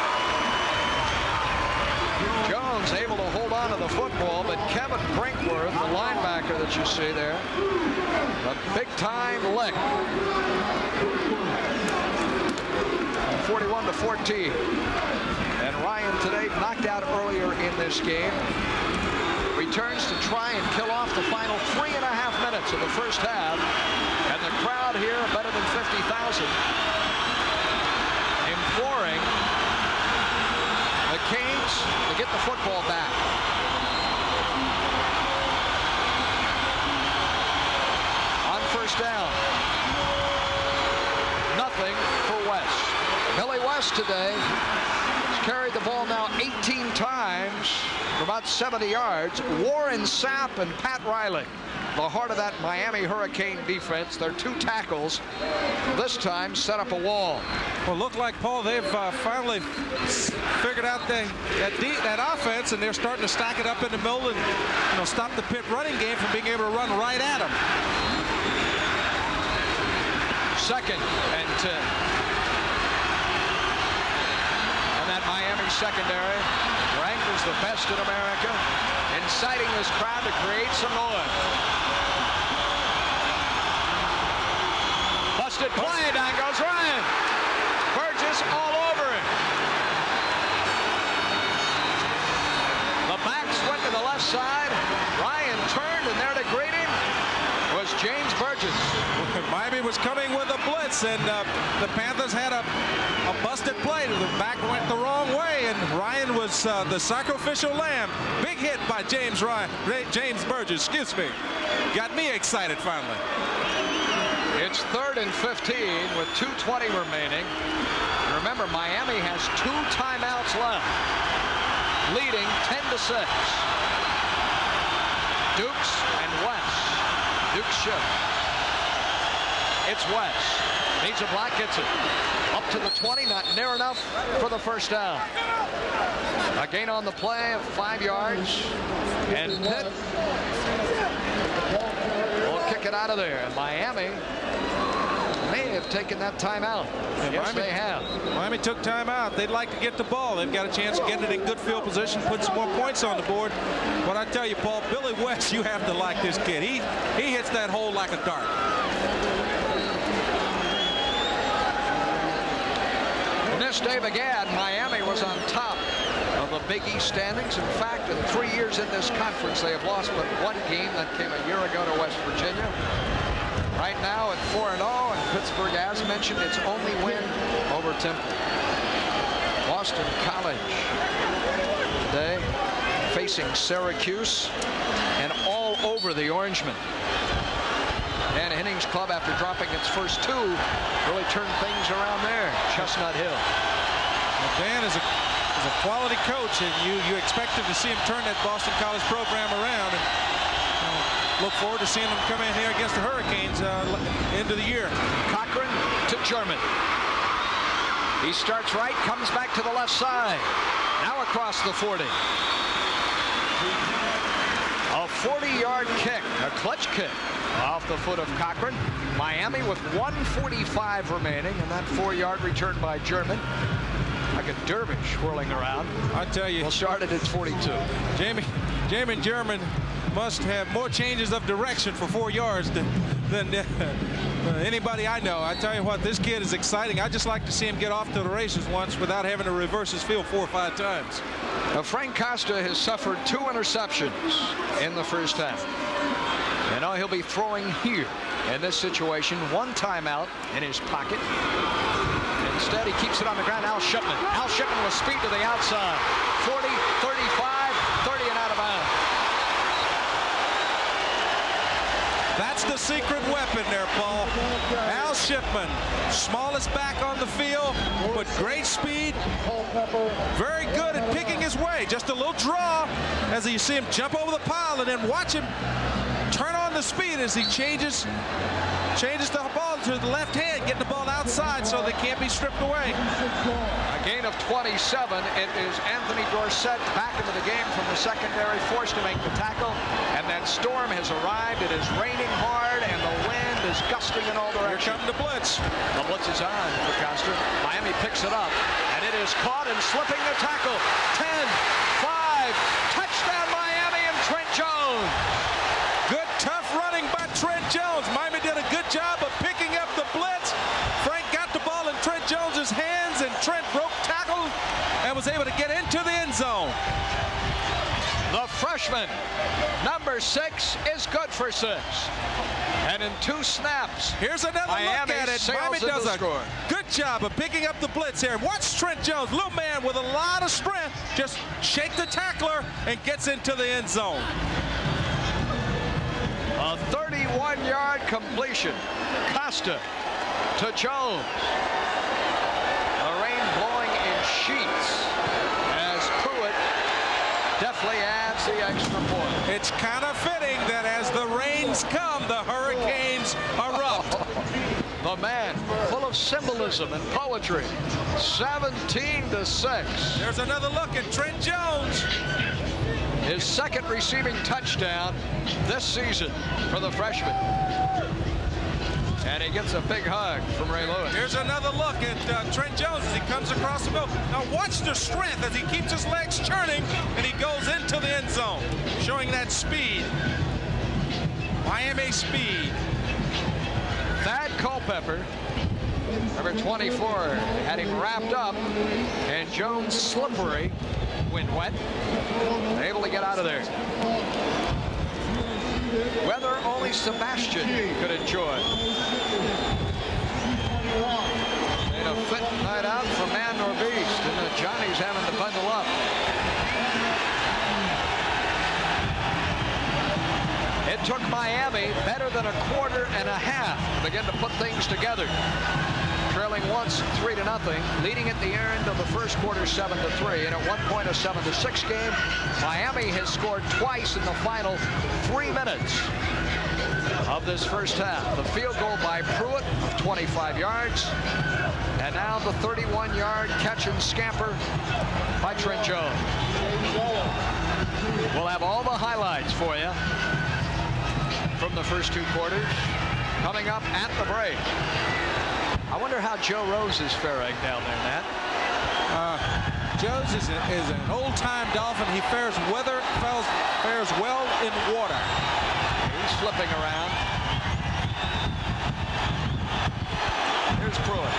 Hawkins able to hold on to the football, but Kevin Brinkworth, the linebacker that you see there, a big-time lick. 41-14. And Ryan today knocked out earlier in this game. Returns to try and kill off the final 3.5 minutes of the first half. And the crowd here, better than 50,000, imploring the Canes to get the football back. On first down, nothing for West. Billy West today has carried the ball now 18 times for about 70 yards. Warren Sapp and Pat Riley, the heart of that Miami Hurricane defense. Their 2 tackles this time set up a wall. Well, look like, Paul, they've finally figured out that offense, and they're starting to stack it up in the middle and stop the Pitt running game from being able to run right at them. 2nd and 10. And that Miami secondary, ranked as the best in America, inciting this crowd to create some noise. Busted play, down goes Ryan. Burgess all over him. The backs went to the left side. Ryan turned, and there to greet him was James Burgess. Miami was coming with a blitz, and the Panthers had a busted play. The back went the wrong way, and Ryan was the sacrificial lamb. Big hit by James Burgess. Excuse me. Got me excited finally. It's 3rd and 15 with 2:20 remaining. And remember, Miami has 2 timeouts left, leading 10-6. Dukes and West. Dukes shift. It's West. Needs a block, gets it. Up to the 20, not near enough for the first down. A gain on the play of 5 yards. And Pitt will kick it out of there. And Miami may have taken that timeout. Yes, they have. Miami took timeout. They'd like to get the ball. They've got a chance of getting it in good field position, put some more points on the board. But I tell you, Paul, Billy West, you have to like this kid. He hits that hole like a dart. When this day began, Miami was on top of the Big East standings. In fact, in 3 years in this conference, they have lost but 1 game that came a year ago to West Virginia. Right now at 4-0, and Pittsburgh, as mentioned, its only win over Temple. Boston College today facing Syracuse and all over the Orangemen. Dan Henning's club, after dropping its first 2, really turned things around there. Chestnut Hill. Well, Dan is a quality coach, and you expected to see him turn that Boston College program around. And, look forward to seeing them come in here against the Hurricanes end of the year. Cochran to German. He starts right, comes back to the left side. Now across the 40. A 40-yard kick, a clutch kick off the foot of Cochran. Miami with 1:45 remaining, and that 4-yard return by German. Like a dervish whirling around. I tell you. We'll start at its 42. Jamie German must have more changes of direction for 4 yards than anybody I know. I tell you what, this kid is exciting. I just like to see him get off to the races once without having to reverse his field 4 or 5 times. Now, Frank Costa has suffered 2 interceptions in the first half. And now he'll be throwing here in this situation. 1 timeout in his pocket. Instead, he keeps it on the ground. Al Shipman. Al Shipman with speed to the outside. 40, 35, 30 and out of bounds. That's the secret weapon there, Paul. Al Shipman, smallest back on the field, but great speed. Very good at picking his way. Just a little draw as you see him jump over the pile, and then watch him turn on the speed as he changes the ball to the left hand, getting the ball outside so they can't be stripped away. A gain of 27. It is Anthony Dorsett back into the game from the secondary, forced to make the tackle. And that storm has arrived. It is raining hard, and the wind is gusting in all directions. Here comes the blitz. The blitz is on for Costa. Miami picks it up, and it is caught and slipping the tackle. 10, 5, drive. Touchdown Miami and Trent Jones. Good, tough running by Trent Jones. Miami did a good job of picking up the blitz. Frank got the ball in Trent Jones's hands, and Trent broke tackle and was able to get into the end zone. The freshman, number 6, is good for 6. And in 2 snaps, here's another Miami look at it. sails Miami does a score. good job of picking up the blitz here. Watch Trent Jones, little man with a lot of strength, just shake the tackler and gets into the end zone. A 31-yard completion. Costa to Jones. The rain blowing in sheets as Pruitt definitely adds the extra point. It's kind of fitting that as the rains come, the hurricanes erupt. The man, full of symbolism and poetry. 17-6. There's another look at Trent Jones. His second receiving touchdown this season for the freshman. And he gets a big hug from Ray Lewis. Here's another look at Trent Jones as he comes across the middle. Now watch the strength as he keeps his legs churning and he goes into the end zone, showing that speed. Miami speed. Thad Culpepper, number 24, had him wrapped up, and Jones slippery, wind wet, able to get out of there. Weather only Sebastian could enjoy. Made a fit night out for man nor beast, and Johnny's having to bundle up. It took Miami better than a quarter and a half to begin to put things together. Trailing once 3-0, leading at the end of the first quarter 7-3, and at one point a 7-6 game. Miami has scored twice in the final 3 minutes of this first half. The field goal by Pruitt of 25 yards, and now the 31-yard catch and scamper by Trent Jones. We'll have all the highlights for you from the first 2 quarters coming up at the break. I wonder how Joe Rose is faring down there, Nat. Joe's is an old-time Dolphin. He fares well in water. He's flipping around. Here's Pruitt.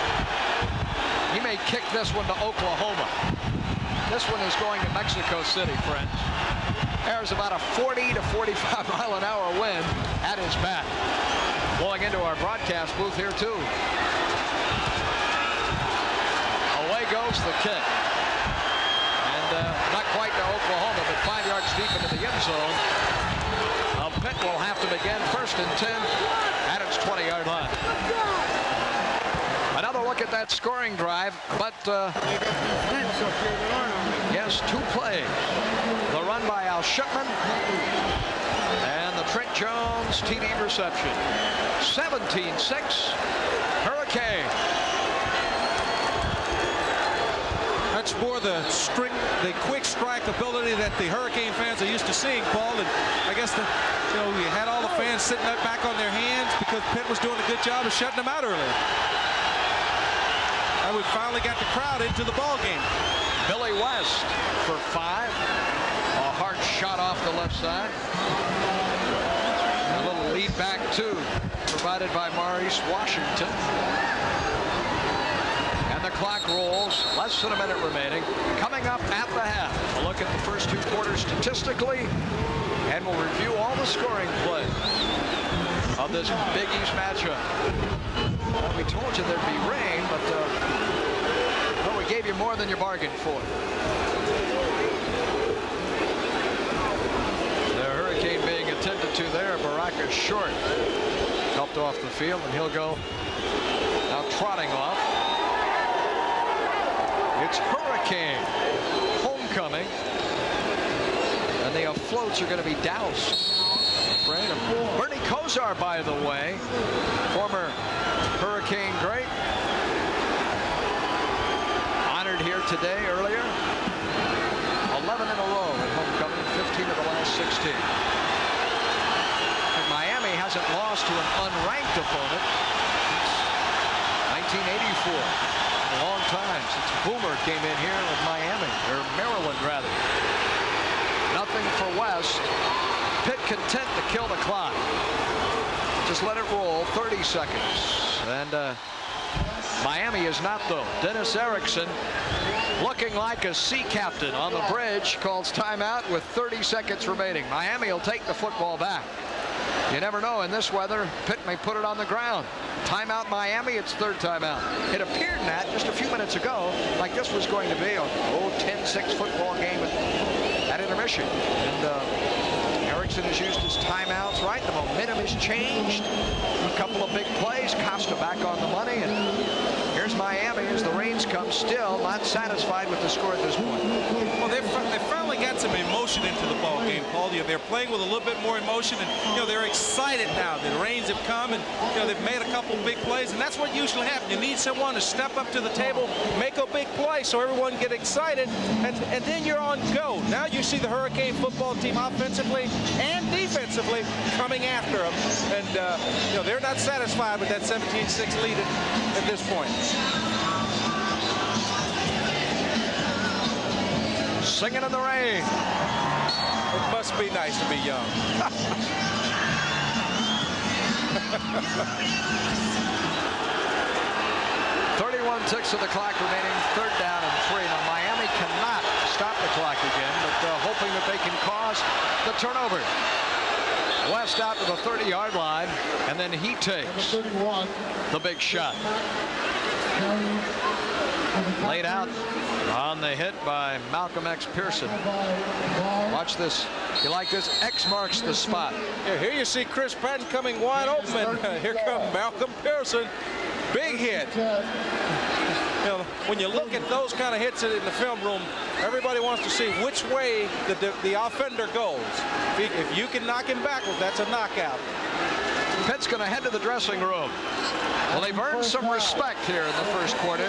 He may kick this one to Oklahoma. This one is going to Mexico City, friends. There's about a 40 to 45 mile an hour wind at his back. Blowing into our broadcast booth here, too. Away goes the kick. And not quite to Oklahoma, but 5 yards deep into the end zone. Pitt will have to begin 1st and 10 at its 20-yard line. Another look at that scoring drive, but yes, 2 plays. The run by Al Shipman and the Trent Jones TD reception. 17-6, Hurricane. That's more the quick strike ability that the Hurricane fans are used to seeing, Paul. And I guess you had all the fans sitting back on their hands because Pitt was doing a good job of shutting them out earlier. And we finally got the crowd into the ball game. Billy West for 5. A hard shot off the left side. A little lead back, too, provided by Maurice Washington. The clock rolls, less than a minute remaining. Coming up at the half, a look at the first 2 quarters statistically, and we'll review all the scoring play of this Big East matchup. Well, we told you there'd be rain, but well, we gave you more than you bargained for. The Hurricane being attended to there. Baraka Short helped off the field, and he'll go now trotting off. It's Hurricane homecoming, and the floats are going to be doused. Bernie Kosar, by the way, former Hurricane great, honored here today earlier. 11 in a row at homecoming, 15 of the last 16. And Miami hasn't lost to an unranked opponent since 1984. A long time since Boomer came in here with Miami, or Maryland rather. for West. Pitt content to kill the clock. Just let it roll. 30 seconds. And Miami is not, though. Dennis Erickson, looking like a sea captain on the bridge, calls timeout with 30 seconds remaining. Miami will take the football back. You never know. In this weather, Pitt may put it on the ground. Timeout Miami, it's third timeout. It appeared, Matt, just a few minutes ago, like this was going to be a 10-6 football game at intermission. And Erickson has used his timeouts right. The momentum has changed. A couple of big plays. Costa back on the money. And here's Miami as the rains come, still not satisfied with the score at this point. Well, they finally got some emotion into the ball game, Paul. They're playing with a little bit more emotion, and they're excited now. The rains have come, and they've made a couple big plays, and that's what usually happens. You need someone to step up to the table, make a big play, so everyone get excited, and then you're on go. Now you see the Hurricane football team offensively and defensively coming after them, and they're not satisfied with that 17-6 lead at this point. Singing in the rain. It must be nice to be young. 31 ticks of the clock remaining, third down and 3. Now Miami cannot stop the clock again, but hoping that they can cause the turnover. West out to the 30-yard line, and then he takes the big shot. Laid out on the hit by Malcolm X. Pearson. Watch this. You like this? X marks the spot. Here you see Chris Patton coming wide open, and here comes Malcolm Pearson. Big hit. When you look at those kind of hits in the film room, everybody wants to see which way the offender goes. If you can knock him backwards, that's a knockout. Pitt's going to head to the dressing room. Well, they've earned some respect here in the first quarter.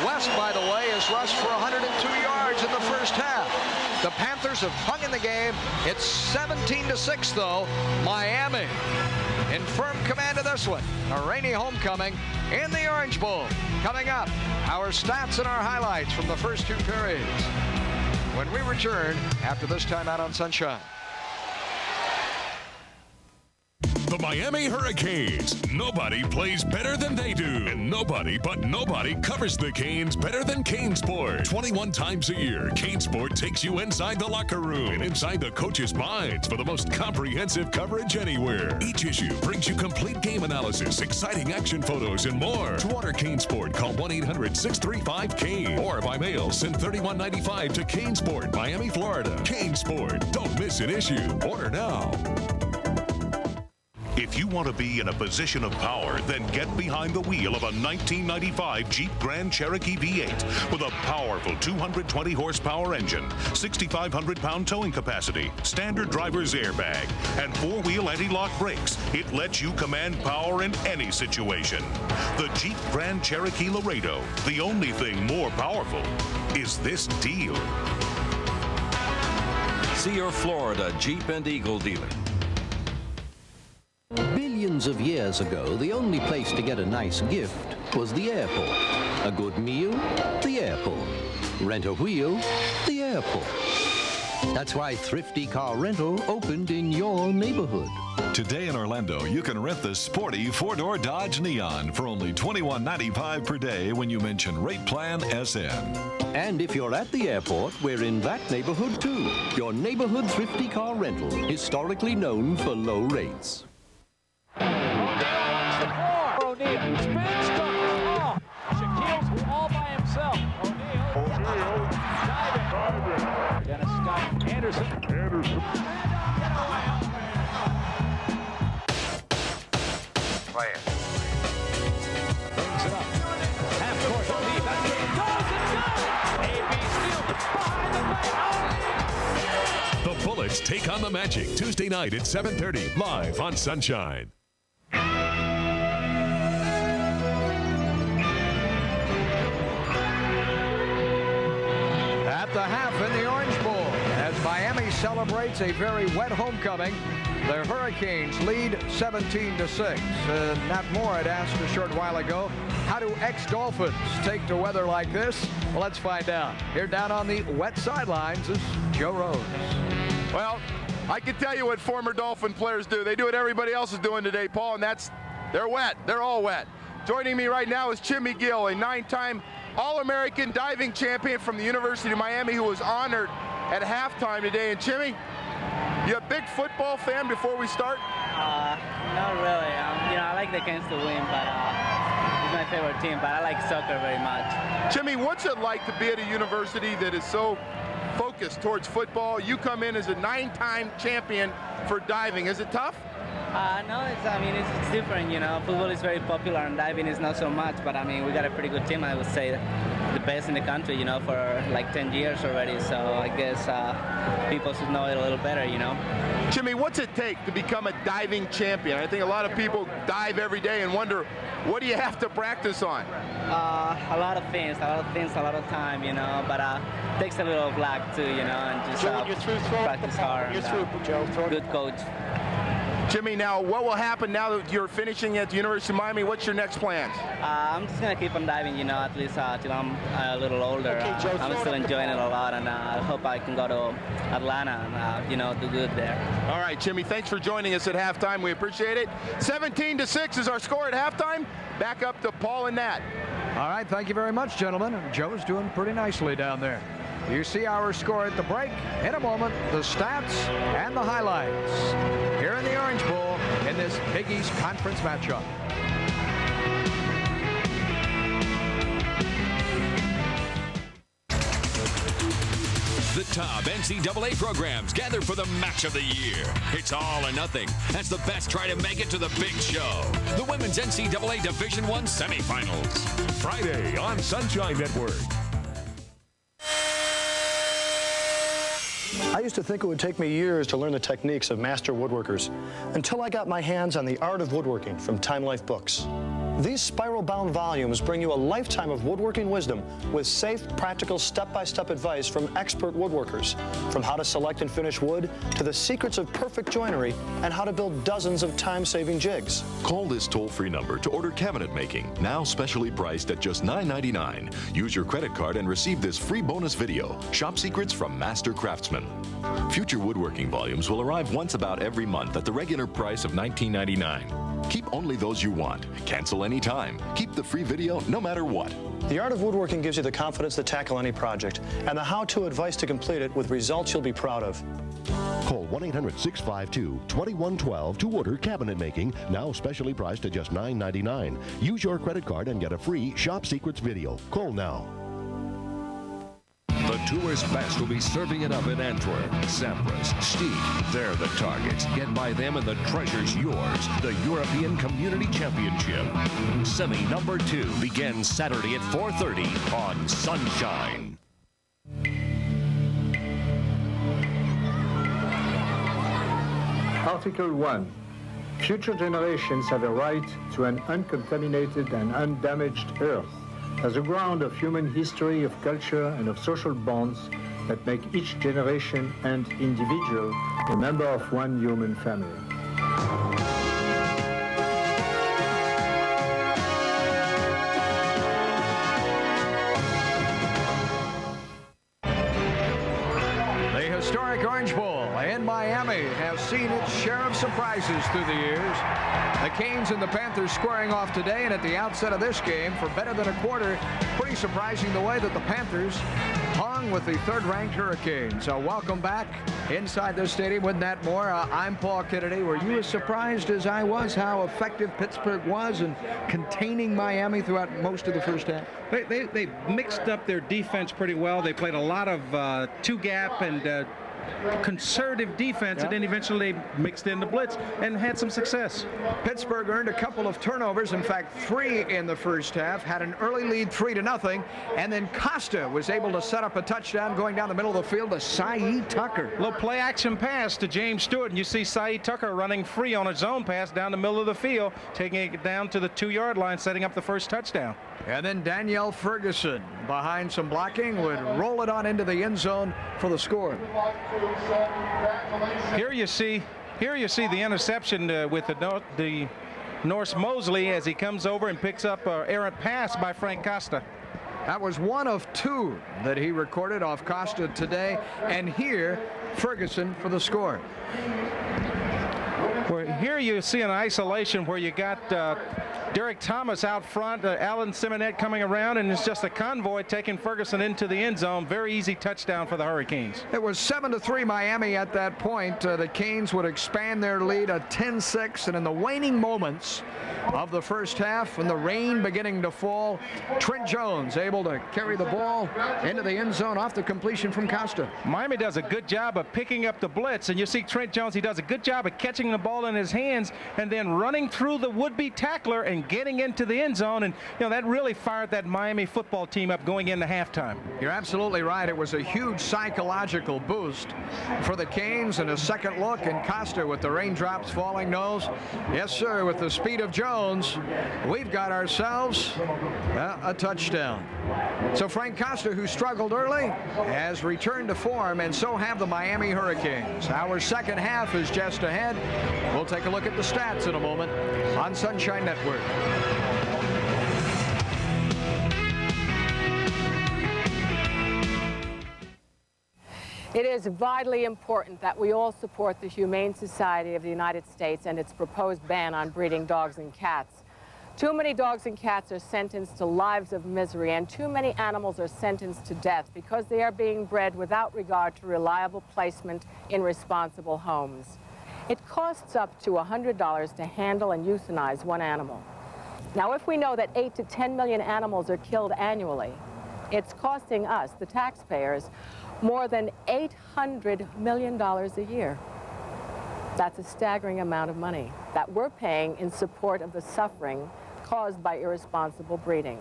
West, by the way, has rushed for 102 yards in the first half. The Panthers have hung in the game. It's 17-6, though. Miami in firm command of this one. A rainy homecoming in the Orange Bowl. Coming up, our stats and our highlights from the first two periods when we return after this timeout on Sunshine. The Miami Hurricanes. Nobody plays better than they do. And nobody covers the Canes better than CaneSport. 21 times a year, CaneSport takes you inside the locker room and inside the coaches' minds for the most comprehensive coverage anywhere. Each issue brings you complete game analysis, exciting action photos, and more. To order CaneSport, call 1-800-635-CANE or by mail, send $31.95 to CaneSport, Miami, Florida. CaneSport. Don't miss an issue. Order now. If you want to be in a position of power, then get behind the wheel of a 1995 Jeep Grand Cherokee V8 with a powerful 220 horsepower engine, 6,500-pound towing capacity, standard driver's airbag, and four-wheel anti-lock brakes. It lets you command power in any situation. The Jeep Grand Cherokee Laredo, the only thing more powerful is this deal. See your Florida Jeep and Eagle dealer. Billions of years ago, the only place to get a nice gift was the airport. A good meal? The airport. Rent a wheel? The airport. That's why Thrifty Car Rental opened in your neighborhood. Today in Orlando, you can rent the sporty four-door Dodge Neon for only $21.95 per day when you mention Rate Plan SN. And if you're at the airport, we're in that neighborhood too. Your neighborhood Thrifty Car Rental, historically known for low rates. O'Neal spins, oh, Shaquille's all by himself. O'Neal diving. Dennis Scott Anderson. Play it. Brings it up. Half court. O'Neal. That's it. AB still behind the back. The Bullets take on the Magic Tuesday night at 7:30 live on Sunshine. At the half in the Orange Bowl, as Miami celebrates a very wet homecoming, the Hurricanes lead 17-6. Nat Moore had asked a short while ago, how do ex-Dolphins take to weather like this? Well, let's find out. Here down on the wet sidelines is Joe Rose. Well, I can tell you what former Dolphin players do. They do what everybody else is doing today, Paul, and they're wet. They're all wet. Joining me right now is Chimmy Gill, a 9-time All-American diving champion from the University of Miami, who was honored at halftime today. And Chimmy, you a big football fan before we start? Not really. I like the Canes to win, but it's my favorite team. But I like soccer very much. Chimmy, what's it like to be at a university that is so focused towards football? You come in as a 9-time champion for diving. Is it tough? No, it's different, Football is very popular and diving is not so much, but we got a pretty good team. I would say the best in the country, for like 10 years already. So I guess people should know it a little better, Chimmy, what's it take to become a diving champion? I think a lot of people dive every day and wonder, what do you have to practice on? A lot of things, a lot of time, but it takes a little of luck too, and just practice hard. Good coach. Jimmy, now what will happen now that you're finishing at the University of Miami? What's your next plans? I'm just going to keep on diving, at least till I'm a little older. I'm still enjoying it a lot, and I hope I can go to Atlanta and, do good there. All right, Jimmy, thanks for joining us at halftime. We appreciate it. 17-6 is our score at halftime. Back up to Paul and Nat. All right, thank you very much, gentlemen. Joe's doing pretty nicely down there. You see our score at the break. In a moment, the stats and the highlights here in the Orange Bowl in this Big East Conference matchup. The top NCAA programs gather for the match of the year. It's all or nothing. That's the best try to make it to the big show. The Women's NCAA Division I semifinals. Friday on Sunshine Network. I used to think it would take me years to learn the techniques of master woodworkers until I got my hands on The Art of Woodworking from Time Life Books. These spiral-bound volumes bring you a lifetime of woodworking wisdom with safe, practical, step-by-step advice from expert woodworkers, from how to select and finish wood to the secrets of perfect joinery and how to build dozens of time-saving jigs. Call this toll-free number to order cabinet making, now specially priced at just $9.99. Use your credit card and receive this free bonus video, Shop Secrets from Master Craftsmen. Future woodworking volumes will arrive once about every month at the regular price of $19.99. Keep only those you want. Cancel anytime. Keep the free video no matter what. The Art of Woodworking gives you the confidence to tackle any project and the how-to advice to complete it with results you'll be proud of. Call 1-800-652-2112 to order cabinet making, now specially priced at just $9.99. Use your credit card and get a free Shop Secrets video. Call now. The tour's best will be serving it up in Antwerp, Sampras, Stieg. They're the targets. Get by them and the treasure's yours. The European Community Championship. Semi number 2 begins Saturday at 4:30 on Sunshine. Article 1. Future generations have a right to an uncontaminated and undamaged Earth as a ground of human history, of culture, and of social bonds that make each generation and individual a member of one human family. The historic Orange Bowl in Miami has seen its share of surprises through the years. The Canes and the Panthers squaring off today, and at the outset of this game, for better than a quarter, pretty surprising the way that the Panthers hung with the third-ranked Hurricanes. So welcome back inside this stadium with Nat Moore. I'm Paul Kennedy. Were you as surprised as I was how effective Pittsburgh was in containing Miami throughout most of the first half? They mixed up their defense pretty well. They played a lot of two-gap and conservative defense, and then eventually mixed in the blitz and had some success. Pittsburgh earned a couple of turnovers, in fact 3 in the first half, had an early lead 3-0, and then Costa was able to set up a touchdown going down the middle of the field to Saeed Tucker. Little play action pass to James Stewart, and you see Saeed Tucker running free on a zone pass down the middle of the field, taking it down to the 2-yard line, setting up the first touchdown. And then Danielle Ferguson, behind some blocking, would roll it on into the end zone for the score. Here you see the interception with the Norse Mosley as he comes over and picks up an errant pass by Frank Costa. That was one of 2 that he recorded off Costa today. And here, Ferguson for the score. Well, here you see an isolation where you got Derek Thomas out front, Alan Simonette coming around, and it's just a convoy taking Ferguson into the end zone. Very easy touchdown for the Hurricanes. It was 7-3 Miami at that point. The Canes would expand their lead a 10-6, and in the waning moments of the first half, and the rain beginning to fall, Trent Jones able to carry the ball into the end zone off the completion from Costa. Miami does a good job of picking up the blitz, and you see Trent Jones, he does a good job of catching the ball in his hands and then running through the would-be tackler and getting into the end zone, and that really fired that Miami football team up going into halftime. You're absolutely right. It was a huge psychological boost for the Canes, and a second look, and Costa with the raindrops falling knows, yes sir, with the speed of Jones, we've got ourselves a touchdown. So Frank Costa, who struggled early, has returned to form, and so have the Miami Hurricanes. Our second half is just ahead. We'll take a look at the stats in a moment on Sunshine Network. It is vitally important that we all support the Humane Society of the United States and its proposed ban on breeding dogs and cats. Too many dogs and cats are sentenced to lives of misery, and too many animals are sentenced to death because they are being bred without regard to reliable placement in responsible homes. It costs up to $100 to handle and euthanize one animal. Now, if we know that 8 to 10 million animals are killed annually, it's costing us, the taxpayers, more than $800 million a year. That's a staggering amount of money that we're paying in support of the suffering caused by irresponsible breeding.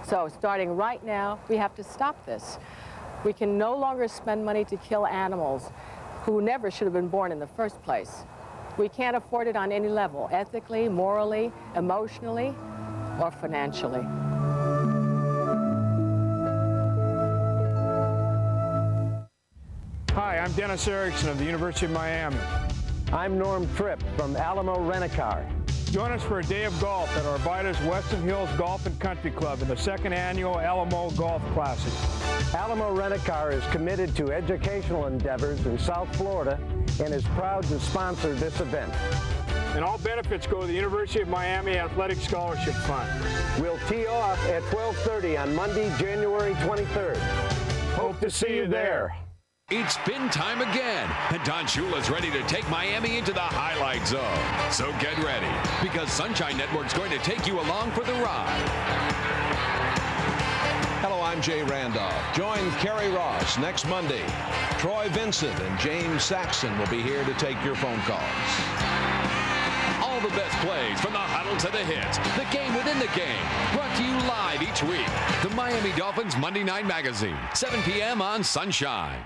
So starting right now, we have to stop this. We can no longer spend money to kill animals who never should have been born in the first place. We can't afford it on any level, ethically, morally, emotionally, or financially. Hi, I'm Dennis Erickson of the University of Miami. I'm Norm Tripp from Alamo Rent-A-Car. Join us for a day of golf at Arvida's Western Hills Golf and Country Club in the second annual Alamo Golf Classic. Alamo Rent-A-Car is committed to educational endeavors in South Florida and is proud to sponsor this event. And all benefits go to the University of Miami Athletic Scholarship Fund. We'll tee off at 12:30 on Monday, January 23rd. Hope to see you there. It's spin time again, and Don Shula's ready to take Miami into the highlight zone. So get ready, because Sunshine Network's going to take you along for the ride. Hello, I'm Jay Randolph. Join Kerry Ross next Monday. Troy Vincent and James Saxon will be here to take your phone calls. All the best plays from the huddle to the hits, the game within the game, brought to you live each week. The Miami Dolphins Monday Night Magazine, 7 p.m. on Sunshine.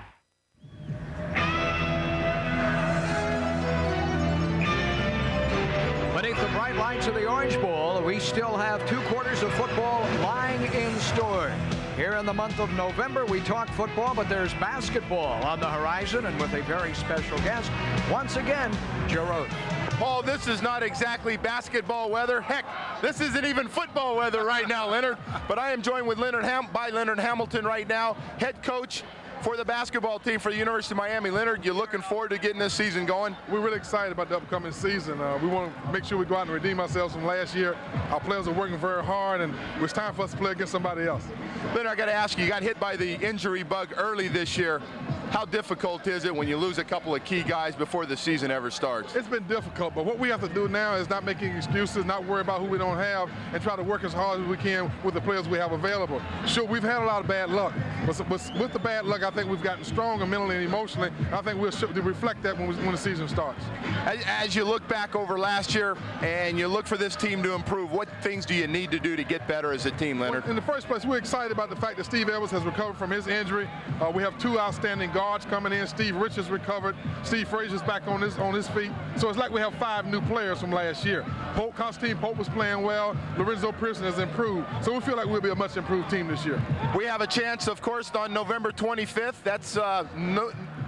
Beneath the bright lights of the Orange Bowl, we still have 2 quarters of football lying in store. Here in the month of November, we talk football, but there's basketball on the horizon, and with a very special guest, once again, Joe Rhodes. Paul, this is not exactly basketball weather. Heck, this isn't even football weather right now, Leonard. But I am joined with Leonard Hamilton right now, head coach for the basketball team for the University of Miami. Leonard, you looking forward to getting this season going? We're really excited about the upcoming season. We want to make sure we go out and redeem ourselves from last year. Our players are working very hard, and it's time for us to play against somebody else. Leonard, I got to ask you, you got hit by the injury bug early this year. How difficult is it when you lose a couple of key guys before the season ever starts? It's been difficult, but what we have to do now is not making excuses, not worry about who we don't have, and try to work as hard as we can with the players we have available. Sure, we've had a lot of bad luck, but with the bad luck, I think we've gotten stronger mentally and emotionally. I think we'll reflect that when the season starts. As you look back over last year and you look for this team to improve, what things do you need to do to get better as a team, Leonard? Well, in the first place, we're excited about the fact that Steve Evans has recovered from his injury. We have 2 outstanding guards coming in. Steve Richards recovered. Steve Frazier's back on his feet. So it's like we have 5 new players from last year. Constantine Pope was playing well. Lorenzo Pearson has improved. So we feel like we'll be a much improved team this year. We have a chance, of course, on November 25th. That's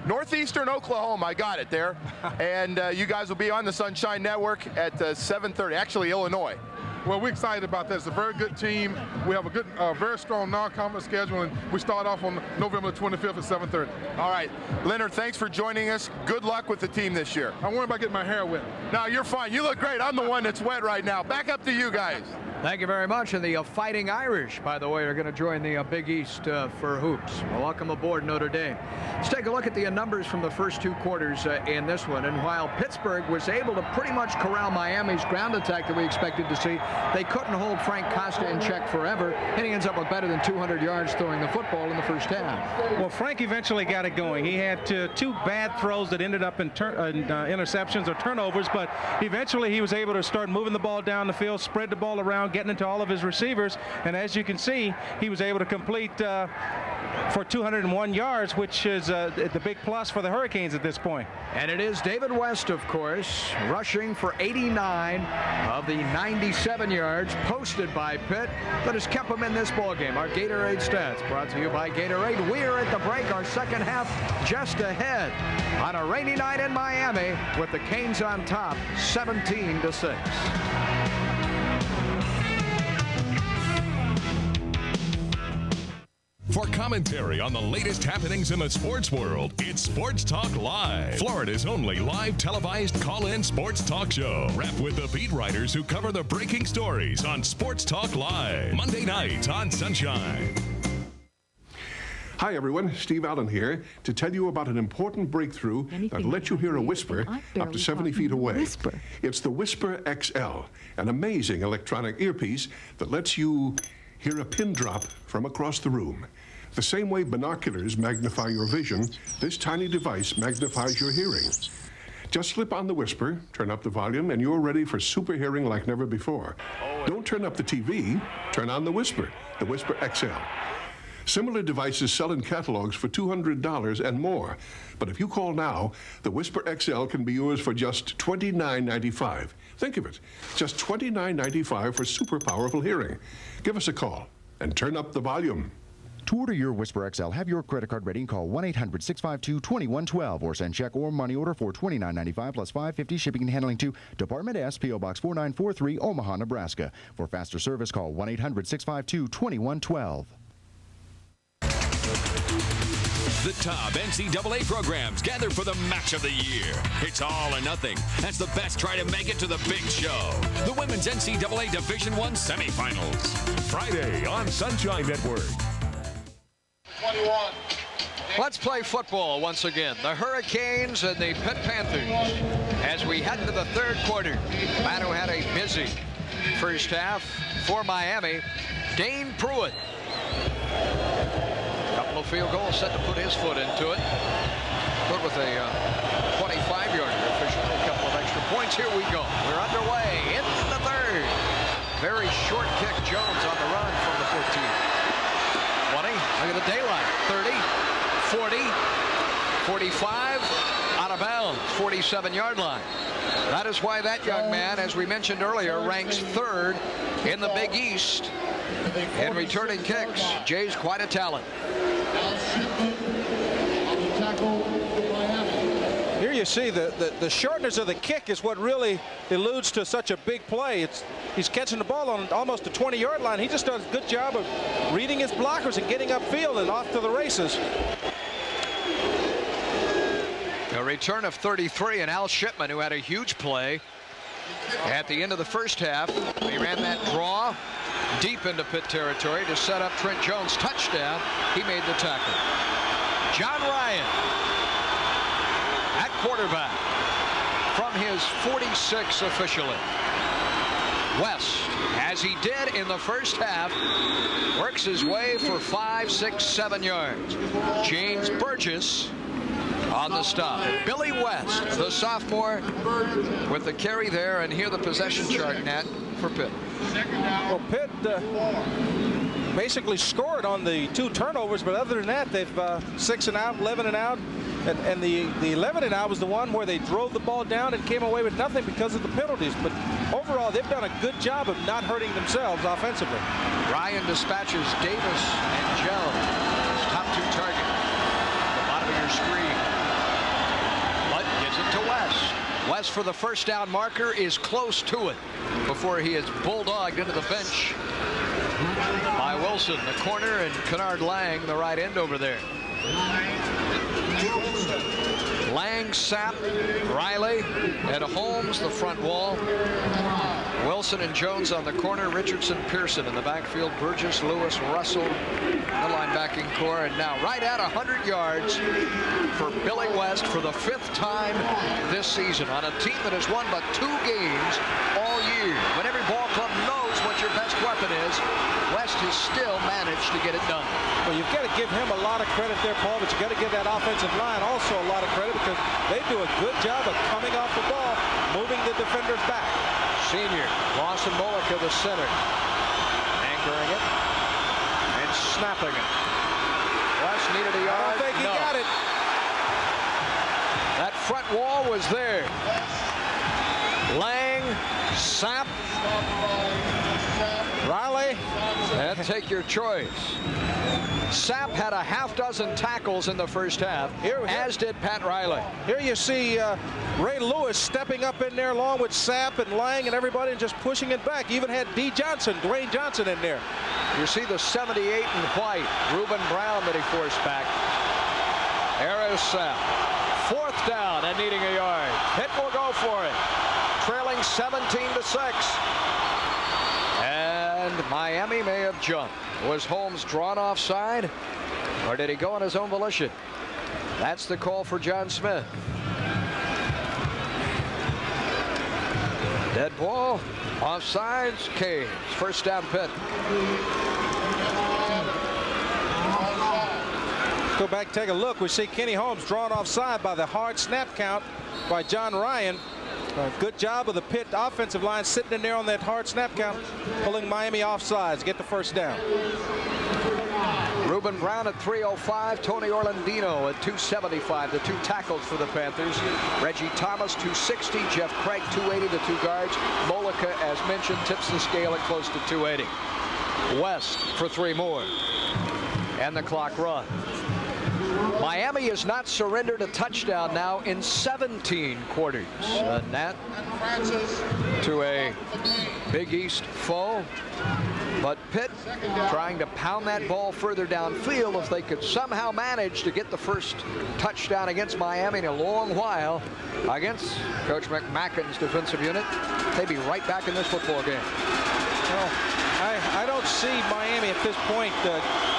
Northeastern Oklahoma. I got it there. And you guys will be on the Sunshine Network at 7:30. Actually, Illinois. Well, we're excited about that. It's a very good team. We have a good, very strong non-conference schedule, and we start off on November 25th at 7:30. All right, Leonard, thanks for joining us. Good luck with the team this year. I'm worried about getting my hair wet. No, you're fine. You look great. I'm the one that's wet right now. Back up to you guys. Thank you very much. And the Fighting Irish, by the way, are going to join the Big East for hoops. Welcome aboard, Notre Dame. Let's take a look at the numbers from the first two quarters in this one. And while Pittsburgh was able to pretty much corral Miami's ground attack that we expected to see, they couldn't hold Frank Costa in check forever, and he ends up with better than 200 yards throwing the football in the first half. Well, Frank eventually got it going. He had two bad throws that ended up in interceptions or turnovers, but eventually he was able to start moving the ball down the field, spread the ball around, getting into all of his receivers, and as you can see, he was able to complete for 201 yards, which is the big plus for the Hurricanes at this point. And it is David West, of course, rushing for 89 of the 97 yards posted by Pitt that has kept him in this ballgame. Our Gatorade stats brought to you by Gatorade. We're at the break, our second half just ahead on a rainy night in Miami with the Canes on top, 17-6. For commentary on the latest happenings in the sports world, it's Sports Talk Live, Florida's only live televised call-in sports talk show. Wrap with the beat writers who cover the breaking stories on Sports Talk Live, Monday nights on Sunshine. Hi everyone, Steve Allen here to tell you about an important breakthrough that lets you hear a whisper up to 70 feet away. It's the Whisper XL, an amazing electronic earpiece that lets you hear a pin drop from across the room. The same way binoculars magnify your vision, this tiny device magnifies your hearing. Just slip on the Whisper, turn up the volume, and you're ready for super hearing like never before. Don't turn up the TV, turn on the Whisper XL. Similar devices sell in catalogs for $200 and more, but if you call now, the Whisper XL can be yours for just $29.95. Think of it, just $29.95 for super powerful hearing. Give us a call and turn up the volume. To order your Whisper XL, have your credit card ready and call 1-800-652-2112 or send check or money order for $29.95 plus $5.50 shipping and handling to Department S, P.O. Box 4943, Omaha, Nebraska. For faster service, call 1-800-652-2112. The top NCAA programs gather for the match of the year. It's all or nothing. That's the best try to make it to the big show. The Women's NCAA Division I semifinals. Friday on Sunshine Network. 21. Let's play football once again. The Hurricanes and the Pitt Panthers as we head into the third quarter. Man who had a busy first half for Miami, Dane Pruitt. Couple of field goals set to put his foot into it. Good with a 25-yarder officially. A couple of extra points. Here we go. We're underway in the third. Very short kick. Jones on the run from the 14. 20. Look at the daylight. 30, 40, 45. Out of bounds. 47-yard line. That is why that young man, as we mentioned earlier, ranks third in the Big East in returning kicks. Jay's quite a talent. Here you see the shortness of the kick is what really alludes to such a big play. He's catching the ball on almost the 20-yard line. He just does a good job of reading his blockers and getting upfield and off to the races. A return of 33, and Al Shipman, who had a huge play at the end of the first half. He ran that draw deep into Pitt territory to set up Trent Jones' touchdown. He made the tackle. John Ryan at quarterback from his 46 officially. West, as he did in the first half, works his way for 5, 6, 7 yards. James Burgess on the stop. Billy West, the sophomore, with the carry there, and here the possession chart, Nat, for Pitt. Well, Pitt basically scored on the 2 turnovers, but other than that, they've 6 and out, 11 and out, and the 11 and out was the one where they drove the ball down and came away with nothing because of the penalties. But overall, they've done a good job of not hurting themselves offensively. Ryan dispatches Davis and Jones, his top 2 targets. The bottom of your screen. Gives it to West. West for the first down marker is close to it before he is bulldogged into the bench by Wilson, the corner, and Kennard Lang, the right end over there. Lang, Sapp, Riley, and Holmes, the front wall. Wilson and Jones on the corner. Richardson, Pearson in the backfield. Burgess, Lewis, Russell, the linebacking core. And now right at 100 yards for Billy West for the 5th time this season on a team that has won but 2 games all year. When every ball club knows what your best weapon is, West has still managed to get it done. Well, you've got to give him a lot of credit there, Paul, but you've got to give that offensive line also a lot of credit because they do a good job of coming off the ball, moving the defenders back. Senior, Lawson Mullica, the center, anchoring it and snapping it. West needed a yard. I don't think he got it. That front wall was there. Lang, Sapp, Riley, and take your choice. Sapp had a half-dozen tackles in the first half, as did Pat Riley. Here you see Ray Lewis stepping up in there along with Sapp and Lang and everybody and just pushing it back. You even had Dwayne Johnson in there. You see the 78 in white, Reuben Brown that he forced back. There is Sapp. 4th down and needing a yard. Pitt will go for it. Trailing 17-6. And Miami may have jumped. Was Holmes drawn offside, or did he go on his own volition? That's the call for John Smith. Dead ball, offsides, Caves. First down, Pitt. Go back, take a look. We see Kenny Holmes drawn offside by the hard snap count by John Ryan. Good job of the Pitt offensive line sitting in there on that hard snap count, pulling Miami offsides, get the first down. Reuben Brown at 305, Tony Orlandino at 275, the 2 tackles for the Panthers. Reggie Thomas 260, Jeff Craig 280, the 2 guards. Mullica, as mentioned, tips the scale at close to 280. West for 3 more. And the clock runs. Miami has not surrendered a touchdown now in 17 quarters. Nat to a Big East foe. But Pitt trying to pound that ball further downfield. If they could somehow manage to get the first touchdown against Miami in a long while against Coach McMackin's defensive unit, they'd be right back in this football game. Well, I don't see Miami at this point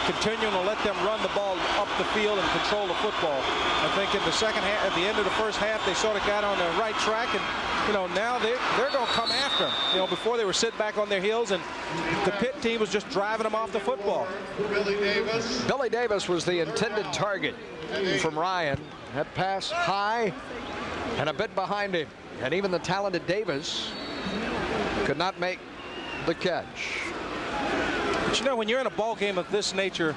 continuing to let them run the ball up the field and control the football. I think in the second half, at the end of the first half, they sort of got on the right track, and now they're going to come after them. Before they were sitting back on their heels, and the Pitt team was just driving them off the football. Billy Davis was the intended target from Ryan. That pass high and a bit behind him, and even the talented Davis could not make the catch. But when you're in a ball game of this nature,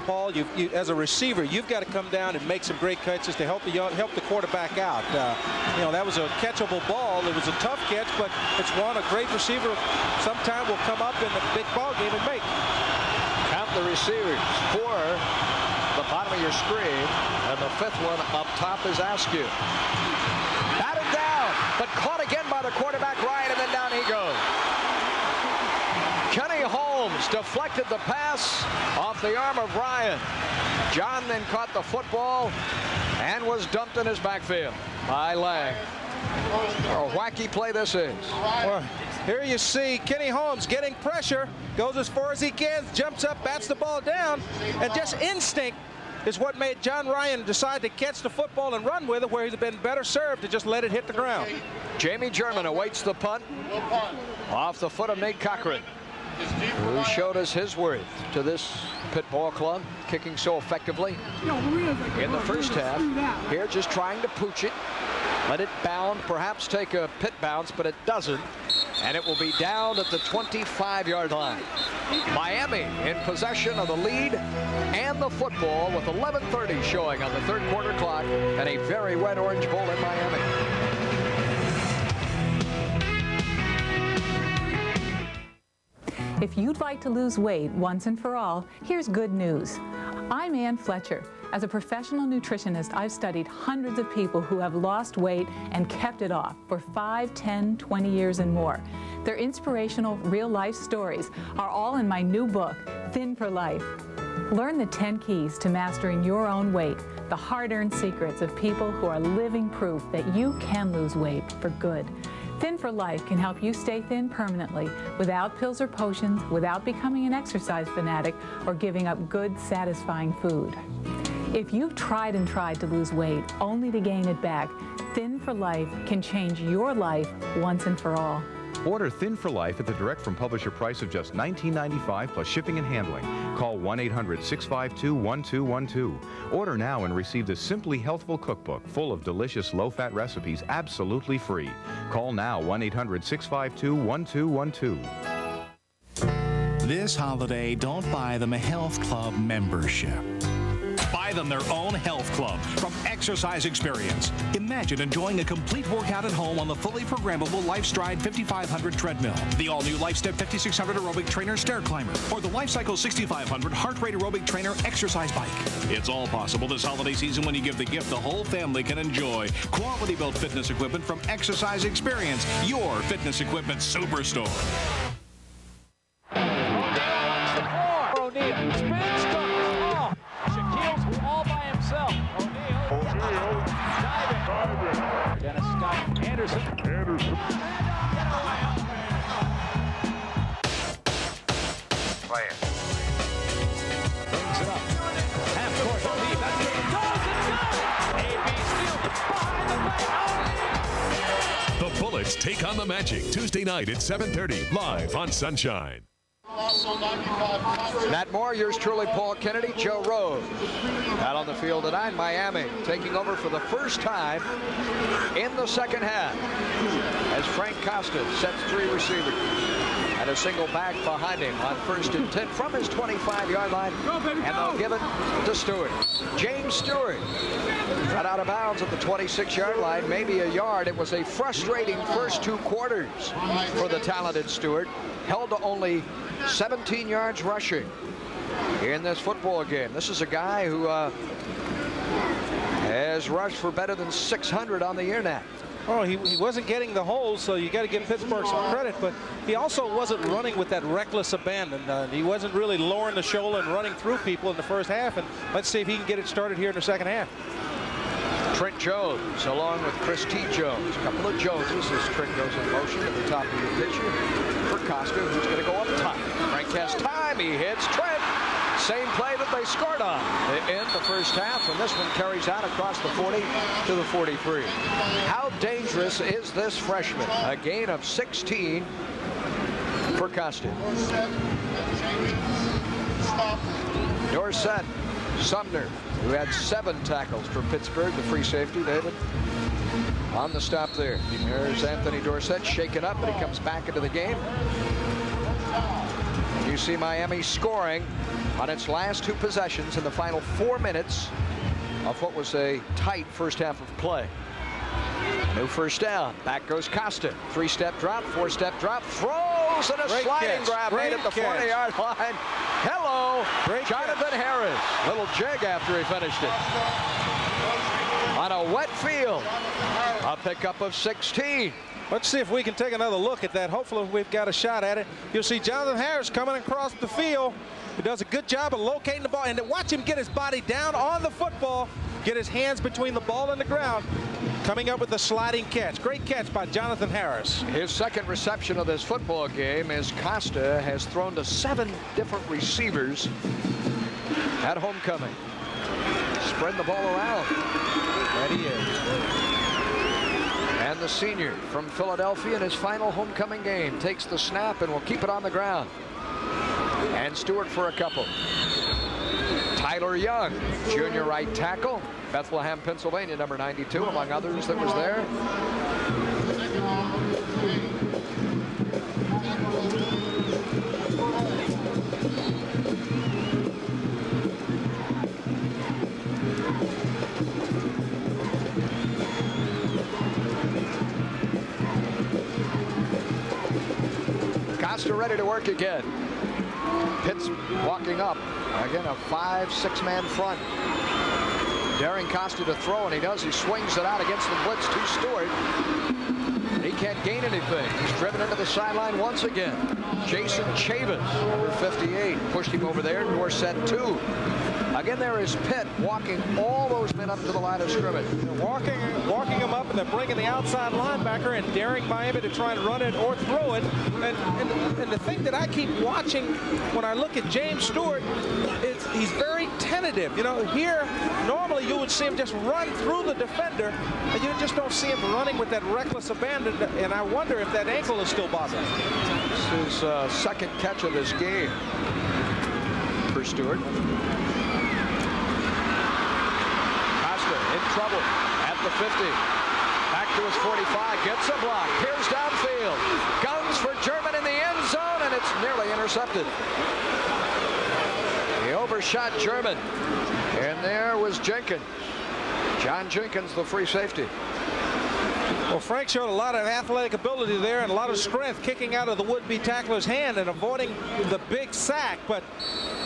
Paul, you as a receiver, you've got to come down and make some great catches to help the quarterback out. That was a catchable ball. It was a tough catch, but it's one a great receiver sometime will come up in the big ball game and make. Count the receivers. 4, the bottom of your screen, and the 5th one up top is Askew. Batted down, but caught again by the quarterback Ryan, and then down he goes. Kenny Holmes deflected the pass off the arm of Ryan. John then caught the football and was dumped in his backfield by Lang. A wacky play this is. Well, here you see Kenny Holmes getting pressure, goes as far as he can, jumps up, bats the ball down, and just instinct is what made John Ryan decide to catch the football and run with it, where he's been better served to just let it hit the ground. Jamie German awaits the punt off the foot of Nate Cochran, who showed us his worth to this Pitt ball club, kicking so effectively in the first half. Here just trying to pooch it, let it bound, perhaps take a Pitt bounce, but it doesn't, and it will be down at the 25-yard line. Miami in possession of the lead and the football with 11:30 showing on the 3rd quarter clock, and a very wet Orange Bowl in Miami. If you'd like to lose weight once and for all, here's good news. I'm Ann Fletcher. As a professional nutritionist, I've studied hundreds of people who have lost weight and kept it off for 5, 10, 20 years and more. Their inspirational real-life stories are all in my new book, Thin for Life. Learn the 10 keys to mastering your own weight, the hard-earned secrets of people who are living proof that you can lose weight for good. Thin for Life can help you stay thin permanently without pills or potions, without becoming an exercise fanatic, or giving up good, satisfying food. If you've tried and tried to lose weight only to gain it back, Thin for Life can change your life once and for all. Order Thin for Life at the direct from publisher price of just $19.95 plus shipping and handling. Call 1-800-652-1212. Order now and receive the Simply Healthful Cookbook full of delicious low-fat recipes absolutely free. Call now 1-800-652-1212. This holiday, don't buy them a health club membership. Buy them their own health club from Exercise Experience. Imagine enjoying a complete workout at home on the fully programmable LifeStride 5500 treadmill, the all-new LifeStep 5600 aerobic trainer stair climber, or the LifeCycle 6500 heart rate aerobic trainer exercise bike. It's all possible this holiday season when you give the gift the whole family can enjoy. Quality-built fitness equipment from Exercise Experience, your fitness equipment superstore. O'Neal spins Shaquille's all by himself. O'Neal diving. Dennis Scott Anderson. Play it. Brings it up. Half court O'Neal. That's it. AB steals behind the back. The Bullets take on the Magic Tuesday night at 7:30 live on Sunshine. Matt Moore, yours truly, Paul Kennedy, Joe Rose. Out on the field tonight, Miami taking over for the first time in the second half as Frank Costa sets 3 receivers and a single back behind him on 1st and 10 from his 25-yard line, and they'll give it to Stewart. James Stewart got out of bounds at the 26-yard line, maybe a yard. It was a frustrating first 2 quarters for the talented Stewart. Held to only 17 yards rushing in this football game. This is a guy who has rushed for better than 600 on the year now. Oh, he wasn't getting the holes, so you got to give Pittsburgh some credit, but he also wasn't running with that reckless abandon. He wasn't really lowering the shoulder and running through people in the first half, and let's see if he can get it started here in the second half. Trent Jones along with Chris T. Jones. A couple of Joneses as Trent goes in motion at the top of the picture for Costa, who's going to go up top. Frank has time. He hits Trent. Same play that they scored on in the first half, and this one carries out across the 40 to the 43. How dangerous is this freshman? A gain of 16 for Costa. Dorsett, Sumner, who had 7 tackles for Pittsburgh, the free safety, David, on the stop there. There's Anthony Dorsett shaken up, but he comes back into the game. You see Miami scoring on its last 2 possessions in the final 4 minutes of what was a tight first half of play. New first down. Back goes Costa. 3-step drop, 4-step drop, throws, and a sliding grab made at the 40-yard line. Hello, Jonathan Harris. Little jig after he finished it. On a wet field, a pickup of 16. Let's see if we can take another look at that. Hopefully we've got a shot at it. You'll see Jonathan Harris coming across the field. He does a good job of locating the ball, and watch him get his body down on the football, get his hands between the ball and the ground, coming up with a sliding catch. Great catch by Jonathan Harris. His second reception of this football game as Costa has thrown to 7 different receivers at homecoming. Spread the ball around. That he is. And the senior from Philadelphia in his final homecoming game takes the snap and will keep it on the ground. And Stewart for a couple. Tyler Young, junior right tackle, Bethlehem, Pennsylvania, number 92, among others that was there. Costa ready to work again. Pitt's walking up. Again, a 5-6 man front. Daring Costa to throw, and he does. He swings it out against the blitz to Stewart. He can't gain anything. He's driven into the sideline once again. Jason Chavis, number 58, pushed him over there. Dorsett 2. Again, there is Pitt walking all those men up to the line of scrimmage. They're walking them up, and they're bringing the outside linebacker and daring Miami to try and run it or throw it. And the thing that I keep watching when I look at James Stewart is he's very tentative. You know, here normally you would see him just run through the defender, and you just don't see him running with that reckless abandon. And I wonder if that ankle is still bothering him. This is second catch of this game for Stewart. In trouble at the 50. Back to his 45. Gets a block. Here's downfield. Guns for German in the end zone, and it's nearly intercepted. He overshot German. And there was Jenkins. John Jenkins, the free safety. Well, Frank showed a lot of athletic ability there and a lot of strength kicking out of the would-be tackler's hand and avoiding the big sack. But,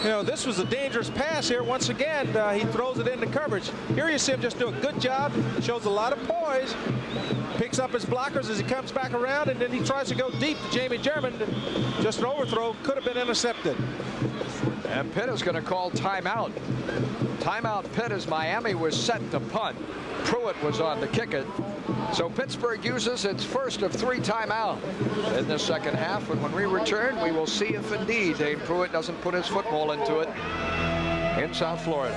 you know, this was a dangerous pass here. Once again, he throws it into coverage. Here you see him just do a good job. Shows a lot of poise. Picks up his blockers as he comes back around, and then he tries to go deep to Jamie German. Just an overthrow. Could have been intercepted. And Pitt is going to call timeout. Timeout Pitt as Miami was set to punt. Pruitt was on to kick it. So Pittsburgh uses its first of 3 timeouts in the second half. And when we return, we will see if indeed Dane Pruitt doesn't put his football into it in South Florida.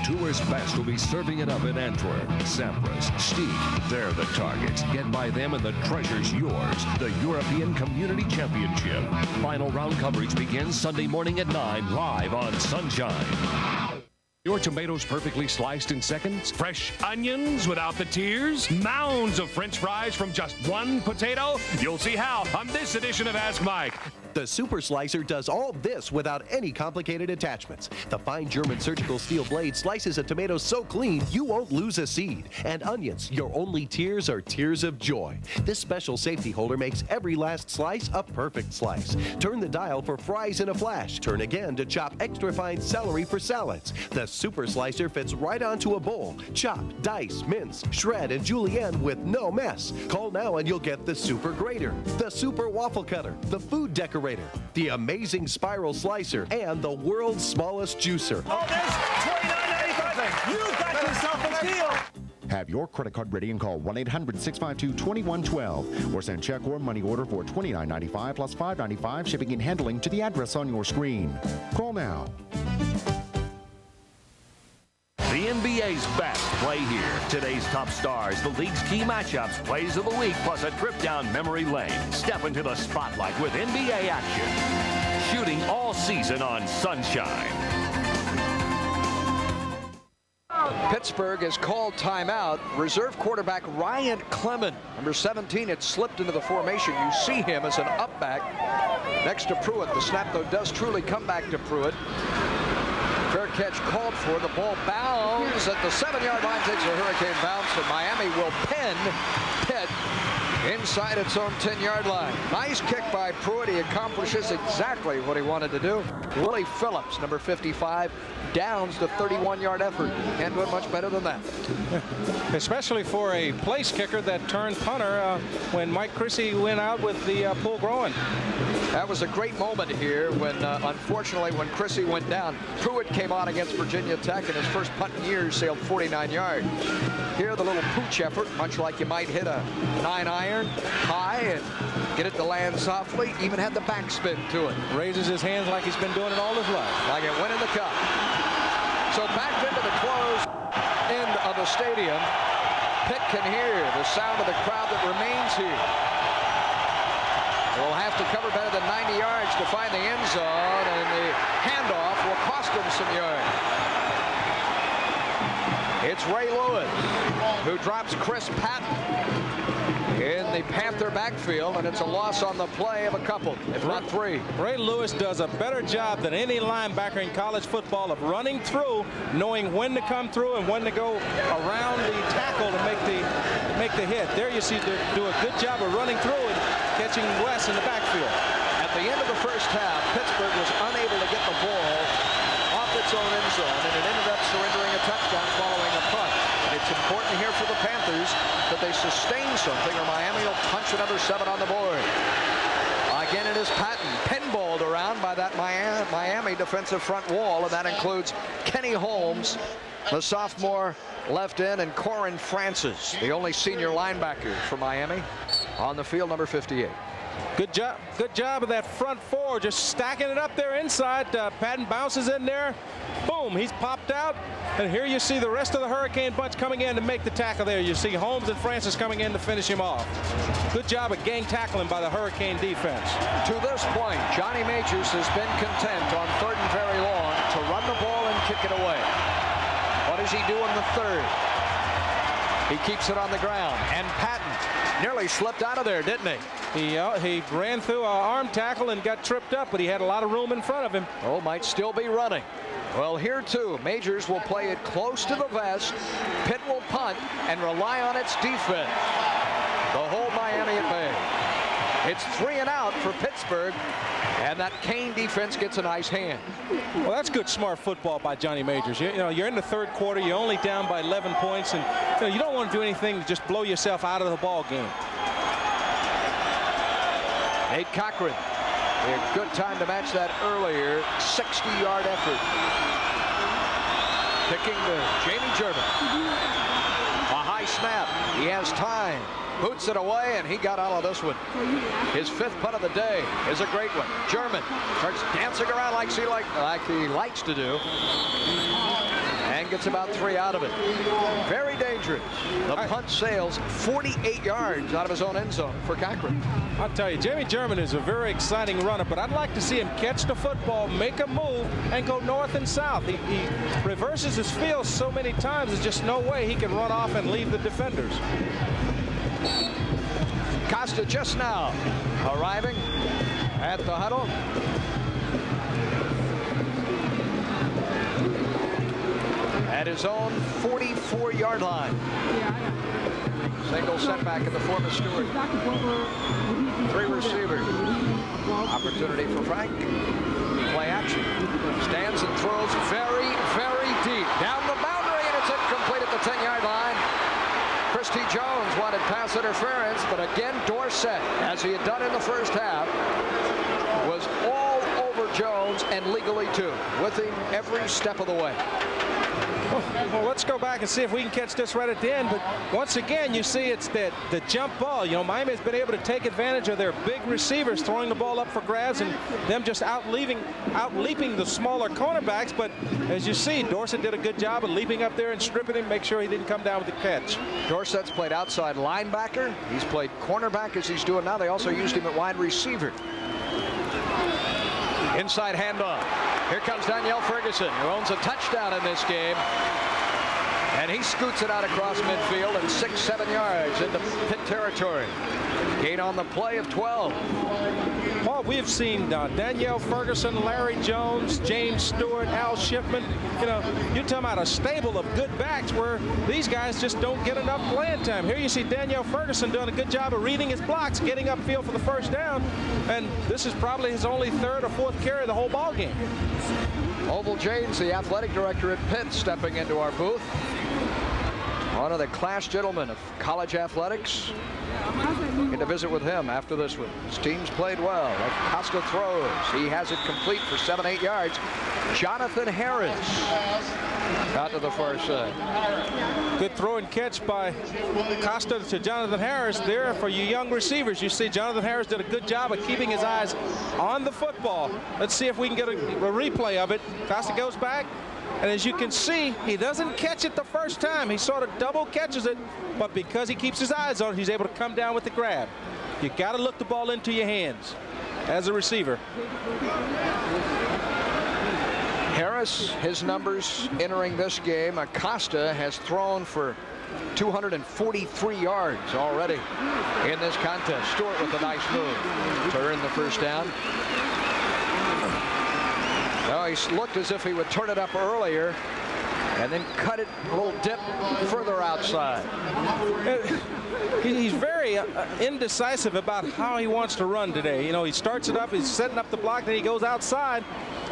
Tour's best will be serving it up in Antwerp, Sampras, Stieg. They're the targets. Get by them and the treasure's yours. The European Community Championship. Final round coverage begins Sunday morning at 9 live on Sunshine. Your tomatoes perfectly sliced in seconds? Fresh onions without the tears? Mounds of French fries from just one potato? You'll see how on this edition of Ask Mike. The Super Slicer does all this without any complicated attachments. The fine German surgical steel blade slices a tomato so clean you won't lose a seed. And onions, your only tears are tears of joy. This special safety holder makes every last slice a perfect slice. Turn the dial for fries in a flash. Turn again to chop extra fine celery for salads. The Super Slicer fits right onto a bowl. Chop, dice, mince, shred, and julienne with no mess. Call now and you'll get the Super Grater, the Super Waffle Cutter, the Food Decorator, the amazing Spiral Slicer, and the world's smallest juicer. All this, $29.95. You got yourself a deal. Have your credit card ready and call 1-800-652-2112 or send check or money order for $29.95 plus $5.95 shipping and handling to the address on your screen. Call now. The NBA's back. Play here. Today's top stars, the league's key matchups, plays of the week, plus a trip down memory lane. Step into the spotlight with NBA action. Shooting all season on Sunshine. Pittsburgh has called timeout. Reserve quarterback Ryan Clement, number 17, had slipped into the formation. You see him as an up back next to Pruitt. The snap, though, does truly come back to Pruitt. Fair catch called for. The ball bounds at the 7-yard line, takes a hurricane bounce, and Miami will pin Pitt inside its own 10-yard line. Nice kick by Pruitt. He accomplishes exactly what he wanted to do. Willie Phillips, number 55, downs the 31-yard effort. Can't do it much better than that. Especially for a place kicker that turned punter when Mike Chrissy went out with the pull groin. That was a great moment here when, unfortunately, when Chrissy went down, Pruitt came on against Virginia Tech, and his first punt in years sailed 49 yards. Here, the little pooch effort, much like you might hit a 9-iron high and get it to land softly, even had the backspin to it. Raises his hands like he's been doing it all his life. Like it went in the cup. So back into the closed end of the stadium. Pitt can hear the sound of the crowd that remains here. Will have to cover better than 90 yards to find the end zone, and the handoff will cost him some yards. It's Ray Lewis who drops Chris Patton in the Panther backfield, and it's a loss on the play of a couple, if not 3. Ray Lewis does a better job than any linebacker in college football of running through, knowing when to come through and when to go around the tackle to make the hit. There you see do a good job of running through and catching Wes in the backfield. At the end of the first half, Pittsburgh was unable to get the ball off its own end zone, and it ended up surrendering a touchdown following a punt. And it's important here for the Panthers that they sustain something, or Miami will punch another 7 on the board. Again, it is Patton, pinballed around by that Miami defensive front wall, and that includes Kenny Holmes, the sophomore left end, and Corin Francis, the only senior linebacker for Miami, on the field, number 58. Good job of that front 4, just stacking it up there inside. Patton bounces in there. Boom, he's popped out. And here you see the rest of the Hurricane bunch coming in to make the tackle there. You see Holmes and Francis coming in to finish him off. Good job of gang tackling by the Hurricane defense. To this point, Johnny Majors has been content on 3rd and very long to run the ball and kick it away. What does he do in the 3rd? He keeps it on the ground, and Patton nearly slipped out of there, didn't he? He ran through an arm tackle and got tripped up, but he had a lot of room in front of him. Oh, might still be running. Well, here too, Majors will play it close to the vest. Pitt will punt and rely on its defense to hold Miami at bay. It's 3 and out for Pittsburgh, and that Kane defense gets a nice hand. Well, that's good, smart football by Johnny Majors. You know, you're in the 3rd quarter, you're only down by 11 points, and you don't want to do anything to just blow yourself out of the ball game. Nate Cochran, a good time to match that earlier 60-yard effort. Kicking to Jamie German. A high snap. He has time. Boots it away, and he got out of this one. His 5th punt of the day is a great one. German starts dancing around like he likes to do, and gets about 3 out of it. Very dangerous. The punt sails 48 yards out of his own end zone for Cochran. I'll tell you, Jamie German is a very exciting runner, but I'd like to see him catch the football, make a move, and go north and south. He reverses his field so many times, there's just no way he can run off and leave the defenders. Costa just now arriving at the huddle. At his own 44-yard line. Single setback in the form of Stewart. 3 receivers. Opportunity for Frank. Play action. Stands and throws very, very deep. Down the boundary, and it's incomplete at the 10-yard line. Christy Jones wanted pass interference, but again, Dorsett, as he had done in the first half, was all over Jones, and legally too, with him every step of the way. Well, let's go back and see if we can catch this right at the end. But once again, you see it's the jump ball. You know, Miami has been able to take advantage of their big receivers throwing the ball up for grabs and them just out-leaping the smaller cornerbacks. But as you see, Dorsett did a good job of leaping up there and stripping him, make sure he didn't come down with the catch. Dorsett's played outside linebacker. He's played cornerback as he's doing now. They also used him at wide receiver. Inside handoff. Here comes Danielle Ferguson, who owns a touchdown in this game. And he scoots it out across midfield and 6-7 yards into Pitt territory. Gain on the play of 12. Well, we've seen Danielle Ferguson, Larry Jones, James Stewart, Al Shipman. You know, you're talking about a stable of good backs where these guys just don't get enough playing time. Here you see Danielle Ferguson doing a good job of reading his blocks, getting upfield for the first down. And this is probably his only 3rd or 4th carry of the whole ball game. Oval James, the athletic director at Pitt, stepping into our booth. One of the class gentlemen of college athletics. Get to visit with him after this one. His team's played well. Costa throws. He has it complete for 7-8 yards. Jonathan Harris out to the far side. Good throw and catch by Costa to Jonathan Harris there for you young receivers. You see Jonathan Harris did a good job of keeping his eyes on the football. Let's see if we can get a replay of it. Costa goes back. And as you can see, he doesn't catch it the first time. He sort of double catches it, but because he keeps his eyes on it, he's able to come down with the grab. You got to look the ball into your hands as a receiver. Harris, his numbers entering this game. Acosta has thrown for 243 yards already in this contest. Stewart with a nice move to earn the first down. Well, he looked as if he would turn it up earlier and then cut it a little dip further outside. He's very indecisive about how he wants to run today. You know, he starts it up, he's setting up the block, then he goes outside.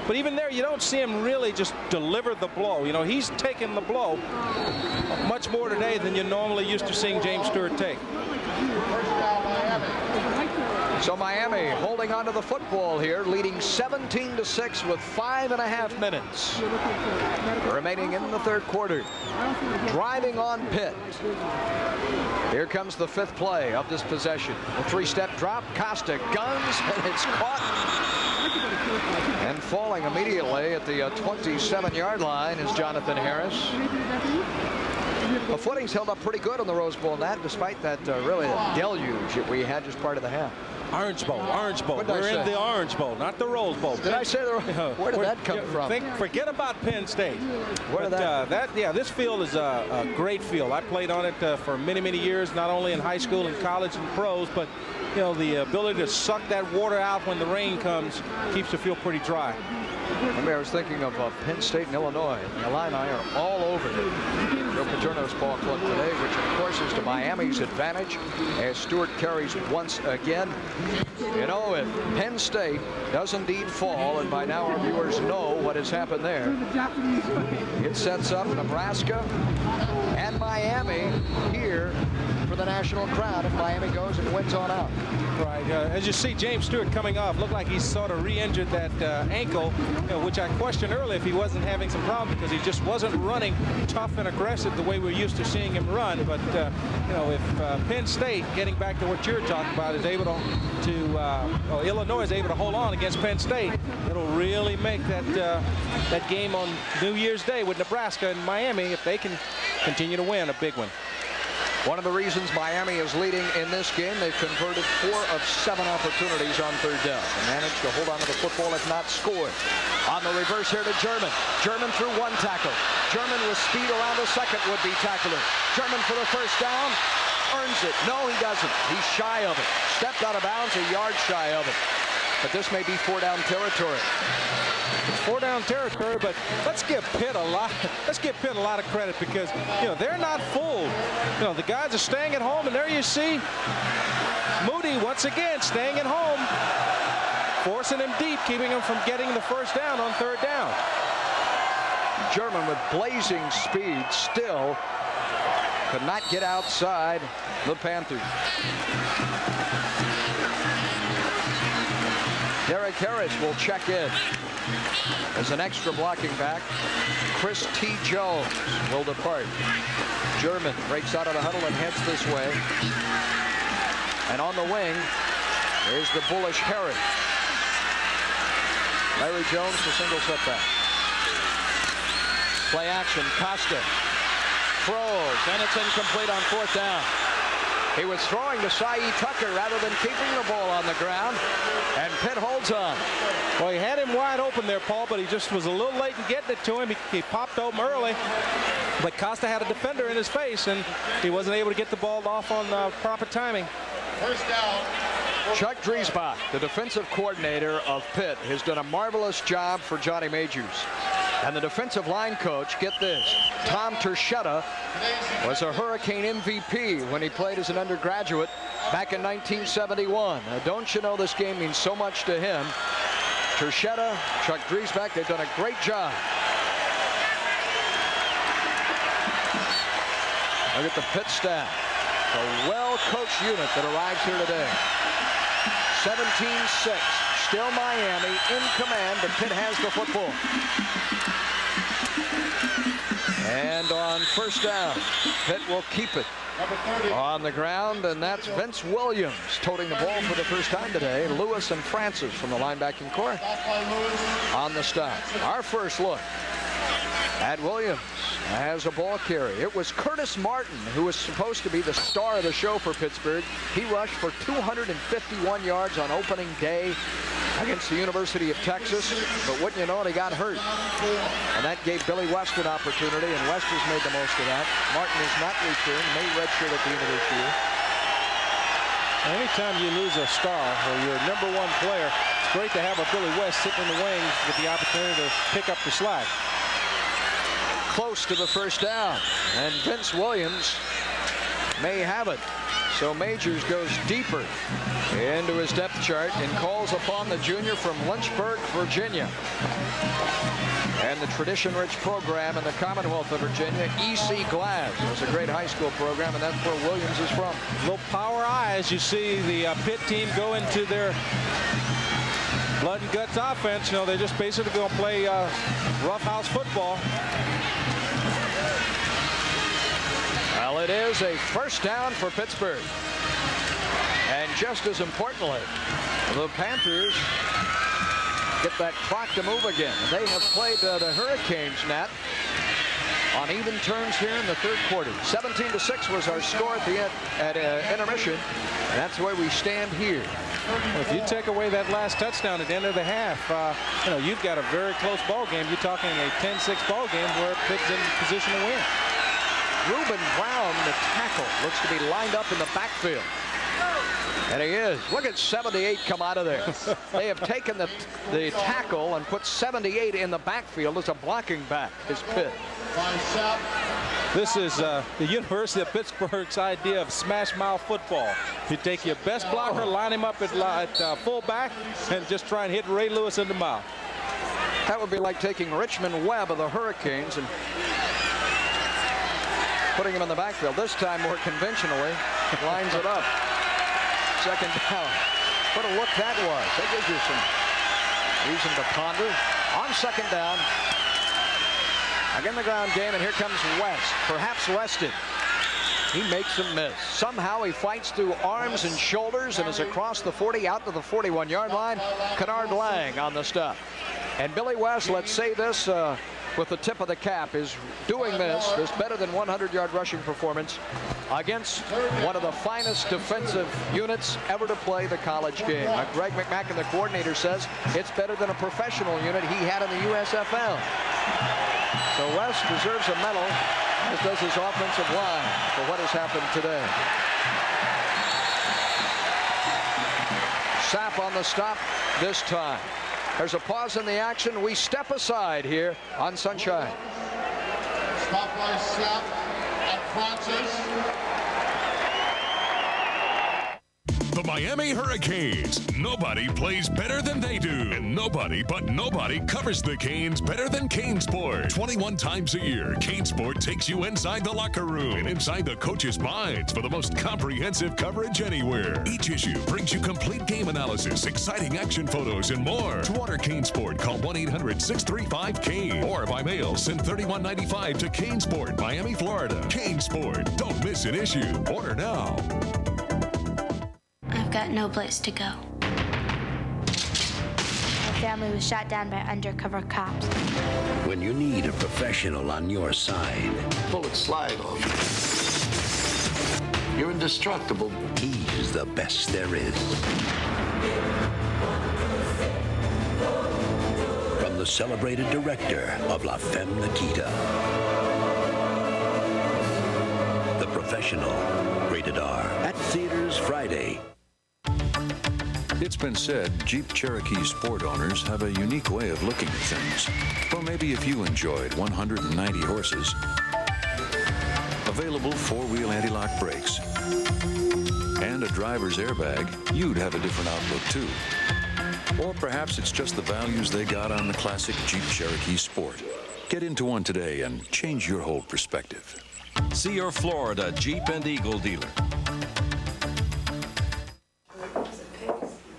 But even there, you don't see him really just deliver the blow. You know, he's taking the blow much more today than you're normally used to seeing James Stewart take. So Miami holding on to the football here, leading 17-6 with 5.5 minutes remaining in the third quarter. Driving on Pitt. Here comes the fifth play of this possession. A three-step drop. Costa guns, and it's caught. And falling immediately at the 27-yard line is Jonathan Harris. The footing's held up pretty good on the Rose Bowl net, despite that really deluge that we had just part of the half. Orange Bowl, Orange Bowl. We're in the Orange Bowl, not the Rose Bowl. Did I say the where did that come from? Forget about Penn State. Where did this field is a great field. I played on it for many, many years, not only in high school and college and pros, but you know, the ability to suck that water out when the rain comes keeps the field pretty dry. I mean, I was thinking of Penn State and Illinois. The Illini are all over Joe Paterno's ball club today, which of course is to Miami's advantage as Stewart carries once again. You know, if Penn State does indeed fall, and by now our viewers know what has happened there, it sets up Nebraska and Miami here for the national crown if Miami goes and wins on out. Right. As you see, James Stewart coming off, looked like he sort of re-injured that ankle, which I questioned earlier if he wasn't having some problem because he just wasn't running tough and aggressive the way we're used to seeing him run. But you know, if Penn State, getting back to what you're talking about, is able to Illinois is able to hold on against Penn State, it'll really make that game on New Year's Day with Nebraska and Miami, if they can continue to win, a big one. One of the reasons Miami is leading in this game, they've converted 4 of 7 opportunities on third down and managed to hold on to the football if not scored. On the reverse here to German. German through one tackle. German with speed around the second would-be tackler. German for the first down. Earns it. No, he doesn't. He's shy of it. Stepped out of bounds, a yard shy of it. But this may be 4-down territory. It's 4-down territory, but let's give Pitt a lot of credit because you know they're not fooled. You know, the guys are staying at home, and there you see Moody once again staying at home, forcing him deep, keeping him from getting the first down on third down. German with blazing speed still could not get outside the Panthers. Derek Harris will check in as an extra blocking back. Chris T. Jones will depart. German breaks out of the huddle and heads this way. And on the wing, there's the bullish Harris. Larry Jones, the single setback. Play action, Costa throws, and it's incomplete on fourth down. He was throwing to Cy Tucker rather than keeping the ball on the ground, and Pitt holds on. Well, he had him wide open there, Paul, but he just was a little late in getting it to him. He popped open early, but Costa had a defender in his face, and he wasn't able to get the ball off on proper timing. First down. Chuck Driesbach, the defensive coordinator of Pitt, has done a marvelous job for Johnny Majors. And the defensive line coach, get this, Tom Terschetta was a Hurricane MVP when he played as an undergraduate back in 1971. Now, don't you know this game means so much to him? Terschetta, Chuck Driesbach, they've done a great job. Look at the Pitt staff, a well-coached unit that arrives here today. 17-6. Still Miami in command, but Pitt has the football. And on first down, Pitt will keep it on the ground, and that's Vince Williams toting the ball for the first time today. Lewis and Francis from the linebacking core on the stop. Our first look at Williams as a ball carry. It was Curtis Martin who was supposed to be the star of the show for Pittsburgh. He rushed for 251 yards on opening day against the University of Texas, but wouldn't you know it, he got hurt. And that gave Billy West an opportunity, and West has made the most of that. Martin has not returned, may redshirt at the end of this year. Anytime you lose a star or your #1 player, it's great to have a Billy West sitting in the wings with the opportunity to pick up the slack. Close to the first down, and Vince Williams may have it. So Majors goes deeper into his depth chart and calls upon the junior from Lynchburg, Virginia. And the tradition-rich program in the Commonwealth of Virginia, E.C. Glass. It's a great high school program, and that's where Williams is from. Little power eyes. You see the Pitt team go into their blood and guts offense. You know, they're just basically going to play roughhouse football. Well, it is a first down for Pittsburgh. And just as importantly, the Panthers get that clock to move again. They have played the Hurricanes, Nat, on even terms here in the third quarter. 17-6 was our score at the end, at intermission. And that's where we stand here. If you take away that last touchdown at the end of the half, you know, you've got a very close ball game. You're talking a 10-6 ball game where Pitt's in position to win. Reuben Brown, the tackle, looks to be lined up in the backfield. And he is. Look at 78 come out of there. They have taken the tackle and put 78 in the backfield as a blocking back, is Pitt. This is the University of Pittsburgh's idea of smash mouth football. You take your best blocker, line him up at fullback, and just try and hit Ray Lewis in the mouth. That would be like taking Richmond Webb of the Hurricanes and putting him in the backfield. This time more conventionally, lines it up. Second down. What a look that was. That gives you some reason to ponder. On second down, again the ground game, and here comes West, perhaps rested. He makes a miss. Somehow he fights through arms and shoulders and is across the 40 out to the 41-yard line. Kennard Lang on the stop. And Billy West, let's say this with the tip of the cap, is doing this better than 100-yard rushing performance against one of the finest defensive units ever to play the college game. Greg McMacken, the coordinator, says it's better than a professional unit he had in the USFL. So West deserves a medal, as does his offensive line, for what has happened today. Sapp on the stop this time. There's a pause in the action. We step aside here on Sunshine. Stop by Sapp at Francis. The Miami Hurricanes. Nobody plays better than they do. And nobody covers the Canes better than CaneSport. 21 times a year, CaneSport takes you inside the locker room and inside the coaches' minds for the most comprehensive coverage anywhere. Each issue brings you complete game analysis, exciting action photos, and more. To order CaneSport, call 1-800-635-CANE or by mail, send $31.95 to CaneSport, Miami, Florida. CaneSport. Don't miss an issue. Order now. I've got no place to go. My family was shot down by undercover cops. When you need a professional on your side. Bullets slide off. You're indestructible. He's the best there is. From the celebrated director of La Femme Nikita. The Professional, rated R, at theaters Friday. It's been said Jeep Cherokee Sport owners have a unique way of looking at things. Or maybe if you enjoyed 190 horses, available four-wheel anti-lock brakes, and a driver's airbag, you'd have a different outlook too. Or perhaps it's just the values they got on the classic Jeep Cherokee Sport. Get into one today and change your whole perspective. See your Florida Jeep and Eagle dealer.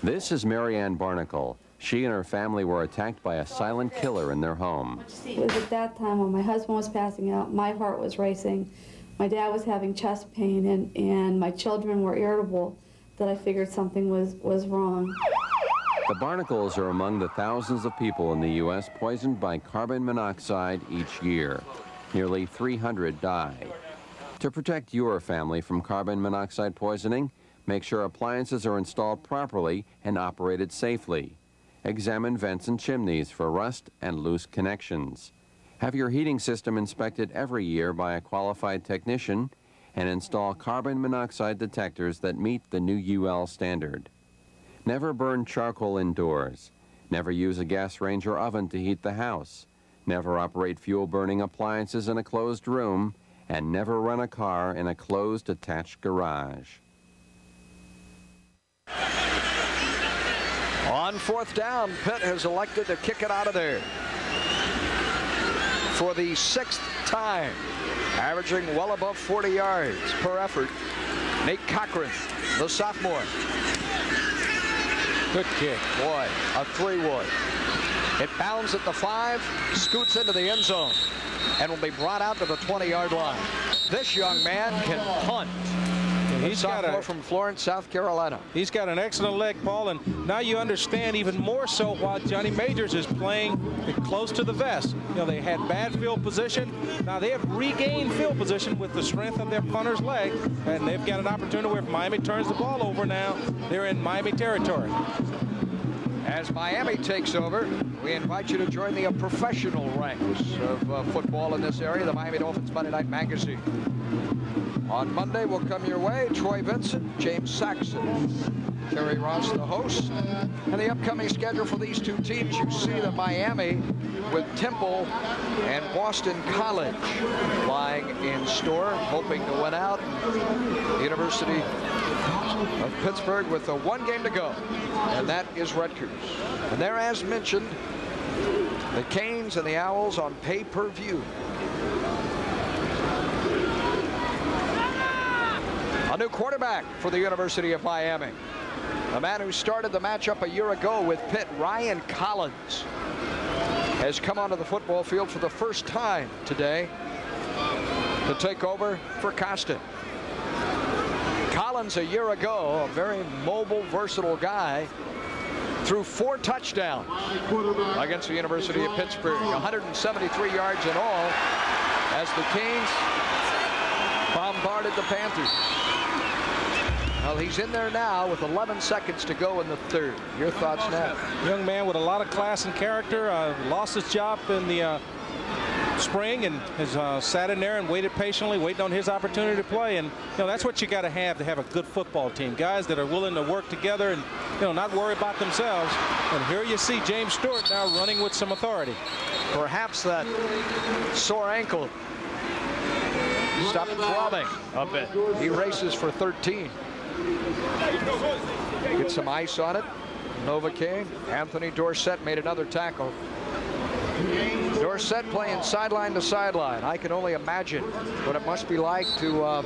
This is Marianne Barnacle. She and her family were attacked by a silent killer in their home. It was at that time when my husband was passing out, my heart was racing, my dad was having chest pain, and my children were irritable, that I figured something was wrong. The Barnacles are among the thousands of people in the U.S. poisoned by carbon monoxide each year. Nearly 300 die. To protect your family from carbon monoxide poisoning, make sure appliances are installed properly and operated safely. Examine vents and chimneys for rust and loose connections. Have your heating system inspected every year by a qualified technician, and install carbon monoxide detectors that meet the new UL standard. Never burn charcoal indoors. Never use a gas range or oven to heat the house. Never operate fuel-burning appliances in a closed room, and never run a car in a closed attached garage. On fourth down, Pitt has elected to kick it out of there for the 6th time, averaging well above 40 yards per effort. Nate Cochran, the sophomore. Good kick. Boy, a 3-wood. It bounds at the 5, scoots into the end zone, and will be brought out to the 20-yard line. This young man can punt. He's sophomore from Florence, South Carolina. He's got an excellent leg, Paul, and now you understand even more so why Johnny Majors is playing close to the vest. You know, they had bad field position. Now they have regained field position with the strength of their punter's leg, and they've got an opportunity where if Miami turns the ball over now, they're in Miami territory. As Miami takes over, we invite you to join the professional ranks of football in this area, the Miami Dolphins Monday Night Magazine. On Monday, we'll come your way, Troy Vincent, James Saxon, Kerry Ross, the host, and the upcoming schedule for these two teams. You see that Miami with Temple and Boston College lying in store, hoping to win out. The University of Pittsburgh with one game to go, and that is Rutgers. And there, as mentioned, the Canes and the Owls on pay-per-view. A new quarterback for the University of Miami. The man who started the matchup a year ago with Pitt, Ryan Collins, has come onto the football field for the first time today to take over for Costa. Collins a year ago, a very mobile, versatile guy, threw 4 touchdowns against the University of Pittsburgh, 173 yards in all, as the Canes bombarded the Panthers. Well, he's in there now with 11 seconds to go in the third. Your thoughts now? Young man with a lot of class and character, lost his job in the spring and has sat in there and waited patiently, waiting on his opportunity to play. And you know, that's what you got to have a good football team. Guys that are willing to work together and not worry about themselves. And here you see James Stewart now running with some authority. Perhaps that sore ankle stopped throbbing a bit. He races for 13. Get some ice on it. Novocaine. Anthony Dorsett made another tackle. Dorsett playing sideline to sideline. I can only imagine what it must be like to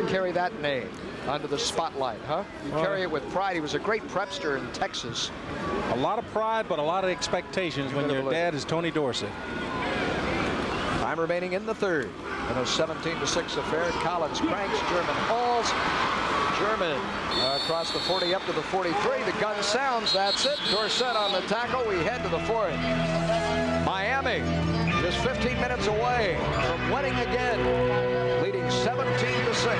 carry that name under the spotlight, huh? You carry it with pride. He was a great prepster in Texas. A lot of pride, but a lot of expectations when your dad is Tony Dorsett. Time remaining in the third. In a 17-6 affair, Collins cranks, German hauls. German across the 40 up to the 43. The gun sounds. That's it. Dorsett on the tackle. We head to the fourth. Miami just 15 minutes away from winning again, leading 17-6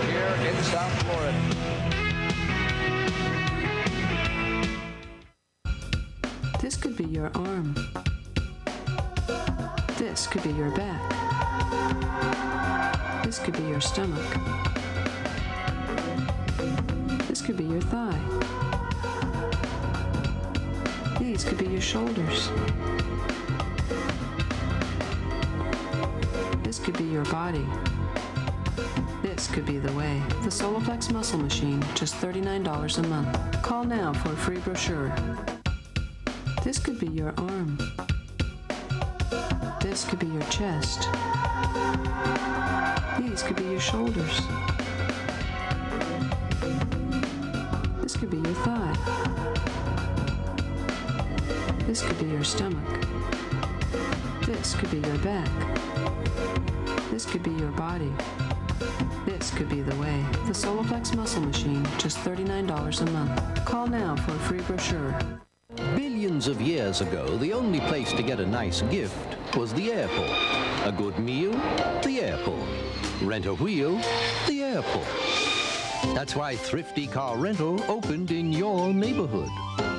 here in South Florida. This could be your arm. This could be your back. This could be your stomach. This could be your thigh. These could be your shoulders. This could be your body. This could be the way. The Soloflex Muscle Machine, just $39 a month. Call now for a free brochure. This could be your arm. This could be your chest. These could be your shoulders. This could be your thigh. This could be your stomach. This could be your back. This could be your body. This could be the way. The Soloflex Muscle Machine, just $39 a month. Call now for a free brochure. Billions of years ago, the only place to get a nice gift was the airport. A good meal? The airport. Rent a wheel? The airport. That's why Thrifty Car Rental opened in your neighborhood.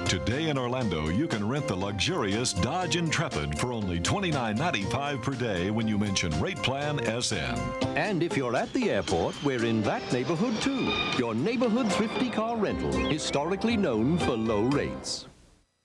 Today in Orlando, you can rent the luxurious Dodge Intrepid for only $29.95 per day when you mention Rate Plan SN. And if you're at the airport, we're in that neighborhood too. Your neighborhood thrifty car rental, historically known for low rates.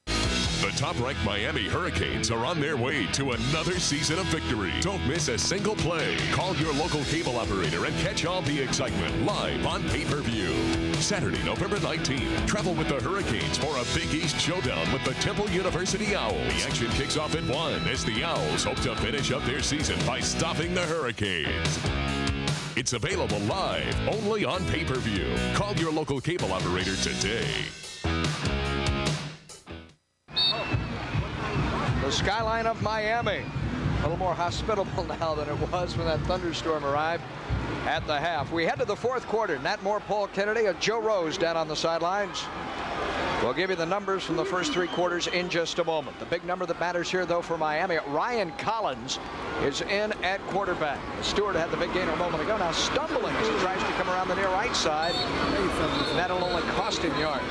The top-ranked Miami Hurricanes are on their way to another season of victory. Don't miss a single play. Call your local cable operator and catch all the excitement live on pay-per-view. Saturday, November 19th, travel with the Hurricanes for a Big East showdown with the Temple University Owls. The action kicks off at 1 as the Owls hope to finish up their season by stopping the Hurricanes. It's available live only on pay-per-view. Call your local cable operator today. The skyline of Miami, a little more hospitable now than it was when that thunderstorm arrived at the half. We head to the fourth quarter. Nat Moore, Paul Kennedy, and Joe Rose down on the sidelines. We'll give you the numbers from the first three quarters in just a moment. The big number that matters here, though, for Miami, Ryan Collins is in at quarterback. Stewart had the big gain a moment ago, now stumbling as he tries to come around the near right side. And that'll only cost him yards.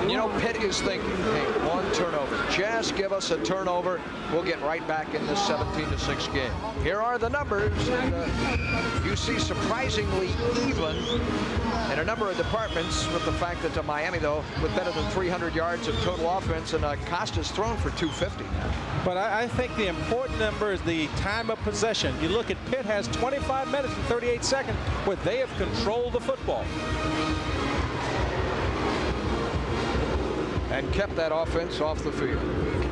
You know, Pitt is thinking, hey, one turnover. Just give us a turnover. We'll get right back in this 17-6 game. Here are the numbers. And, you see surprisingly even in a number of departments, with the fact that Miami, though, with better than 300 yards of total offense, and Costa's thrown for 250 now. But I think the important number is the time of possession. You look at Pitt has 25 minutes and 38 seconds where they have controlled the football. And kept that offense off the field.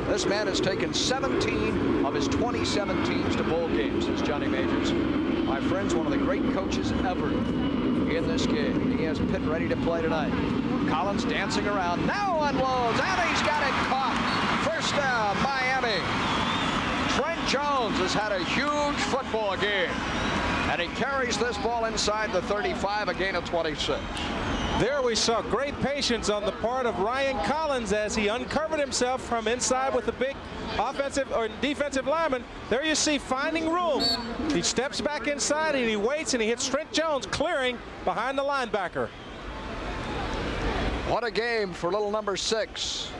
This man has taken 17 of his 27 teams to bowl games, says Johnny Majors. My friend's one of the great coaches ever in this game. He has Pitt ready to play tonight. Collins dancing around, now unloads, and he's got it caught. First down, Miami. Trent Jones has had a huge football game, and he carries this ball inside the 35, a gain of 26. There we saw great patience on the part of Ryan Collins as he uncovered himself from inside with the big offensive or defensive lineman. There you see finding room. He steps back inside and he waits and he hits Trent Jones clearing behind the linebacker. What a game for little number 6.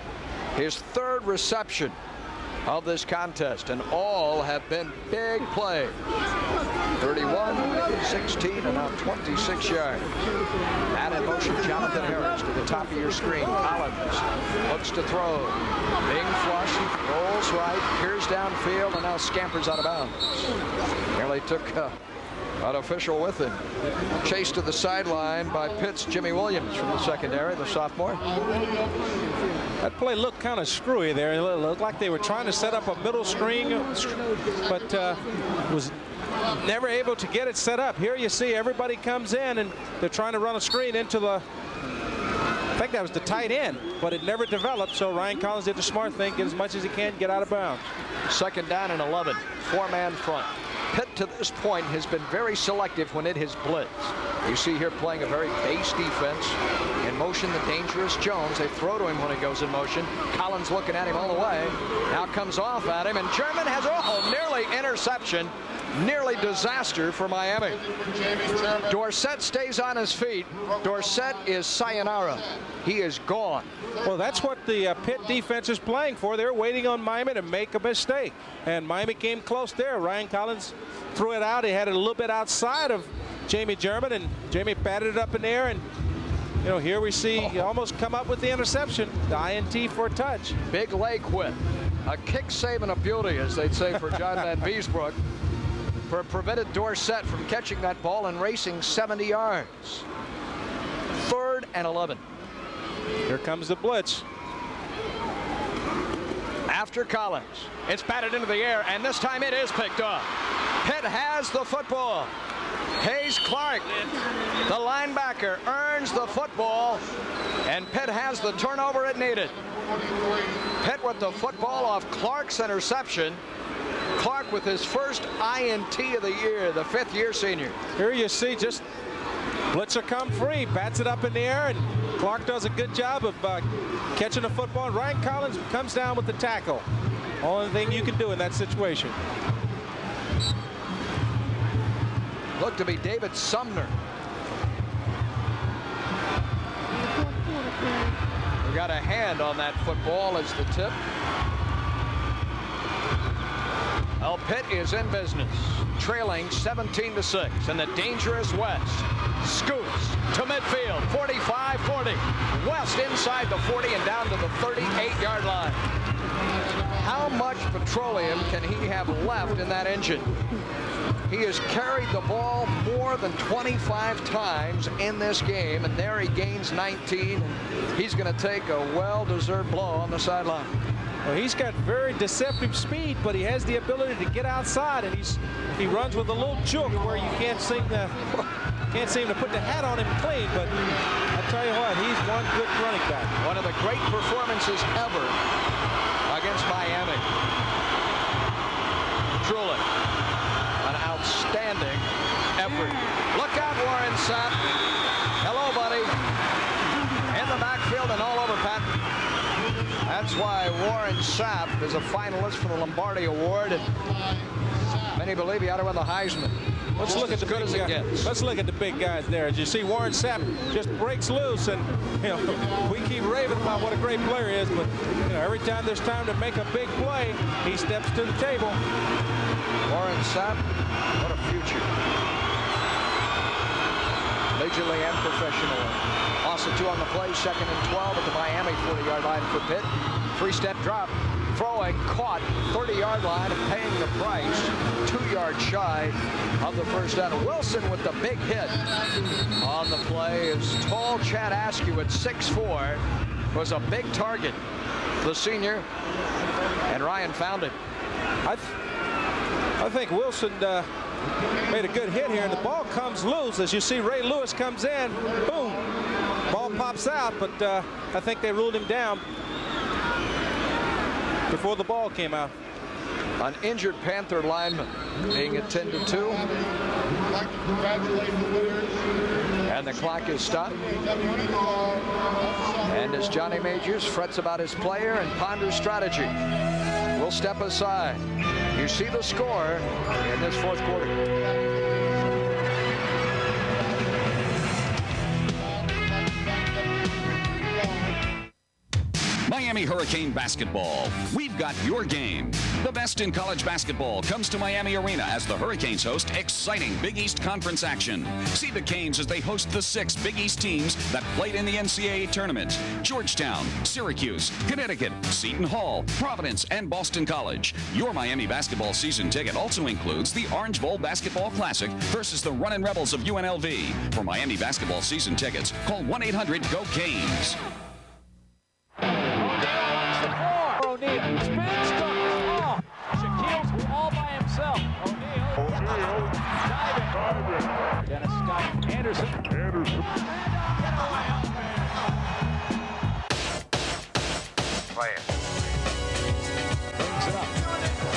His third reception of this contest, and all have been big plays. 31, 16, and now 26 yards. And in motion, Jonathan Harris to the top of your screen. Collins looks to throw. Being flush, rolls right, peers downfield, and now scampers out of bounds. Nearly took an official with him. Chased to the sideline by Pitt's Jimmy Williams from the secondary, the sophomore. That play looked kind of screwy there. It looked like they were trying to set up a middle screen, but was never able to get it set up. Here you see everybody comes in and they're trying to run a screen into the, I think that was the tight end, but it never developed. So Ryan Collins did the smart thing, get as much as he can, get out of bounds. Second down and 11, four-man front. Pitt to this point has been very selective when it has blitzed. You see here playing a very base defense. In motion, the dangerous Jones. They throw to him when he goes in motion. Collins looking at him all the way. Now comes off at him, and German has nearly interception. Nearly disaster for Miami. Dorsett stays on his feet. Dorsett is sayonara. He is gone. Well, that's what the Pitt defense is playing for. They're waiting on Miami to make a mistake. And Miami came close there. Ryan Collins threw it out. He had it a little bit outside of Jamie German, and Jamie batted it up in the air. And, you know, here we see he almost come up with the interception. The INT for a touch. Big leg whip. A kick save and a beauty, as they'd say for John Van Beesbrook. Prevented Dorsett from catching that ball and racing 70 yards. 3rd and 11. Here comes the blitz. After Collins, it's batted into the air, and this time it is picked up. Pitt has the football. Hayes Clark, the linebacker, earns the football, and Pitt has the turnover it needed. Pitt with the football off Clark's interception. Clark with his first INT of the year, the 5th-year senior. Here you see just blitzer come free, bats it up in the air, and Clark does a good job of catching the football. And Ryan Collins comes down with the tackle. Only thing you can do in that situation. Looked to be David Sumner. who got a hand on that football as the tip. Well, Pitt is in business, trailing 17-6 in the dangerous West. Scoots to midfield, 45-40. West inside the 40 and down to the 38-yard line. How much petroleum can he have left in that engine? He has carried the ball more than 25 times in this game, and there he gains 19. He's going to take a well-deserved blow on the sideline. Well, he's got very deceptive speed, but he has the ability to get outside, and he runs with a little juke where you can't seem to put the hat on him clean. But I tell you what, he's one good running back. One of the great performances ever against Miami. Truly, an outstanding effort. Look out, Warren Sapp. Hello, buddy. In the backfield and all over Pat. That's why Warren Sapp is a finalist for the Lombardi Award, and many believe he ought to win the Heisman. Let's look at the good as it gets. Let's look at the big guys there. As you see, Warren Sapp just breaks loose, and we keep raving about what a great player he is, but every time there's time to make a big play, he steps to the table. Warren Sapp, what a future. Collegiately and professionally. Austin 2 on the play, 2nd and 12 at the Miami 40-yard line for Pitt. 3-step drop, throwing, caught, 30-yard line, and paying the price. 2 yards shy of the first down. Wilson with the big hit on the play is tall Chad Askew at 6'4", was a big target. The senior, and Ryan found it. I think Wilson made a good hit here, and the ball comes loose. As you see, Ray Lewis comes in, boom, ball pops out, but I think they ruled him down before the ball came out. An injured Panther lineman being attended to. I'd like to congratulate the winners. And the clock is stopped. And as Johnny Majors frets about his player and ponders strategy, we'll step aside. You see the score in this fourth quarter. Miami Hurricane basketball. We've got your game. The best in college basketball comes to Miami Arena as the Hurricanes host exciting Big East Conference action. See the Canes as they host the 6 Big East teams that played in the NCAA tournament. Georgetown, Syracuse, Connecticut, Seton Hall, Providence, and Boston College. Your Miami basketball season ticket also includes the Orange Bowl Basketball Classic versus the Runnin' Rebels of UNLV. For Miami basketball season tickets, call 1-800-GO-CANES. O'Neal spins, oh, Shaquille's all by himself. O'Neal diving. Dennis Scott Anderson. Play it. Brings it up.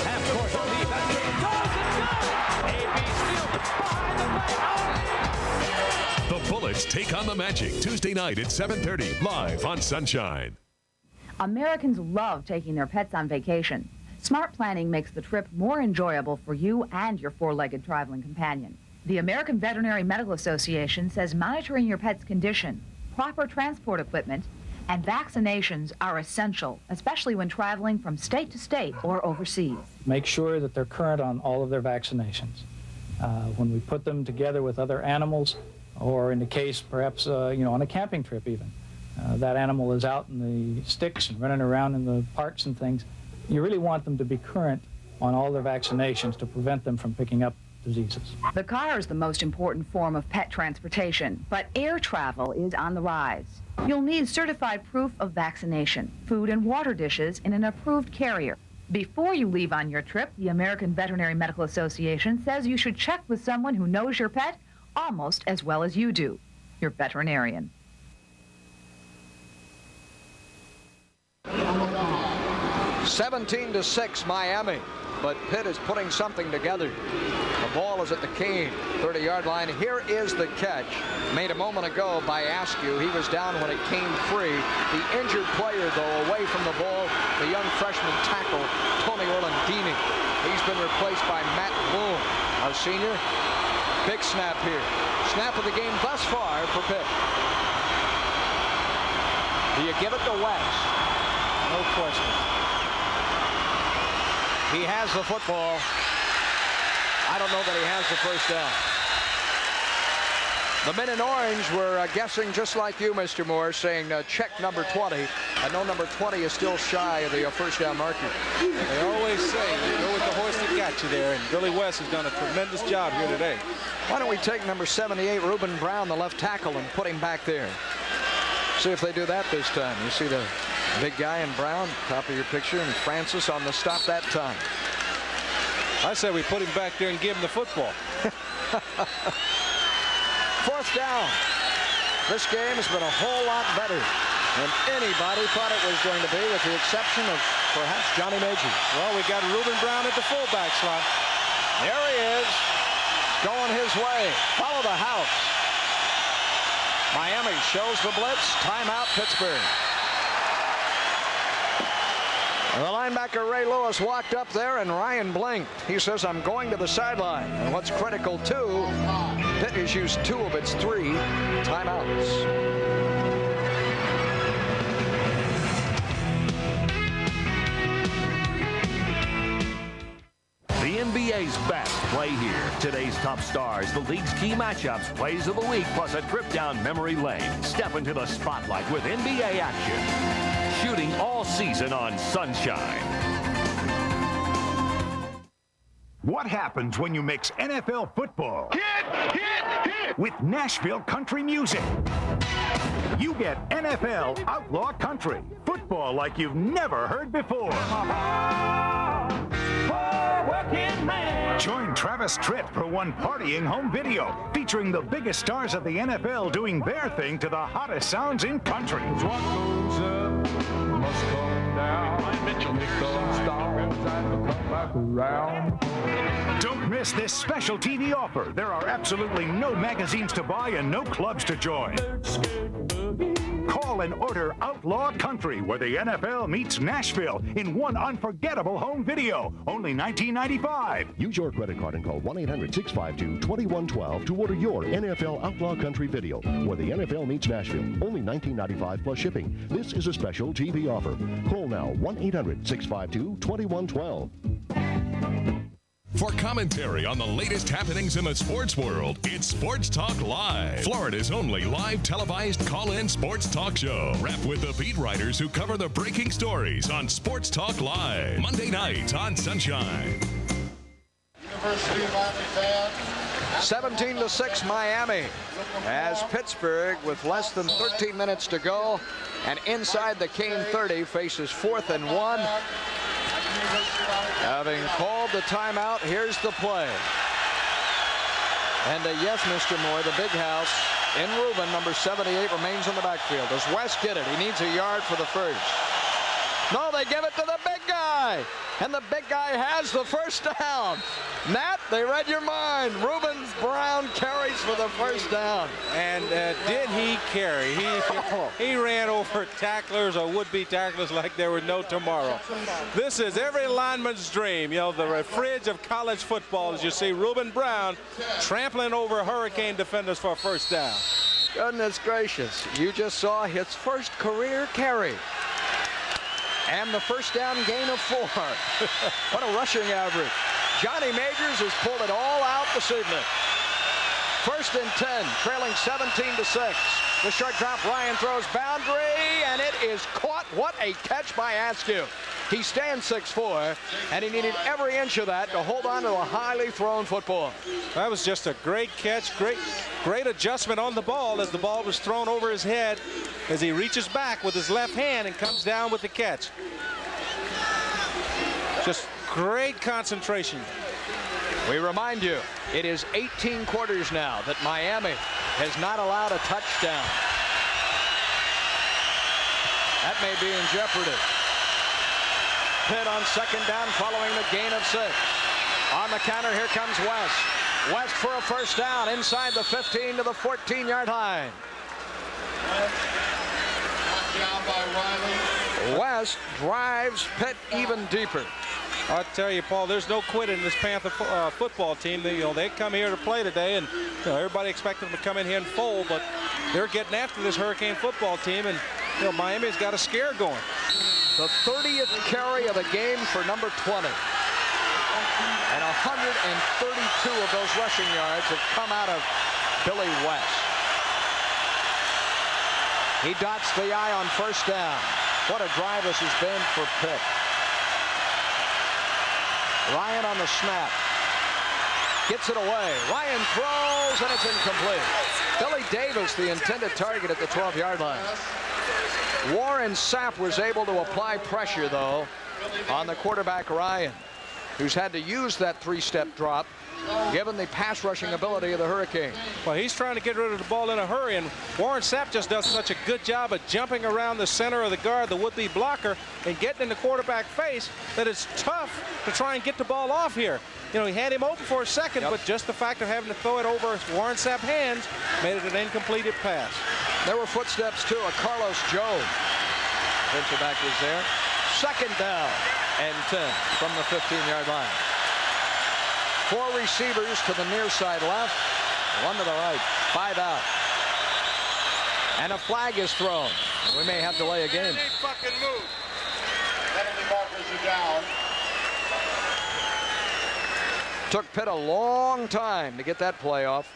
Half court O'Neal. That's it. Goes and goes. AB steals behind the back. The Bullets take on the Magic Tuesday night at 7:30 live on Sunshine. Americans love taking their pets on vacation. Smart planning makes the trip more enjoyable for you and your four-legged traveling companion. The American Veterinary Medical Association says monitoring your pet's condition, proper transport equipment, and vaccinations are essential, especially when traveling from state to state or overseas. Make sure that they're current on all of their vaccinations. When we put them together with other animals, or in the case perhaps on a camping trip even, that animal is out in the sticks and running around in the parks and things, you really want them to be current on all their vaccinations to prevent them from picking up diseases. The car is the most important form of pet transportation, but air travel is on the rise. You'll need certified proof of vaccination, food and water dishes in an approved carrier. Before you leave on your trip, the American Veterinary Medical Association says you should check with someone who knows your pet almost as well as you do, your veterinarian. 17-6 Miami, but Pitt is putting something together. The ball is at the Cane 30-yard line. Here is the catch made a moment ago by Askew. He was down when it came free. The injured player, though, away from the ball, the young freshman tackle, Tony Orlandini. He's been replaced by Matt Bloom, a senior. Big snap here. Snap of the game thus far for Pitt. Do you give it to West? No question. He has the football. I don't know that he has the first down. The men in orange were guessing just like you, Mr. Moore, saying check number 20. I know number 20 is still shy of the first down marker. They always say, go with the horse that got you there, and Billy West has done a tremendous job here today. Why don't we take number 78, Reuben Brown, the left tackle, and put him back there? See if they do that this time. You see the big guy in brown, top of your picture, and Francis on the stop that time. I said we put him back there and give him the football. Fourth down. This game has been a whole lot better than anybody thought it was going to be, with the exception of perhaps Johnny Majors. Well, we got Reuben Brown at the fullback slot. There he is, going his way. Follow the house. Miami shows the blitz. Timeout, Pittsburgh. The linebacker Ray Lewis walked up there, and Ryan blinked. He says, I'm going to the sideline. And what's critical, too, Pitt has used 2 of its 3 timeouts. The NBA's back. Play here. Today's top stars, the league's key matchups, plays of the week, plus a trip down memory lane. Step into the spotlight with NBA action. Shooting all season on Sunshine. What happens when you mix NFL football with Nashville country music? You get NFL Outlaw Country. Football like you've never heard before. Join Travis Tritt for one partying home video featuring the biggest stars of the NFL doing their thing to the hottest sounds in country. What goes up must come down. Don't miss this special TV offer. There are absolutely no magazines to buy and no clubs to join. Call and order Outlaw Country, where the NFL meets Nashville in one unforgettable home video. Only $19.95. Use your credit card and call 1-800-652-2112 to order your NFL Outlaw Country video, where the NFL meets Nashville. Only $19.95 plus shipping. This is a special TV offer. Call now 1-800-652-2112. For commentary on the latest happenings in the sports world, it's Sports Talk Live, Florida's only live televised call-in sports talk show. Wrapped with the beat writers who cover the breaking stories on Sports Talk Live, Monday nights on Sunshine. University of Miami fans. 17-6 Miami, as Pittsburgh, with less than 13 minutes to go and inside the Kane 30, faces 4th and 1. Having called the timeout, here's the play. And yes, Mr. Moore, the big house in Reuben, number 78, remains in the backfield. Does West get it? He needs a yard for the first. No, they give it to the big guy. And the big guy has the first down. Nat, they read your mind. Reuben Brown carries for the first down. And did he carry? He ran over tacklers or would-be tacklers like there were no tomorrow. This is every lineman's dream. You know, the fridge of college football, as you see Reuben Brown trampling over Hurricane defenders for a first down. Goodness gracious. You just saw his first career carry. And the first down gain of 4. What a rushing average. Johnny Majors has pulled it all out this evening. 1st and 10, trailing 17-6. The short drop, Ryan throws boundary, and it is caught. What a catch by Askew. He stands 6'4", and he needed every inch of that to hold on to a highly thrown football. That was just a great catch, great adjustment on the ball as the ball was thrown over his head as he reaches back with his left hand and comes down with the catch. Just great concentration. We remind you, it is 18 quarters now that Miami has not allowed a touchdown. That may be in jeopardy. Pitt on 2nd down following the gain of 6. On the counter, here comes West. West for a first down inside the 15 to the 14-yard line. West drives Pitt even deeper. I'll tell you, Paul, there's no quit in this Panther football team. They come here to play today, and everybody expected them to come in here and fold, but they're getting after this Hurricane football team, and you know, Miami's got a scare going. The 30th carry of the game for number 20. And 132 of those rushing yards have come out of Billy West. He dots the I on first down. What a drive this has been for Pitt. Ryan on the snap. Gets it away. Ryan throws, and it's incomplete. Billy Davis, the intended target at the 12-yard line. Warren Sapp was able to apply pressure, though, on the quarterback Ryan, who's had to use that three-step drop, given the pass rushing ability of the Hurricanes. Well, he's trying to get rid of the ball in a hurry, and Warren Sapp just does such a good job of jumping around the center of the guard, the would-be blocker, and getting in the quarterback face that it's tough to try and get the ball off here. You know, he had him open for a second, but just the fact of having to throw it over Warren Sapp's hands made it an incompleted pass. There were footsteps, too, of Carlos Jones. Defensive back was there. Second down and 10 from the 15-yard line. 4 receivers to the near side left, 1 to the right, 5 out. And a flag is thrown. We may have to delay a game. Fucking move. Penalty markers are down. Took Pitt a long time to get that play off.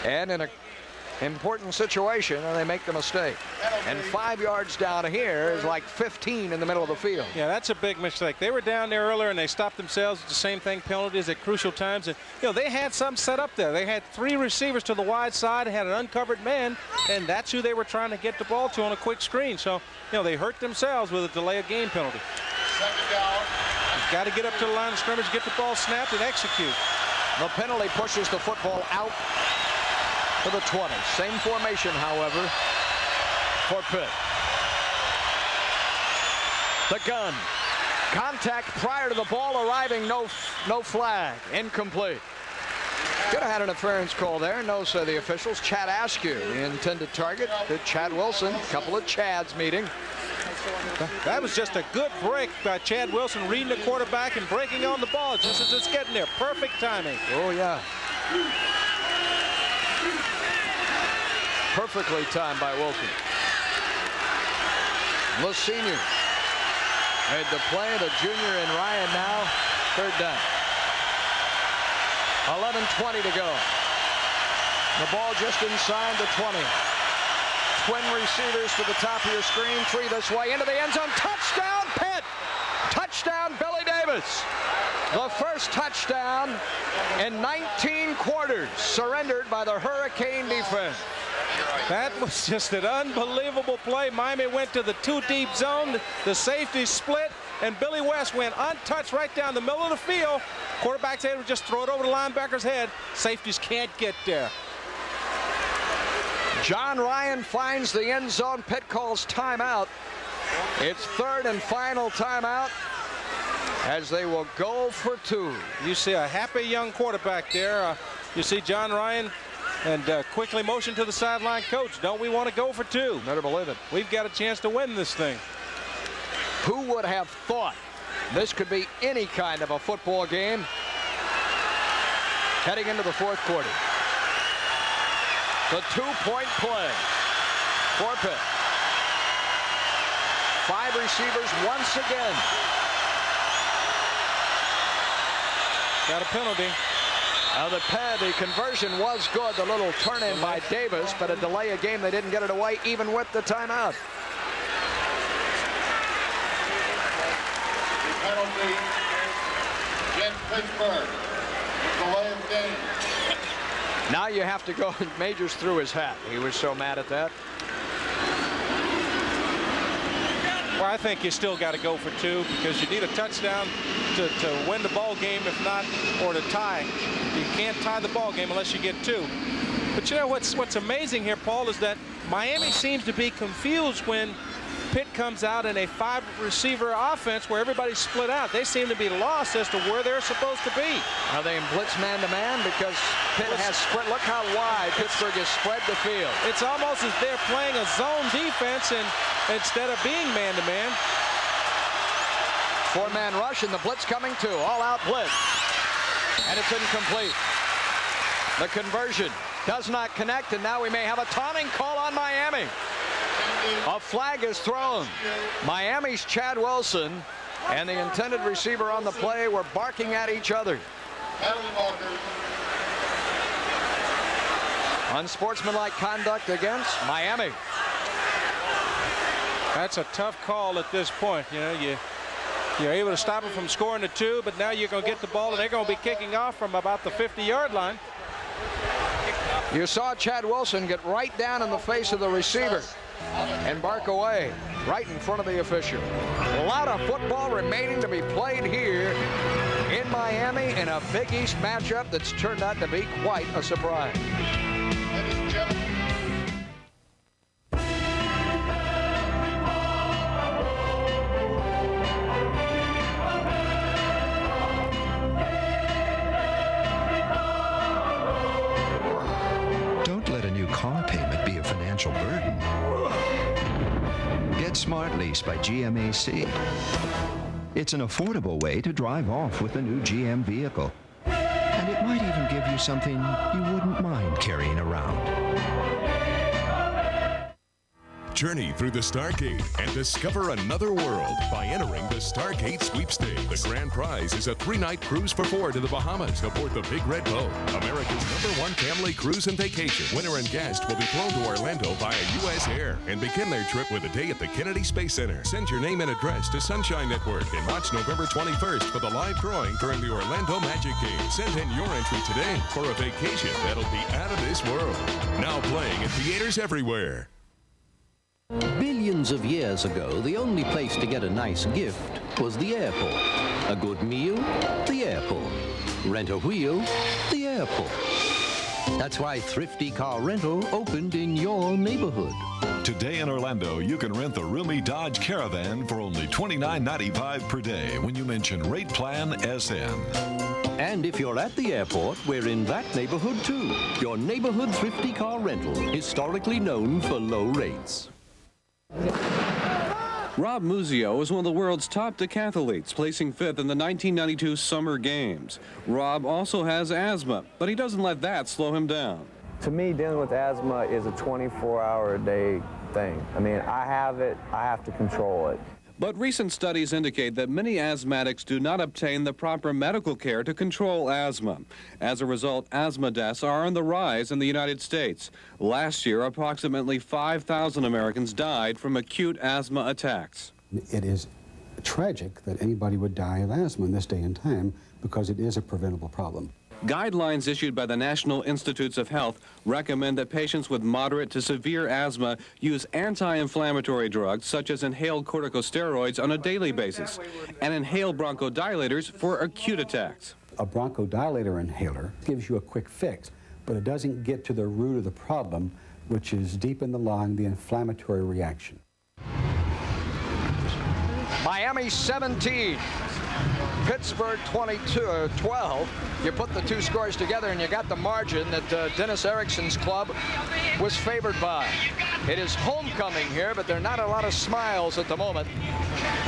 And in an important situation, they make the mistake. And 5 yards down here is like 15 in the middle of the field. Yeah, that's a big mistake. They were down there earlier, and they stopped themselves. It's the same thing, penalties at crucial times. And, you know, they had something set up there. They had 3 receivers to the wide side, had an uncovered man, and that's who they were trying to get the ball to on a quick screen. So, you know, they hurt themselves with a delay of game penalty. Second down. You've got to get up to the line of scrimmage, get the ball snapped, and execute. The penalty pushes the football out to the 20. Same formation, however, for Pitt. The gun. Contact prior to the ball arriving. No flag. Incomplete. Could have had an interference call there. No, say the officials. Chad Askew, the intended target. Did Chad Wilson. A couple of Chads meeting. That was just a good break by Chad Wilson, reading the quarterback and breaking on the ball just as it's getting there. Perfect timing. Oh, yeah. Perfectly timed by Wilson. The senior made the play. The junior and Ryan now. Third down. 11:20 to go. The ball just inside the 20. Twin receivers to the top of your screen. 3 this way into the end zone. Touchdown, Pitt! Touchdown, Billy Davis. The first touchdown in 19 quarters surrendered by the Hurricane defense. That was just an unbelievable play. Miami went to the 2 deep zone. The safety split, and Billy West went untouched right down the middle of the field. Quarterback's able to just throw it over the linebacker's head. Safeties can't get there. John Ryan finds the end zone. Pitt calls timeout. It's third and final timeout as they will go for 2. You see a happy young quarterback there. You see John Ryan and quickly motion to the sideline. Coach, don't we want to go for 2? Better believe it. We've got a chance to win this thing. Who would have thought this could be any kind of a football game heading into the fourth quarter? The 2-point play for Pitt. 5 receivers once again. Got a penalty. The conversion was good. The little turn in by Davis, but a delay of game. They didn't get it away even with the timeout. The penalty against Pittsburgh. Delay of game. Now you have to go. Majors threw his hat. He was so mad at that. Well, I think you still got to go for 2 because you need a touchdown to win the ball game, if not, or to tie. You can't tie the ball game unless you get 2. But you know what's amazing here, Paul, is that Miami seems to be confused when Pitt comes out in a 5-receiver offense where everybody's split out. They seem to be lost as to where they're supposed to be. Are they in blitz man-to-man? Because Pitt has spread. Look how wide Pittsburgh has spread the field. It's almost as they're playing a zone defense and instead of being man-to-man. 4-man rush and the blitz coming too. All-out blitz. And it's incomplete. The conversion Does not connect, and now we may have a taunting call on Miami. A flag is thrown. Miami's Chad Wilson and the intended receiver on the play were barking at each other. Unsportsmanlike conduct against Miami. That's a tough call at this point. You know, you're able to stop them from scoring the 2, but now you're going to get the ball, and they're going to be kicking off from about the 50-yard line. You saw Chad Wilson get right down in the face of the receiver and bark away right in front of the official. A lot of football remaining to be played here in Miami in a Big East matchup that's turned out to be quite a surprise. Ladies and gentlemen. Don't let a new car payment be a financial burden. Get Smart Lease by GMAC. It's an affordable way to drive off with a new GM vehicle. And it might even give you something you wouldn't mind carrying around. Journey through the Stargate and discover another world by entering the Stargate Sweepstakes. The grand prize is a 3-night cruise for 4 to the Bahamas aboard the Big Red Boat, America's #1 family cruise and vacation. Winner and guest will be flown to Orlando via U.S. Air and begin their trip with a day at the Kennedy Space Center. Send your name and address to Sunshine Network and watch November 21st for the live drawing during the Orlando Magic Game. Send in your entry today for a vacation that'll be out of this world. Now playing in theaters everywhere. Billions of years ago, the only place to get a nice gift was the airport. A good meal? The airport. Rent a wheel? The airport. That's why Thrifty Car Rental opened in your neighborhood. Today in Orlando, you can rent the roomy Dodge Caravan for only $29.95 per day when you mention Rate Plan SN. And if you're at the airport, we're in that neighborhood too. Your neighborhood Thrifty Car Rental, historically known for low rates. Rob Muzio is one of the world's top decathletes, placing 5th in the 1992 Summer Games. Rob also has asthma, but he doesn't let that slow him down. To me, dealing with asthma is a 24-hour-a-day thing. I mean, I have it, I have to control it. But recent studies indicate that many asthmatics do not obtain the proper medical care to control asthma. As a result, asthma deaths are on the rise in the United States. Last year, approximately 5,000 Americans died from acute asthma attacks. It is tragic that anybody would die of asthma in this day and time because it is a preventable problem. Guidelines issued by the National Institutes of Health recommend that patients with moderate to severe asthma use anti-inflammatory drugs such as inhaled corticosteroids on a daily basis and inhaled bronchodilators for acute attacks. A bronchodilator inhaler gives you a quick fix, but it doesn't get to the root of the problem, which is deep in the lung, the inflammatory reaction. Miami 17. Pittsburgh 12. You put the two scores together and you got the margin that Dennis Erickson's club was favored by. It is homecoming here, but there are not a lot of smiles at the moment.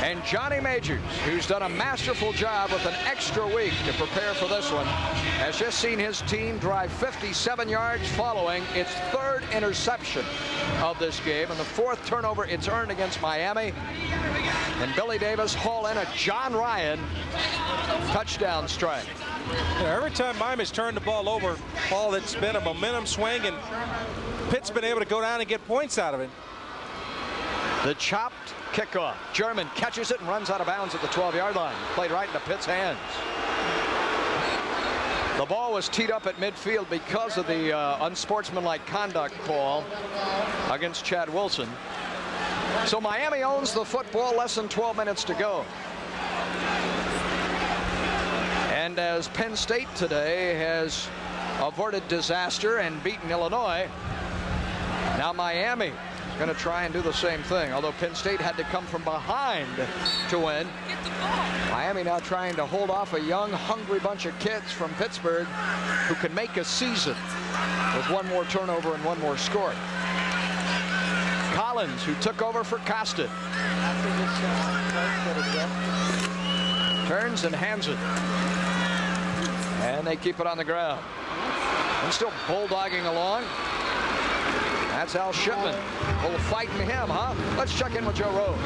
And Johnny Majors, who's done a masterful job with an extra week to prepare for this one, has just seen his team drive 57 yards following its 3rd interception of this game and the 4th turnover it's earned against Miami. And Billy Davis haul in a John Ryan touchdown strike. Yeah, every time Miami's turned the ball over, Paul, it's been a momentum swing, and Pitt's been able to go down and get points out of it. The chopped kickoff. German catches it and runs out of bounds at the 12-yard line. Played right into Pitt's hands. The ball was teed up at midfield because of the unsportsmanlike conduct call against Chad Wilson. So Miami owns the football, less than 12 minutes to go. And as Penn State today has averted disaster and beaten Illinois, now Miami is going to try and do the same thing. Although Penn State had to come from behind to win, Miami now trying to hold off a young, hungry bunch of kids from Pittsburgh who can make a season with one more turnover and one more score. Collins, who took over for Costa, turns and hands it. And they keep it on the ground. And still bulldogging along. That's Al Shipman. A little fight in him, huh? Let's check in with Joe Rose.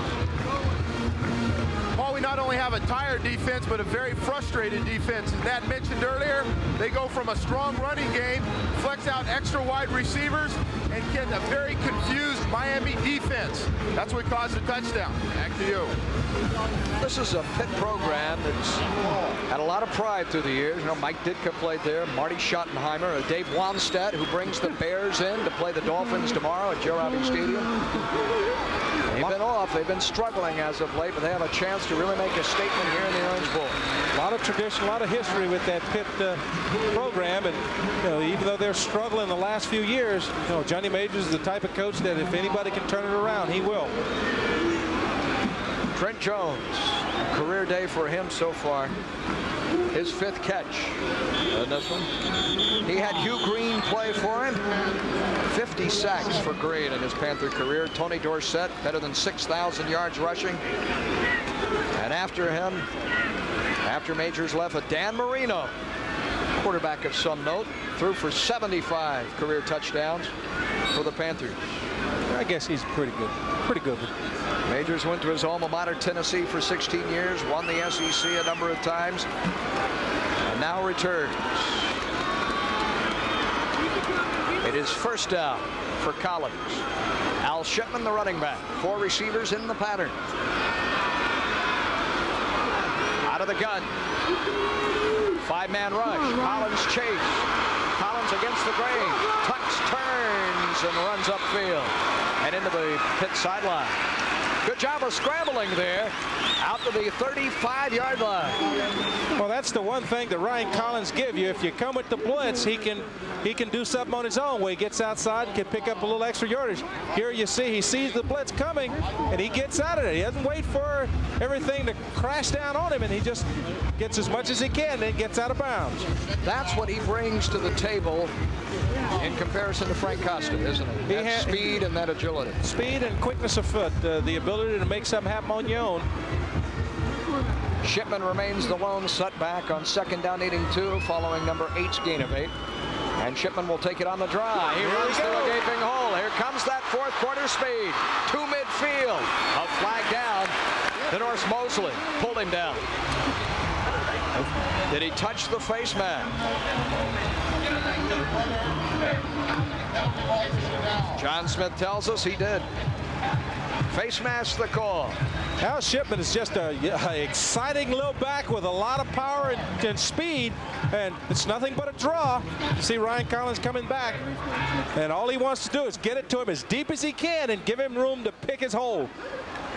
Well, we not only have a tired defense, but a very frustrated defense. As Nat mentioned earlier, they go from a strong running game, flex out extra wide receivers, and get a very confused Miami defense. That's what caused the touchdown. Back to you. This is a Pitt program that's had a lot of pride through the years. You know, Mike Ditka played there, Marty Schottenheimer, Dave Wannstedt, who brings the Bears in to play the Dolphins tomorrow at Joe Robbie Stadium. They've been off. They've been struggling as of late, but they have a chance to really make a statement here in the Orange Bowl. A lot of tradition, a lot of history with that Pitt program, and you know, even though they're struggling the last few years, you know, Johnny Majors is the type of coach that if anybody can turn it around, he will. Trent Jones, career day for him so far. His 5th catch in this one. He had Hugh Green play for him. 50 sacks for Green in his Panther career. Tony Dorsett, better than 6,000 yards rushing. And after him, after Majors left, Dan Marino, quarterback of some note, threw for 75 career touchdowns for the Panthers. I guess he's pretty good. Pretty good. Majors went to his alma mater, Tennessee, for 16 years, won the SEC a number of times, and now returns. It is first down for Collins. Al Shipman, the running back. 4 receivers in the pattern. Out of the gun. 5-man rush. Collins chase. Collins against the grain. Tucks, turns, and runs upfield and into the Pitt sideline. Good job of scrambling there out to the 35-yard line. Well, that's the one thing that Ryan Collins give you. If you come with the blitz, he can do something on his own where he gets outside and can pick up a little extra yardage. Here you see he sees the blitz coming and he gets out of it. He doesn't wait for everything to crash down on him, and he just gets as much as he can and then gets out of bounds. That's what he brings to the table in comparison to Frank Costa, isn't it? That speed and that agility. Speed and quickness of foot, the ability to make something happen on your own. Shipman remains the lone setback on 2nd down, needing 2, following number 8's gain of 8. And Shipman will take it on the drive. He runs through a gaping hole. Here comes that 4th quarter speed to midfield. A flag down. DeNorse Mosley pulled him down. Did he touch the face man? John Smith tells us he did. Face mask the call. Al Shipman is just a exciting little back with a lot of power and speed, and it's nothing but a draw. You see Ryan Collins coming back, and all he wants to do is get it to him as deep as he can and give him room to pick his hole.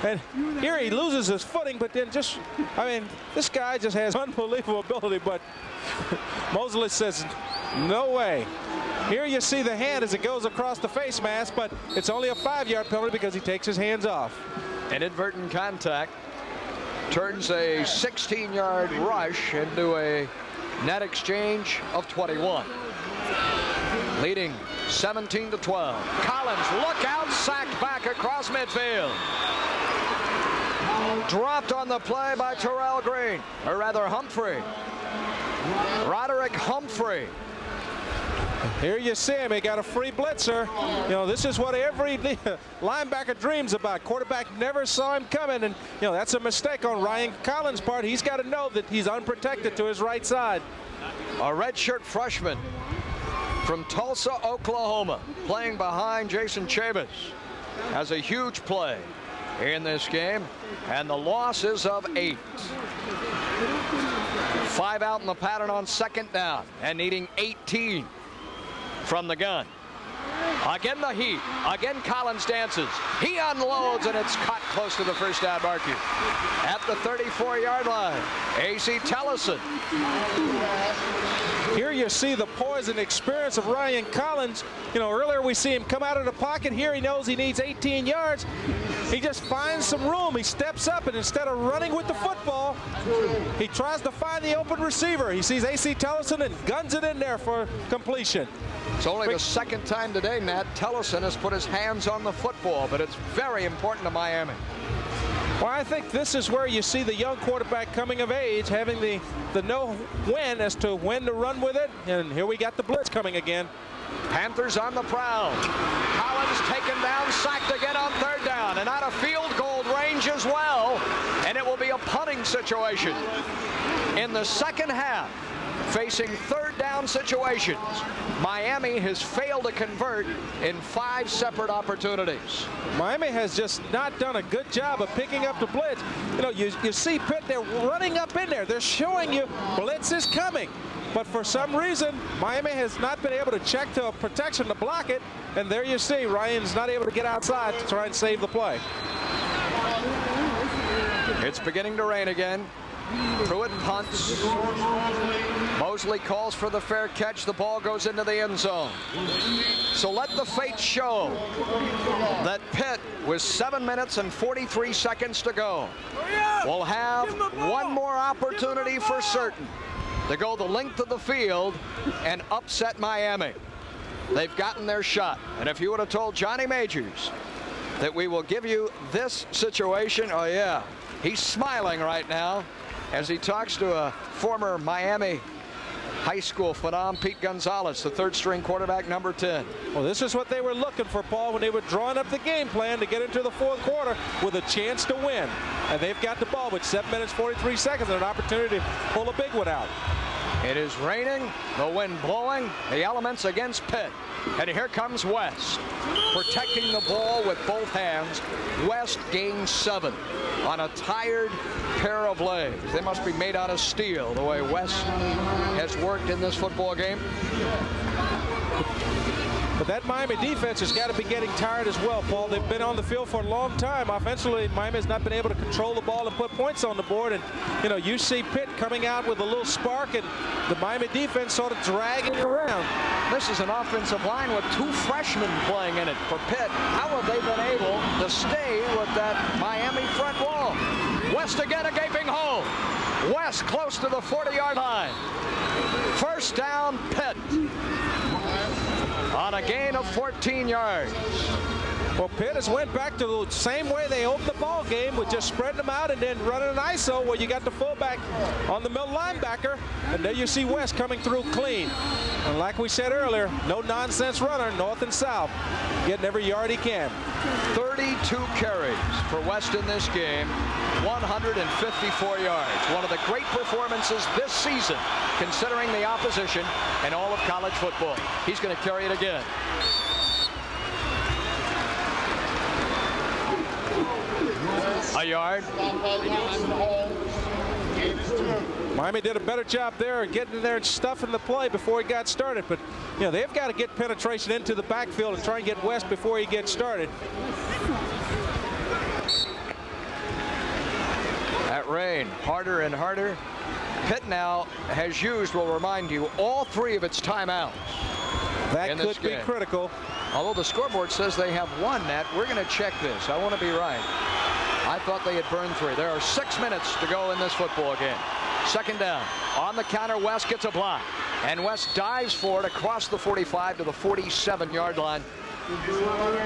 And here he loses his footing, but then this guy just has unbelievable ability, but Mosley says, no way. Here you see the hand as it goes across the face mask, but it's only a 5-yard penalty because he takes his hands off. Inadvertent contact turns a 16-yard rush into a net exchange of 21. Leading 17-12. Collins, look out, sacked back across midfield. Dropped on the play by Terrell Green, or rather Humphrey. Roderick Humphrey. Here you see him. He got a free blitzer. You know, this is what every linebacker dreams about. Quarterback never saw him coming, and you know that's a mistake on Ryan Collins' part. He's got to know that he's unprotected to his right side. A redshirt freshman from Tulsa, Oklahoma, playing behind Jason Chavis, has a huge play in this game, and the loss is of 8. 5 out in the pattern on 2nd down and needing 18 from the gun. Again the heat. Again Collins dances. He unloads, and it's caught close to the first down marker. At the 34-yard line, A.C. Tellison. Here you see the poise and experience of Ryan Collins. You know, earlier we see him come out of the pocket. Here he knows he needs 18 yards. He just finds some room. He steps up, and instead of running with the football, he tries to find the open receiver. He sees A.C. Tellison and guns it in there for completion. It's only the 2nd time today, Matt, Tellison has put his hands on the football, but it's very important to Miami. Well, I think this is where you see the young quarterback coming of age, having the know-when as to when to run with it. And here we got the blitz coming again. Panthers on the prowl. Collins taken down, sacked again on third down, and out of field goal range as well. And it will be a punting situation in the second half. Facing third down situations, Miami has failed to convert in 5 separate opportunities. Miami has just not done a good job of picking up the blitz. You know, you see Pitt, they're running up in there. They're showing you blitz is coming. But for some reason, Miami has not been able to check to a protection to block it. And there you see Ryan's not able to get outside to try and save the play. It's beginning to rain again. Pruitt punts. Mosley calls for the fair catch. The ball goes into the end zone. So let the fates show that Pitt, with 7 minutes and 43 seconds to go, will have one more opportunity for certain to go the length of the field and upset Miami. They've gotten their shot. And if you would have told Johnny Majors that we will give you this situation, oh yeah, he's smiling right now as he talks to a former Miami high school phenom, Pete Gonzalez, the third-string quarterback, number 10. Well, this is what they were looking for, Paul, when they were drawing up the game plan to get into the fourth quarter with a chance to win. And they've got the ball with 7 minutes, 43 seconds, and an opportunity to pull a big one out. It is raining, the wind blowing, the elements against Pitt. And here comes West, protecting the ball with both hands. West gains 7 on a tired pair of legs. They must be made out of steel, the way West has worked in this football game. But that Miami defense has got to be getting tired as well, Paul. They've been on the field for a long time. Offensively, Miami has not been able to control the ball and put points on the board. And, you know, you see Pitt coming out with a little spark, and the Miami defense sort of dragging it around. This is an offensive line with 2 freshmen playing in it for Pitt. How have they been able to stay with that Miami front wall? West again, a gaping hole. West close to the 40-yard line. First down, Pitt. On a gain of 14 yards. Well, Pitt has went back to the same way they opened the ball game, with just spreading them out and then running an ISO where you got the fullback on the middle linebacker, and there you see West coming through clean. And like we said earlier, no nonsense runner, north and south, getting every yard he can. 32 carries for West in this game, 154 yards. One of the great performances this season, considering the opposition and all of college football. He's going to carry it again. A yard. Miami did a better job there getting in there and stuffing the play before he got started. But, you know, they've got to get penetration into the backfield and try and get West before he gets started. That rain, harder and harder. Pitt now has used, we'll remind you, all 3 of its timeouts. That could be critical. Although the scoreboard says they have 1 net, we're going to check this. I want to be right. I thought they had burned 3. There are 6 minutes to go in this football game. Second down. On the counter, West gets a block. And West dives for it across the 45 to the 47-yard line.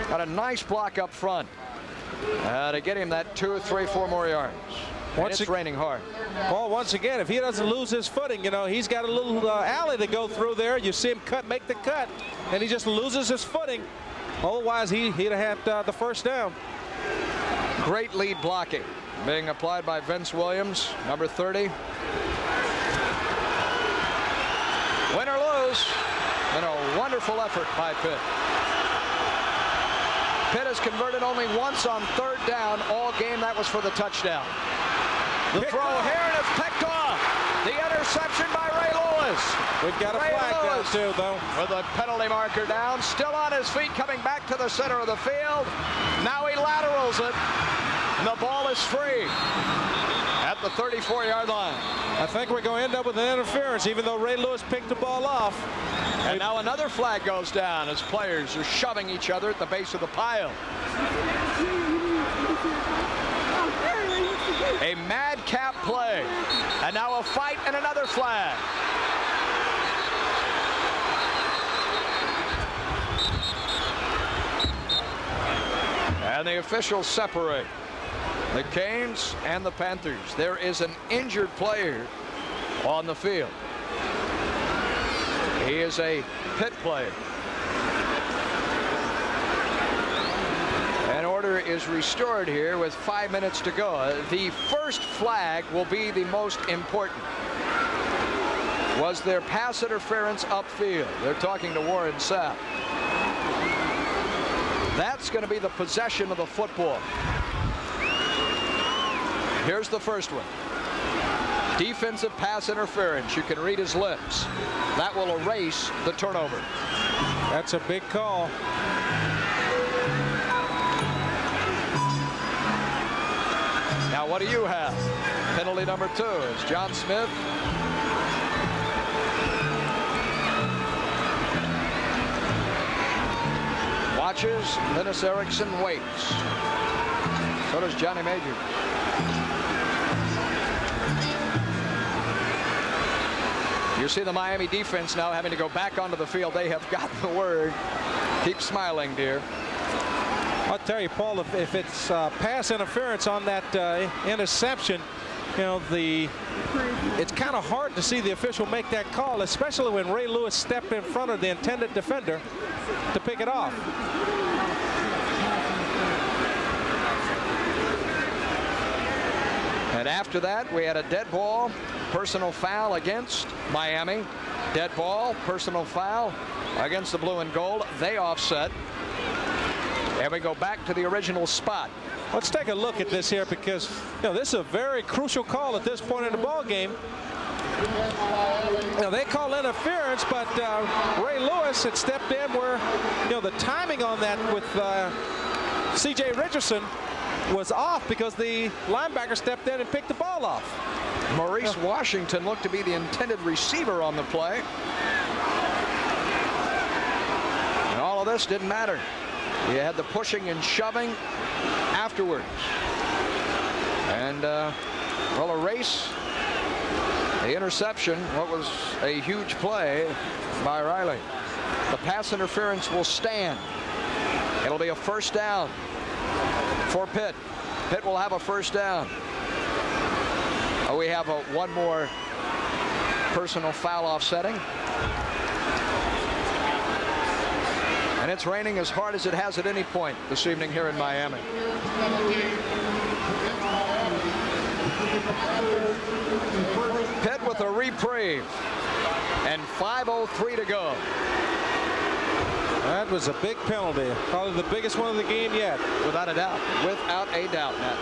Got a nice block up front to get him that 2, 3, 4 more yards. It's raining hard. Well, once again, if he doesn't lose his footing, you know, he's got a little alley to go through there. You see him make the cut, and he just loses his footing. Otherwise, he'd have had the first down. Great lead blocking being applied by Vince Williams, number 30. Win or lose, and a wonderful effort by Pitt. Pitt has converted only once on third down all game. That was for the touchdown. The throw here, and it's picked off. The interception by Ray Lewis. We've got a flag down too, though. With a penalty marker down, still on his feet, coming back to the center of the field. Now he laterals it, and the ball is free at the 34-yard line. I think we're going to end up with an interference, even though Ray Lewis picked the ball off. And now another flag goes down as players are shoving each other at the base of the pile. A madcap play. And now a fight and another flag. And the officials separate. The Canes and the Panthers. There is an injured player on the field. He is a Pitt player. And order is restored here with 5 minutes to go. The first flag will be the most important. Was there pass interference upfield? They're talking to Warren Sapp. That's going to be the possession of the football. Here's the first one. Defensive pass interference. You can read his lips. That will erase the turnover. That's a big call. Now what do you have? Penalty number 2 is John Smith. Watches. Dennis Erickson waits. So does Johnny Major. You see the Miami defense now having to go back onto the field. They have gotten the word. Keep smiling, dear. I'll tell you, Paul, if it's pass interference on that interception, you know, it's kind of hard to see the official make that call, especially when Ray Lewis stepped in front of the intended defender to pick it off. And after that, we had a dead ball, personal foul against Miami. Dead ball, personal foul against the blue and gold. They offset. And we go back to the original spot. Let's take a look at this here, because this is a very crucial call at this point in the ball game. They call interference, but Ray Lewis had stepped in where the timing on that with C.J. Richardson was off because the linebacker stepped in and picked the ball off. Maurice Washington looked to be the intended receiver on the play. And all of this didn't matter. You had the pushing and shoving afterwards. And well, erase the interception. What was a huge play by Riley. The pass interference will stand. It'll be a first down for Pitt. Pitt will have a first down. We have one more personal foul offsetting. And it's raining as hard as it has at any point this evening here in Miami. Pitt with a reprieve. And 5:03 to go. That was a big penalty. Probably the biggest one of the game yet. Without a doubt. Without a doubt, Matt.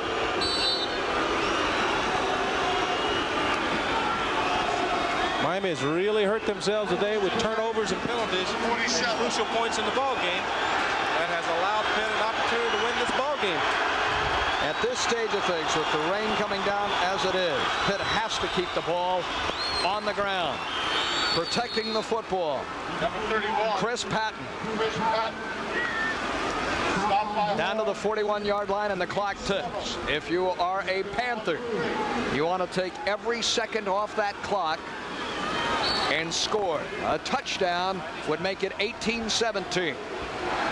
Miami has really hurt themselves today with turnovers and penalties. Crucial points in the ball game. That has allowed Pitt an opportunity to win this ball game. At this stage of things, with the rain coming down as it is, Pitt has to keep the ball on the ground, protecting the football. Number 31. Chris Patton. Down to the 41-yard line, and the clock ticks. If you are a Panther, you want to take every second off that clock and score. A touchdown would make it 18-17.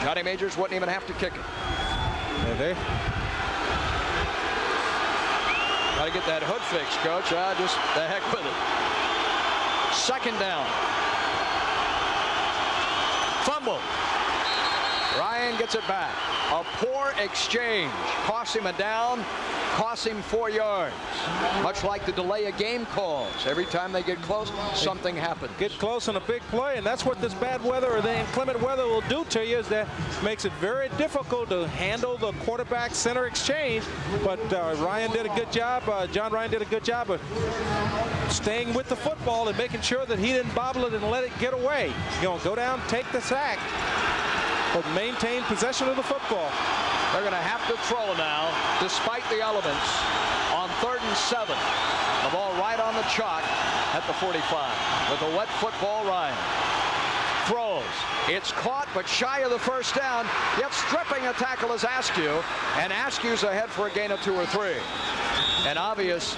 Johnny Majors wouldn't even have to kick it. Got to get that hood fixed, Coach. Just the heck with it. Second down. Fumble. Ryan gets it back. A poor exchange. Cost him a down. Cost him 4 yards. Much like the delay of game calls. Every time they get close, something happens. Get close on a big play, and that's what this bad weather or the inclement weather will do to you, is that makes it very difficult to handle the quarterback center exchange. But Ryan did a good job. John Ryan did a good job of staying with the football and making sure that he didn't bobble it and let it get away. Go down, take the sack, but maintain possession of the football. They're going to have to throw now, despite the elements, on 3rd and 7. The ball right on the chalk at the 45 with a wet football. Ryan throws. It's caught, but shy of the first down. Yet stripping a tackle is Askew, and Askew's ahead for a gain of 2 or 3. An obvious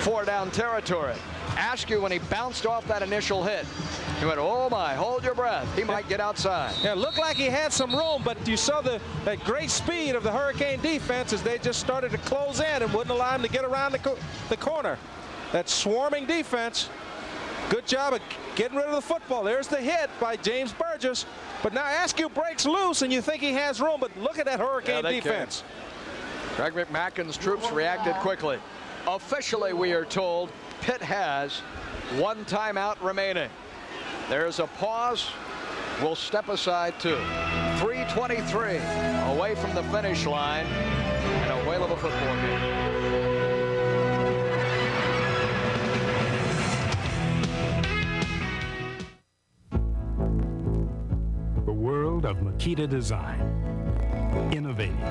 4-down territory. Askew, when he bounced off that initial hit, he went, oh my, hold your breath. left. He might get outside. Yeah, looked like he had some room, but you saw that great speed of the Hurricane defense as they just started to close in and wouldn't allow him to get around the corner. That swarming defense. Good job of getting rid of the football. There's the hit by James Burgess. But now Askew breaks loose, and you think he has room, but look at that Hurricane defense. Greg McMackin's troops reacted quickly. Officially, we are told Pitt has one timeout remaining. There's a pause. We'll step aside too. 3:23 away from the finish line, and a whale of a football game. The world of Makita design. Innovating.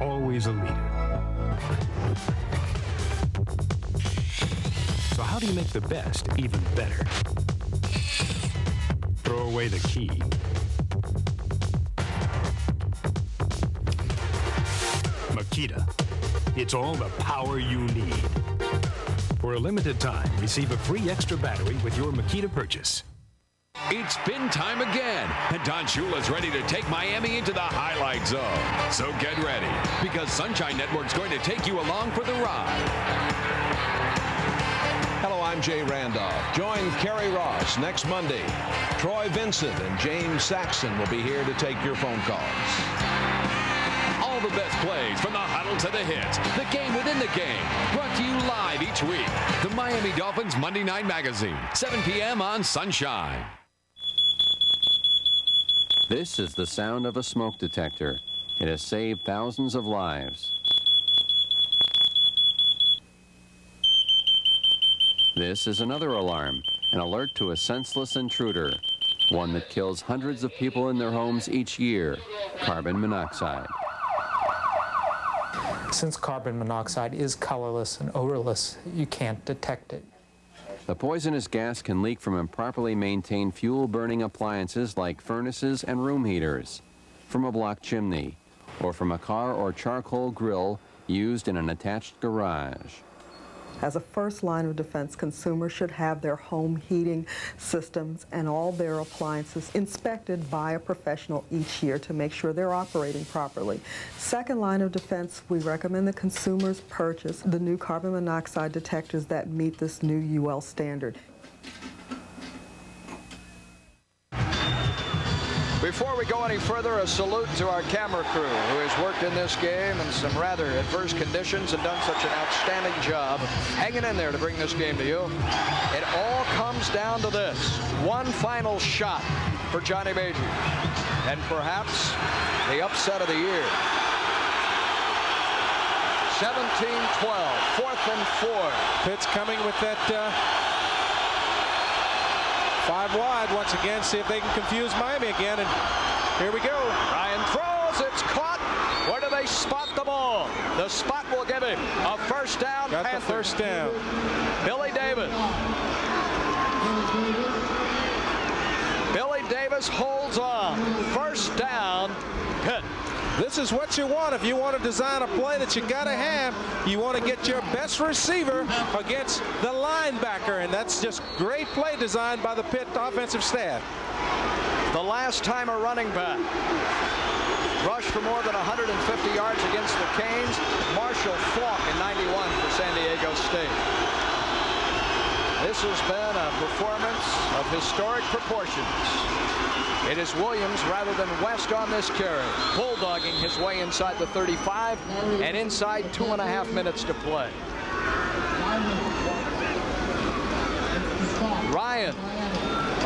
Always a leader. So how do you make the best even better? Throw away the key. Makita. It's all the power you need. For a limited time, receive a free extra battery with your Makita purchase. It's spin time again, and Don Shula's ready to take Miami into the highlight zone. So get ready, because Sunshine Network's going to take you along for the ride. Hello, I'm Jay Randolph. Join Kerry Ross next Monday. Troy Vincent and James Saxon will be here to take your phone calls. All the best plays from the huddle to the hits. The game within the game. Brought to you live each week. The Miami Dolphins Monday Night Magazine, 7 p.m. on Sunshine. This is the sound of a smoke detector. It has saved thousands of lives. This is another alarm, an alert to a senseless intruder, one that kills hundreds of people in their homes each year, carbon monoxide. Since carbon monoxide is colorless and odorless, you can't detect it. The poisonous gas can leak from improperly maintained fuel-burning appliances like furnaces and room heaters, from a blocked chimney, or from a car or charcoal grill used in an attached garage. As a first line of defense, consumers should have their home heating systems and all their appliances inspected by a professional each year to make sure they're operating properly. Second line of defense, we recommend that consumers purchase the new carbon monoxide detectors that meet this new UL standard. Before we go any further, a salute to our camera crew who has worked in this game in some rather adverse conditions and done such an outstanding job hanging in there to bring this game to you. It all comes down to this. One final shot for Johnny Major. And perhaps the upset of the year. 17-12, 4th and 4. Pitt's coming with that 5 wide once again, see if they can confuse Miami again, and here we go. Ryan throws, it's caught. Where do they spot the ball? The spot will give him a first down. Got Panthers. the first down. Billy Davis. Billy Davis holds on. First down, Pitt. This is what you want. If you want to design a play that you got to have, you want to get your best receiver against the linebacker, and that's just great play design by the Pitt offensive staff. The last time a running back rushed for more than 150 yards against the Canes, Marshall Faulk in '91 for San Diego State. This has been a performance of historic proportions. It is Williams rather than West on this carry, bulldogging his way inside the 35 and inside 2.5 minutes to play. Ryan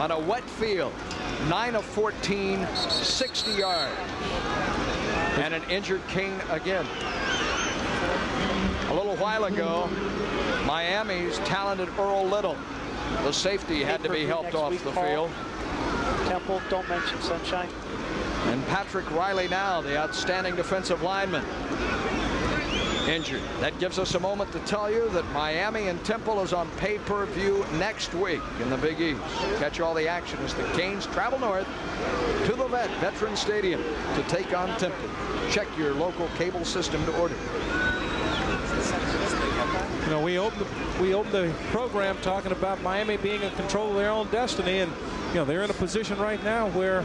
on a wet field, 9 of 14, 60 yards. And an injured King again. A little while ago, Miami's talented Earl Little, the safety, had to be helped off the field. Temple, don't mention Sunshine. And Patrick Riley now, the outstanding defensive lineman, injured. That gives us a moment to tell you that Miami and Temple is on pay-per-view next week in the Big East. Catch all the action as the Canes travel north to the Veteran Stadium to take on Temple. Check your local cable system to order. You know, we opened the program talking about Miami being in control of their own destiny, and they're in a position right now where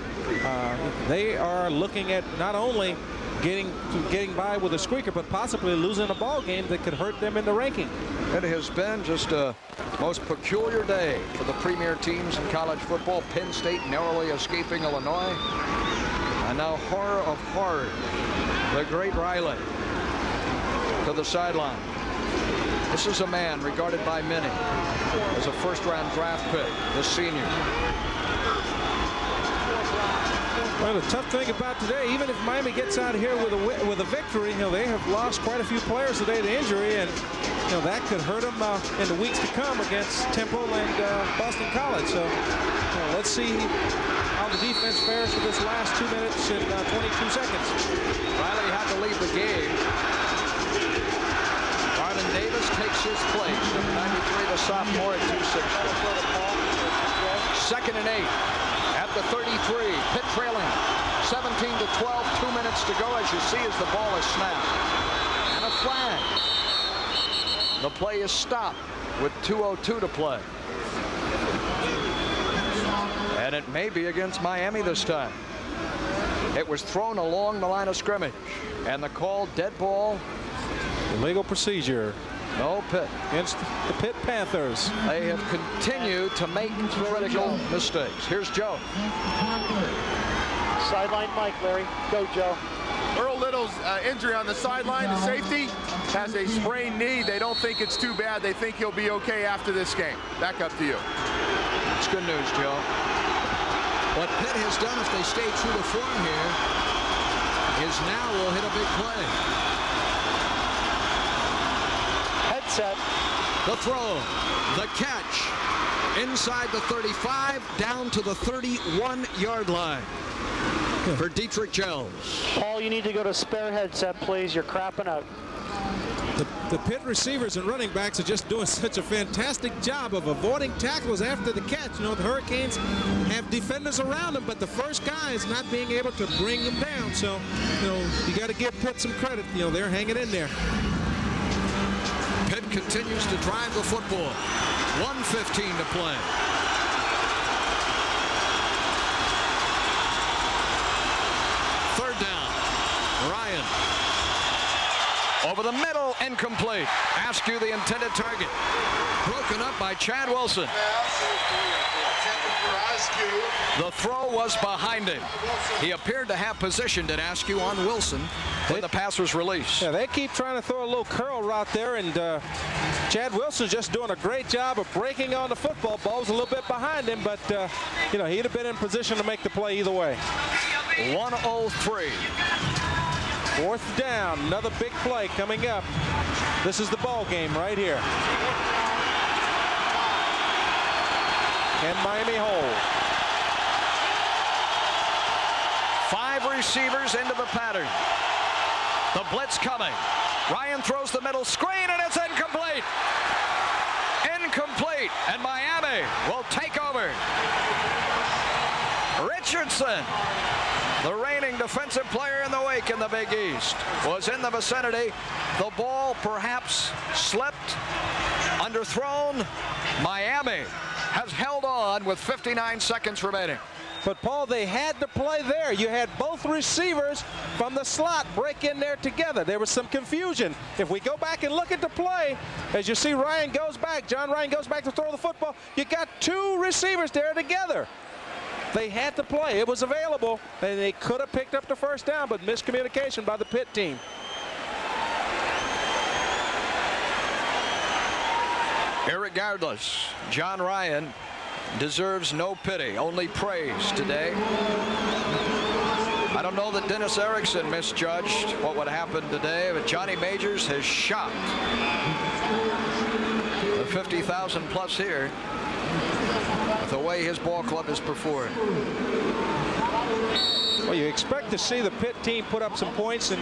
they are looking at not only getting by with a squeaker, but possibly losing a ball game that could hurt them in the ranking. It has been just a most peculiar day for the premier teams in college football. Penn State narrowly escaping Illinois. And now, horror of horrors, the great Riley to the sideline. This is a man regarded by many as a first-round draft pick, the senior. Well, the tough thing about today, even if Miami gets out of here with a victory, they have lost quite a few players today to injury, and that could hurt them in the weeks to come against Temple and Boston College. So let's see how the defense fares for this last 2 minutes and 22 seconds. Riley had to leave the game. Marvin Davis takes his place. Number 93, the sophomore at 260. 2nd and 8 at the 33. Pitt trailing 17-12. 2 minutes to go, as you see, as the ball is snapped. And a flag. The play is stopped with 2:02 to play. And it may be against Miami this time. It was thrown along the line of scrimmage. And the call, dead ball. Illegal procedure. No Pitt. Against the Pitt Panthers. They have continued to make critical mistakes. Here's Joe. Sideline Mike, Larry. Go, Joe. Earl Little's injury on the sideline, the safety, has a sprained knee. They don't think it's too bad. They think he'll be okay after this game. Back up to you. It's good news, Joe. What Pitt has done, if they stay true to form here, is now will hit a big play. Headset. The throw, the catch, inside the 35, down to the 31-yard line for Dietrich Jones. Paul, you need to go to spare headset, please. You're crapping out. The Pitt receivers and running backs are just doing such a fantastic job of avoiding tackles after the catch. The Hurricanes have defenders around them, but the first guy is not being able to bring them down. So, you got to give Pitt some credit. They're hanging in there. Pitt continues to drive the football. 1:15 to play. Third down. Ryan. Over the middle, incomplete. Askew, the intended target. Broken up by Chad Wilson. The throw was behind him. He appeared to have positioned at Askew on Wilson when the pass was released. Yeah, they keep trying to throw a little curl route there, and Chad Wilson's just doing a great job of breaking on the football. Ball's a little bit behind him, but he'd have been in position to make the play either way. 1:03. 4th down, another big play coming up. This is the ball game right here. Can Miami hold? 5 receivers into the pattern. The blitz coming. Ryan throws the middle screen, and it's incomplete. Incomplete, and Miami will take over. Richardson, the reigning defensive player in the week in the Big East, was in the vicinity. The ball perhaps slipped, underthrown. Miami has held on with 59 seconds remaining. But, Paul, they had to play there. You had both receivers from the slot break in there together. There was some confusion. If we go back and look at the play, as you see John Ryan goes back to throw the football, you got 2 receivers there together. They had to play. It was available, and they could have picked up the first down, but miscommunication by the Pitt team. Irregardless, John Ryan deserves no pity, only praise today. I don't know that Dennis Erickson misjudged what would happen today, but Johnny Majors has shocked the 50,000 plus here with the way his ball club has performed. Well, you expect to see the Pitt team put up some points and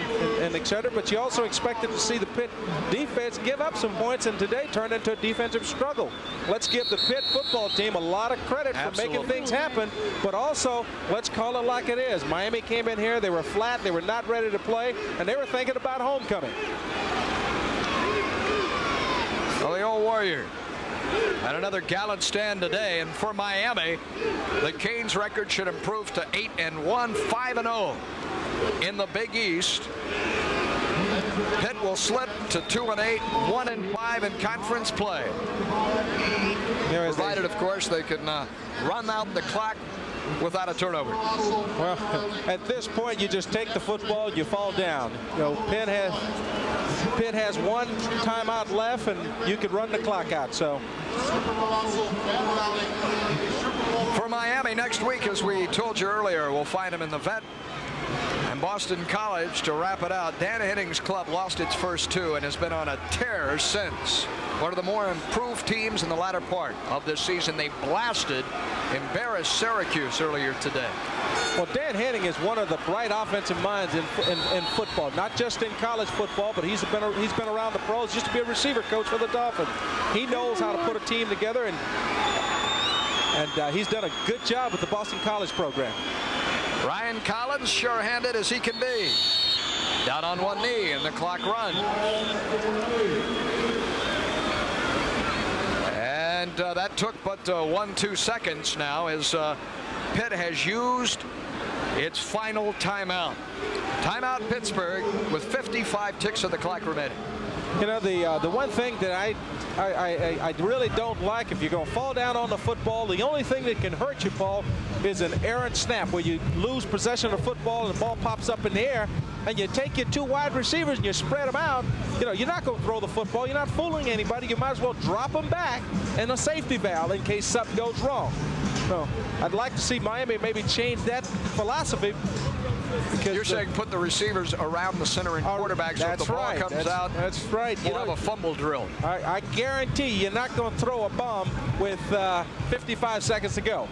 et cetera, but you also expected to see the Pitt defense give up some points, and today turned into a defensive struggle. Let's give the Pitt football team a lot of credit for making things happen, but also let's call it like it is. Miami came in here, they were flat, they were not ready to play, and they were thinking about homecoming. Well, the old Warrior And another gallant stand today. And for Miami, the Canes' record should improve to 8-1, 5-0 in the Big East. Pitt will slip to 2-8, 1-5 in conference play. Provided, of course, they can run out the clock without a turnover. Well, at this point, you just take the football, you fall down. You know, Pitt has one timeout left, and you could run the clock out. So, for Miami next week, as we told you earlier, we'll find them in the Vet and Boston College to wrap it out. Dan Henning's club lost its first two and has been on a tear since. One of the more improved teams in the latter part of this season. They embarrassed Syracuse earlier today. Well, Dan Henning is one of the bright offensive minds in football, not just in college football, but he's been around the pros. Used to be a receiver coach for the Dolphins. He knows how to put a team together, and he's done a good job with the Boston College program. Ryan Collins, sure-handed as he can be. Down on one knee, and the clock runs. And that took but 1-2 seconds now as Pitt has used its final timeout. Timeout Pittsburgh with 55 ticks of the clock remaining. You know, the one thing that I really don't like, if you're going to fall down on the football, the only thing that can hurt you, Paul, is an errant snap where you lose possession of the football and the ball pops up in the air and you take your two wide receivers and you spread them out. You know, you're not going to throw the football. You're not fooling anybody. You might as well drop them back in a safety valve in case something goes wrong. So I'd like to see Miami maybe change that philosophy. You're saying put the receivers around the center and quarterback so if the ball comes out. That's right. We'll have a fumble drill. I guarantee you're not going to throw a bomb with 55 seconds to go.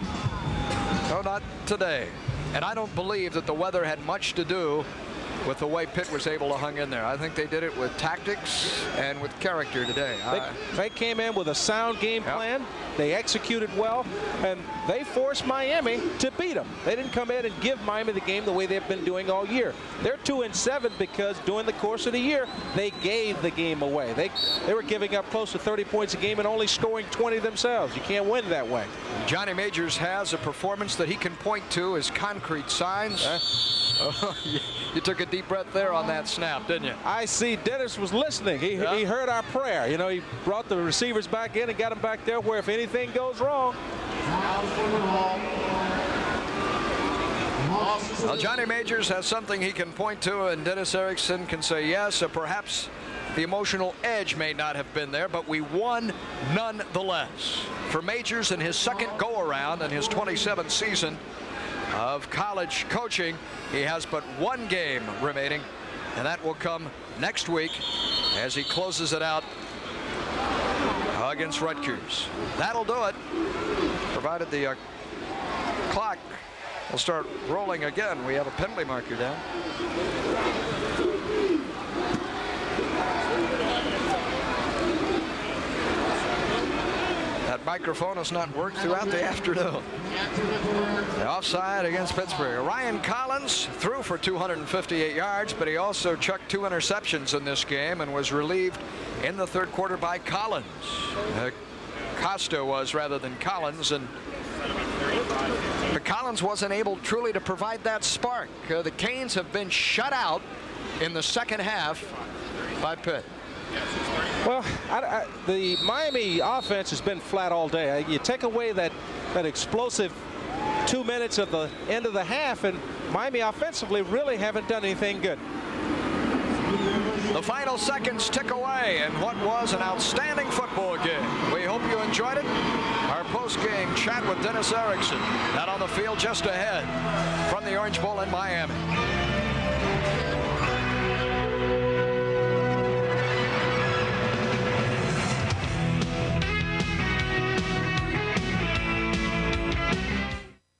No, not today. And I don't believe that the weather had much to do with the way Pitt was able to hang in there. I think they did it with tactics and with character today. They came in with a sound game plan. They executed well, and they forced Miami to beat them. They didn't come in and give Miami the game the way they've been doing all year. They're 2-7 because during the course of the year, they gave the game away. They were giving up close to 30 points a game and only scoring 20 themselves. You can't win that way. Johnny Majors has a performance that he can point to as concrete signs. You took a deep breath there on that snap, didn't you? I see Dennis was listening. He heard our prayer. You know, he brought the receivers back in and got them back there where if anything goes wrong. Well, Johnny Majors has something he can point to, and Dennis Erickson can say yes, perhaps the emotional edge may not have been there, but we won nonetheless. For Majors in his second go-around in his 27th season of college coaching, he has but one game remaining, and that will come next week as he closes it out against Rutgers. That'll do it, provided the clock will start rolling again. We have a penalty marker down. That microphone has not worked throughout the afternoon. The offside against Pittsburgh. Ryan Collins threw for 258 yards, but he also chucked 2 interceptions in this game and was relieved in the third quarter by Collins. Costa was rather than Collins, but Collins wasn't able truly to provide that spark. The Canes have been shut out in the second half by Pitt. Well, the Miami offense has been flat all day. You take away that explosive 2 minutes of the end of the half, and Miami offensively really haven't done anything good. The final seconds tick away in what was an outstanding football game. We hope you enjoyed it. Our post-game chat with Dennis Erickson out on the field just ahead from the Orange Bowl in Miami.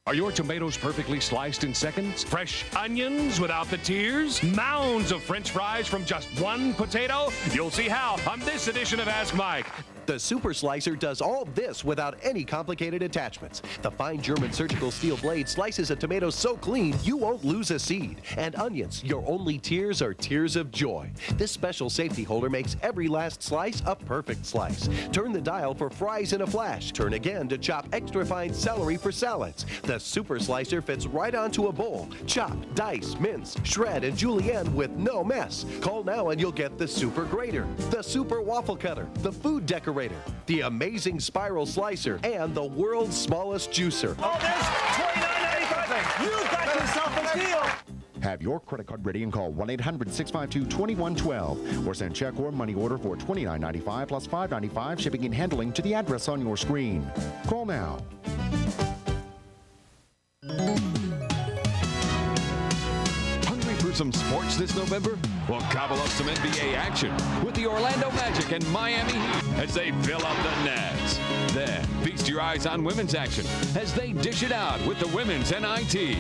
Are your tomatoes perfectly sliced in seconds? Fresh onions without the tears? Mounds of French fries from just one potato? You'll see how on this edition of Ask Mike. The Super Slicer does all this without any complicated attachments. The fine German surgical steel blade slices a tomato so clean you won't lose a seed. And onions, your only tears are tears of joy. This special safety holder makes every last slice a perfect slice. Turn the dial for fries in a flash. Turn again to chop extra fine celery for salads. The Super Slicer fits right onto a bowl. Chop, dice, mince, shred, and julienne with no mess. Call now and you'll get the Super Grater, the Super Waffle Cutter, the Food Decorator, the amazing Spiral Slicer, and the world's smallest juicer. Oh, there's $29.95. You got yourself a deal. Have your credit card ready and call 1-800-652-2112 or send check or money order for $29.95 plus $5.95 shipping and handling to the address on your screen. Call now. Hungry for some sports this November? Well, gobble up some NBA action with the Orlando Magic and Miami Heat as they fill up the nets. Then, feast your eyes on women's action as they dish it out with the women's NIT.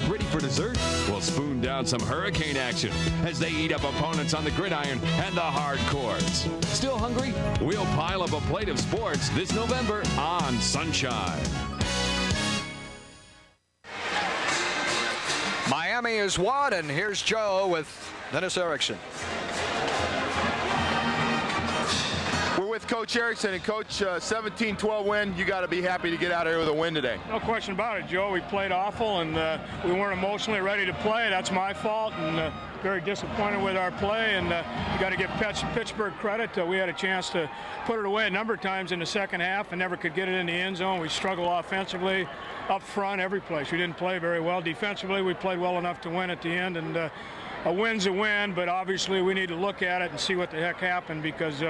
Ready for dessert? Well, spoon down some Hurricane action as they eat up opponents on the gridiron and the hard courts. Still hungry? We'll pile up a plate of sports this November on Sunshine. Miami is won, and here's Joe with Dennis Erickson. We're with Coach Erickson, and Coach, 17-12 win. You got to be happy to get out of here with a win today. No question about it, Joe. We played awful, and we weren't emotionally ready to play. That's my fault, and very disappointed with our play. And you got to give Pittsburgh credit. We had a chance to put it away a number of times in the second half and never could get it in the end zone. We struggled offensively, up front, every place. We didn't play very well. Defensively, we played well enough to win at the end. And a win's a win, but obviously we need to look at it and see what the heck happened, because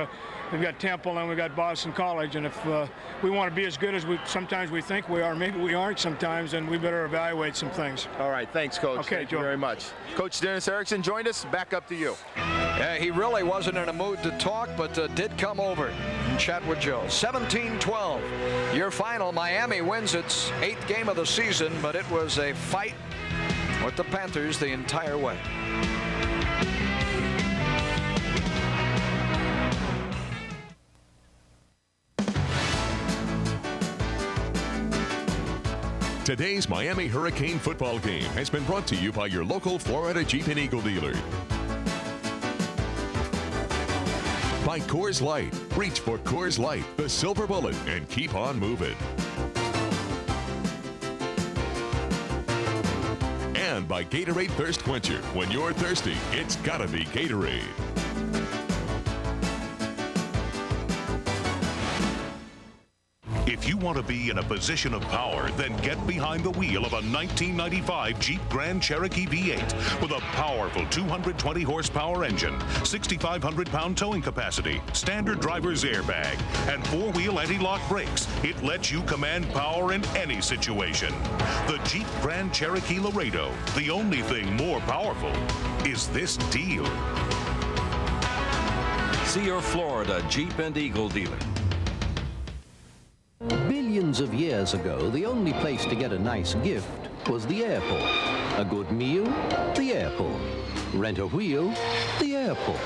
we've got Temple and we've got Boston College, and if we want to be as good as sometimes we think we are, maybe we aren't sometimes, and we better evaluate some things. All right, thanks, Coach. Okay, Thank Joe. you very much. Coach Dennis Erickson joined us. Back up to you. He really wasn't in a mood to talk, but did come over and chat with Joe. 17-12, your final. Miami wins its 8th game of the season, but it was a fight with the Panthers the entire way. Today's Miami Hurricane football game has been brought to you by your local Florida Jeep and Eagle dealer. By Coors Light. Reach for Coors Light, the silver bullet, and keep on moving. And by Gatorade Thirst Quencher. When you're thirsty, it's gotta be Gatorade. If you want to be in a position of power, then get behind the wheel of a 1995 Jeep Grand Cherokee V8 with a powerful 220 horsepower engine, 6,500 pound towing capacity, standard driver's airbag, and 4-wheel anti-lock brakes. It lets you command power in any situation. The Jeep Grand Cherokee Laredo, the only thing more powerful is this deal. See your Florida Jeep and Eagle dealer. Billions of years ago, the only place to get a nice gift was the airport. A good meal? The airport. Rent a wheel? The airport.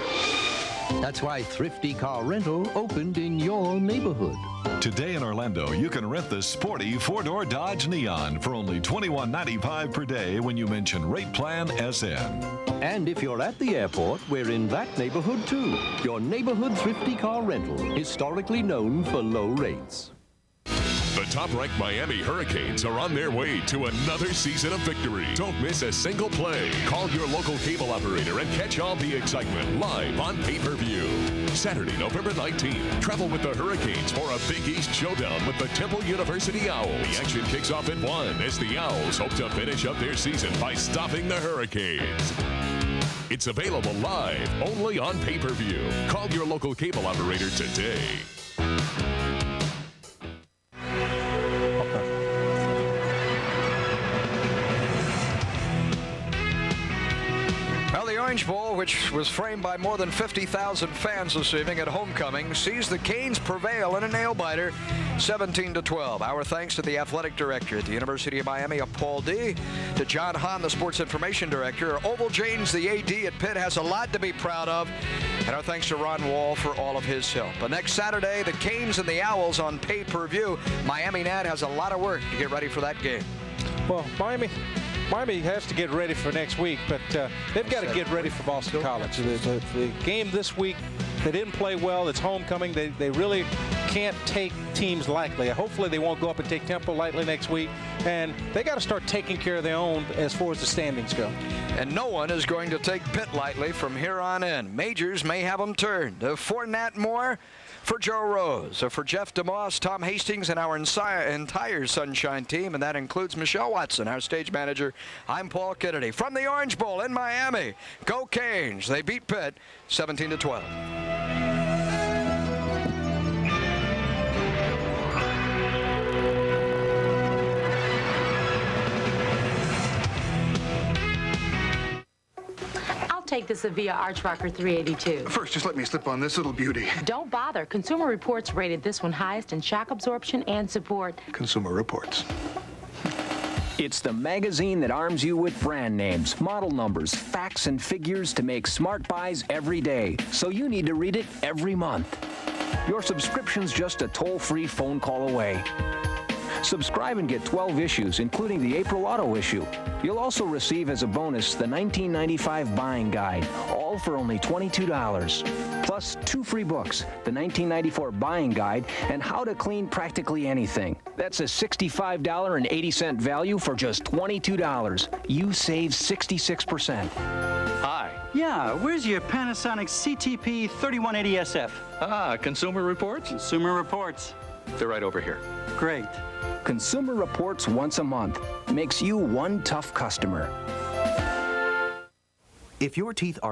That's why Thrifty Car Rental opened in your neighborhood. Today in Orlando, you can rent the sporty 4-door Dodge Neon for only $21.95 per day when you mention Rate Plan SN. And if you're at the airport, we're in that neighborhood too. Your neighborhood Thrifty Car Rental, historically known for low rates. The top-ranked Miami Hurricanes are on their way to another season of victory. Don't miss a single play. Call your local cable operator and catch all the excitement live on pay-per-view. Saturday, November 19th, travel with the Hurricanes for a Big East showdown with the Temple University Owls. The action kicks off at 1 as the Owls hope to finish up their season by stopping the Hurricanes. It's available live only on pay-per-view. Call your local cable operator today. Well, the Orange Bowl, which was framed by more than 50,000 fans this evening at homecoming, sees the Canes prevail in a nail-biter, 17-12. Our thanks to the athletic director at the University of Miami, Paul D., to John Hahn, the sports information director. Oval James, the AD at Pitt, has a lot to be proud of. And our thanks to Ron Wall for all of his help. But next Saturday, the Canes and the Owls on pay-per-view. Miami Nat has a lot of work to get ready for that game. Well, Miami has to get ready for next week, but they've got to get ready for Boston College. The game this week, they didn't play well. It's homecoming. They really can't take teams lightly. Hopefully they won't go up and take Temple lightly next week. And they got to start taking care of their own as far as the standings go. And no one is going to take Pitt lightly from here on in. Majors may have them turned. For Nat Moore, for Joe Rose, for Jeff DeMoss, Tom Hastings, and our entire Sunshine team, and that includes Michelle Watson, our stage manager, I'm Paul Kennedy. From the Orange Bowl in Miami, go Canes. They beat Pitt 17-12. Take the Sevilla Archrocker 382. First, just let me slip on this little beauty. Don't bother. Consumer Reports rated this one highest in shock absorption and support. Consumer Reports. It's the magazine that arms you with brand names, model numbers, facts, and figures to make smart buys every day. So you need to read it every month. Your subscription's just a toll-free phone call away. Subscribe and get 12 issues, including the April Auto issue. You'll also receive as a bonus the 1995 Buying Guide, all for only $22. Plus 2 free books, the 1994 Buying Guide and How to Clean Practically Anything. That's a $65.80 value for just $22. You save 66%. Hi. Yeah, where's your Panasonic CTP 3180SF? Ah, Consumer Reports? Consumer Reports. They're right over here. Great. Consumer Reports once a month makes you one tough customer. If your teeth are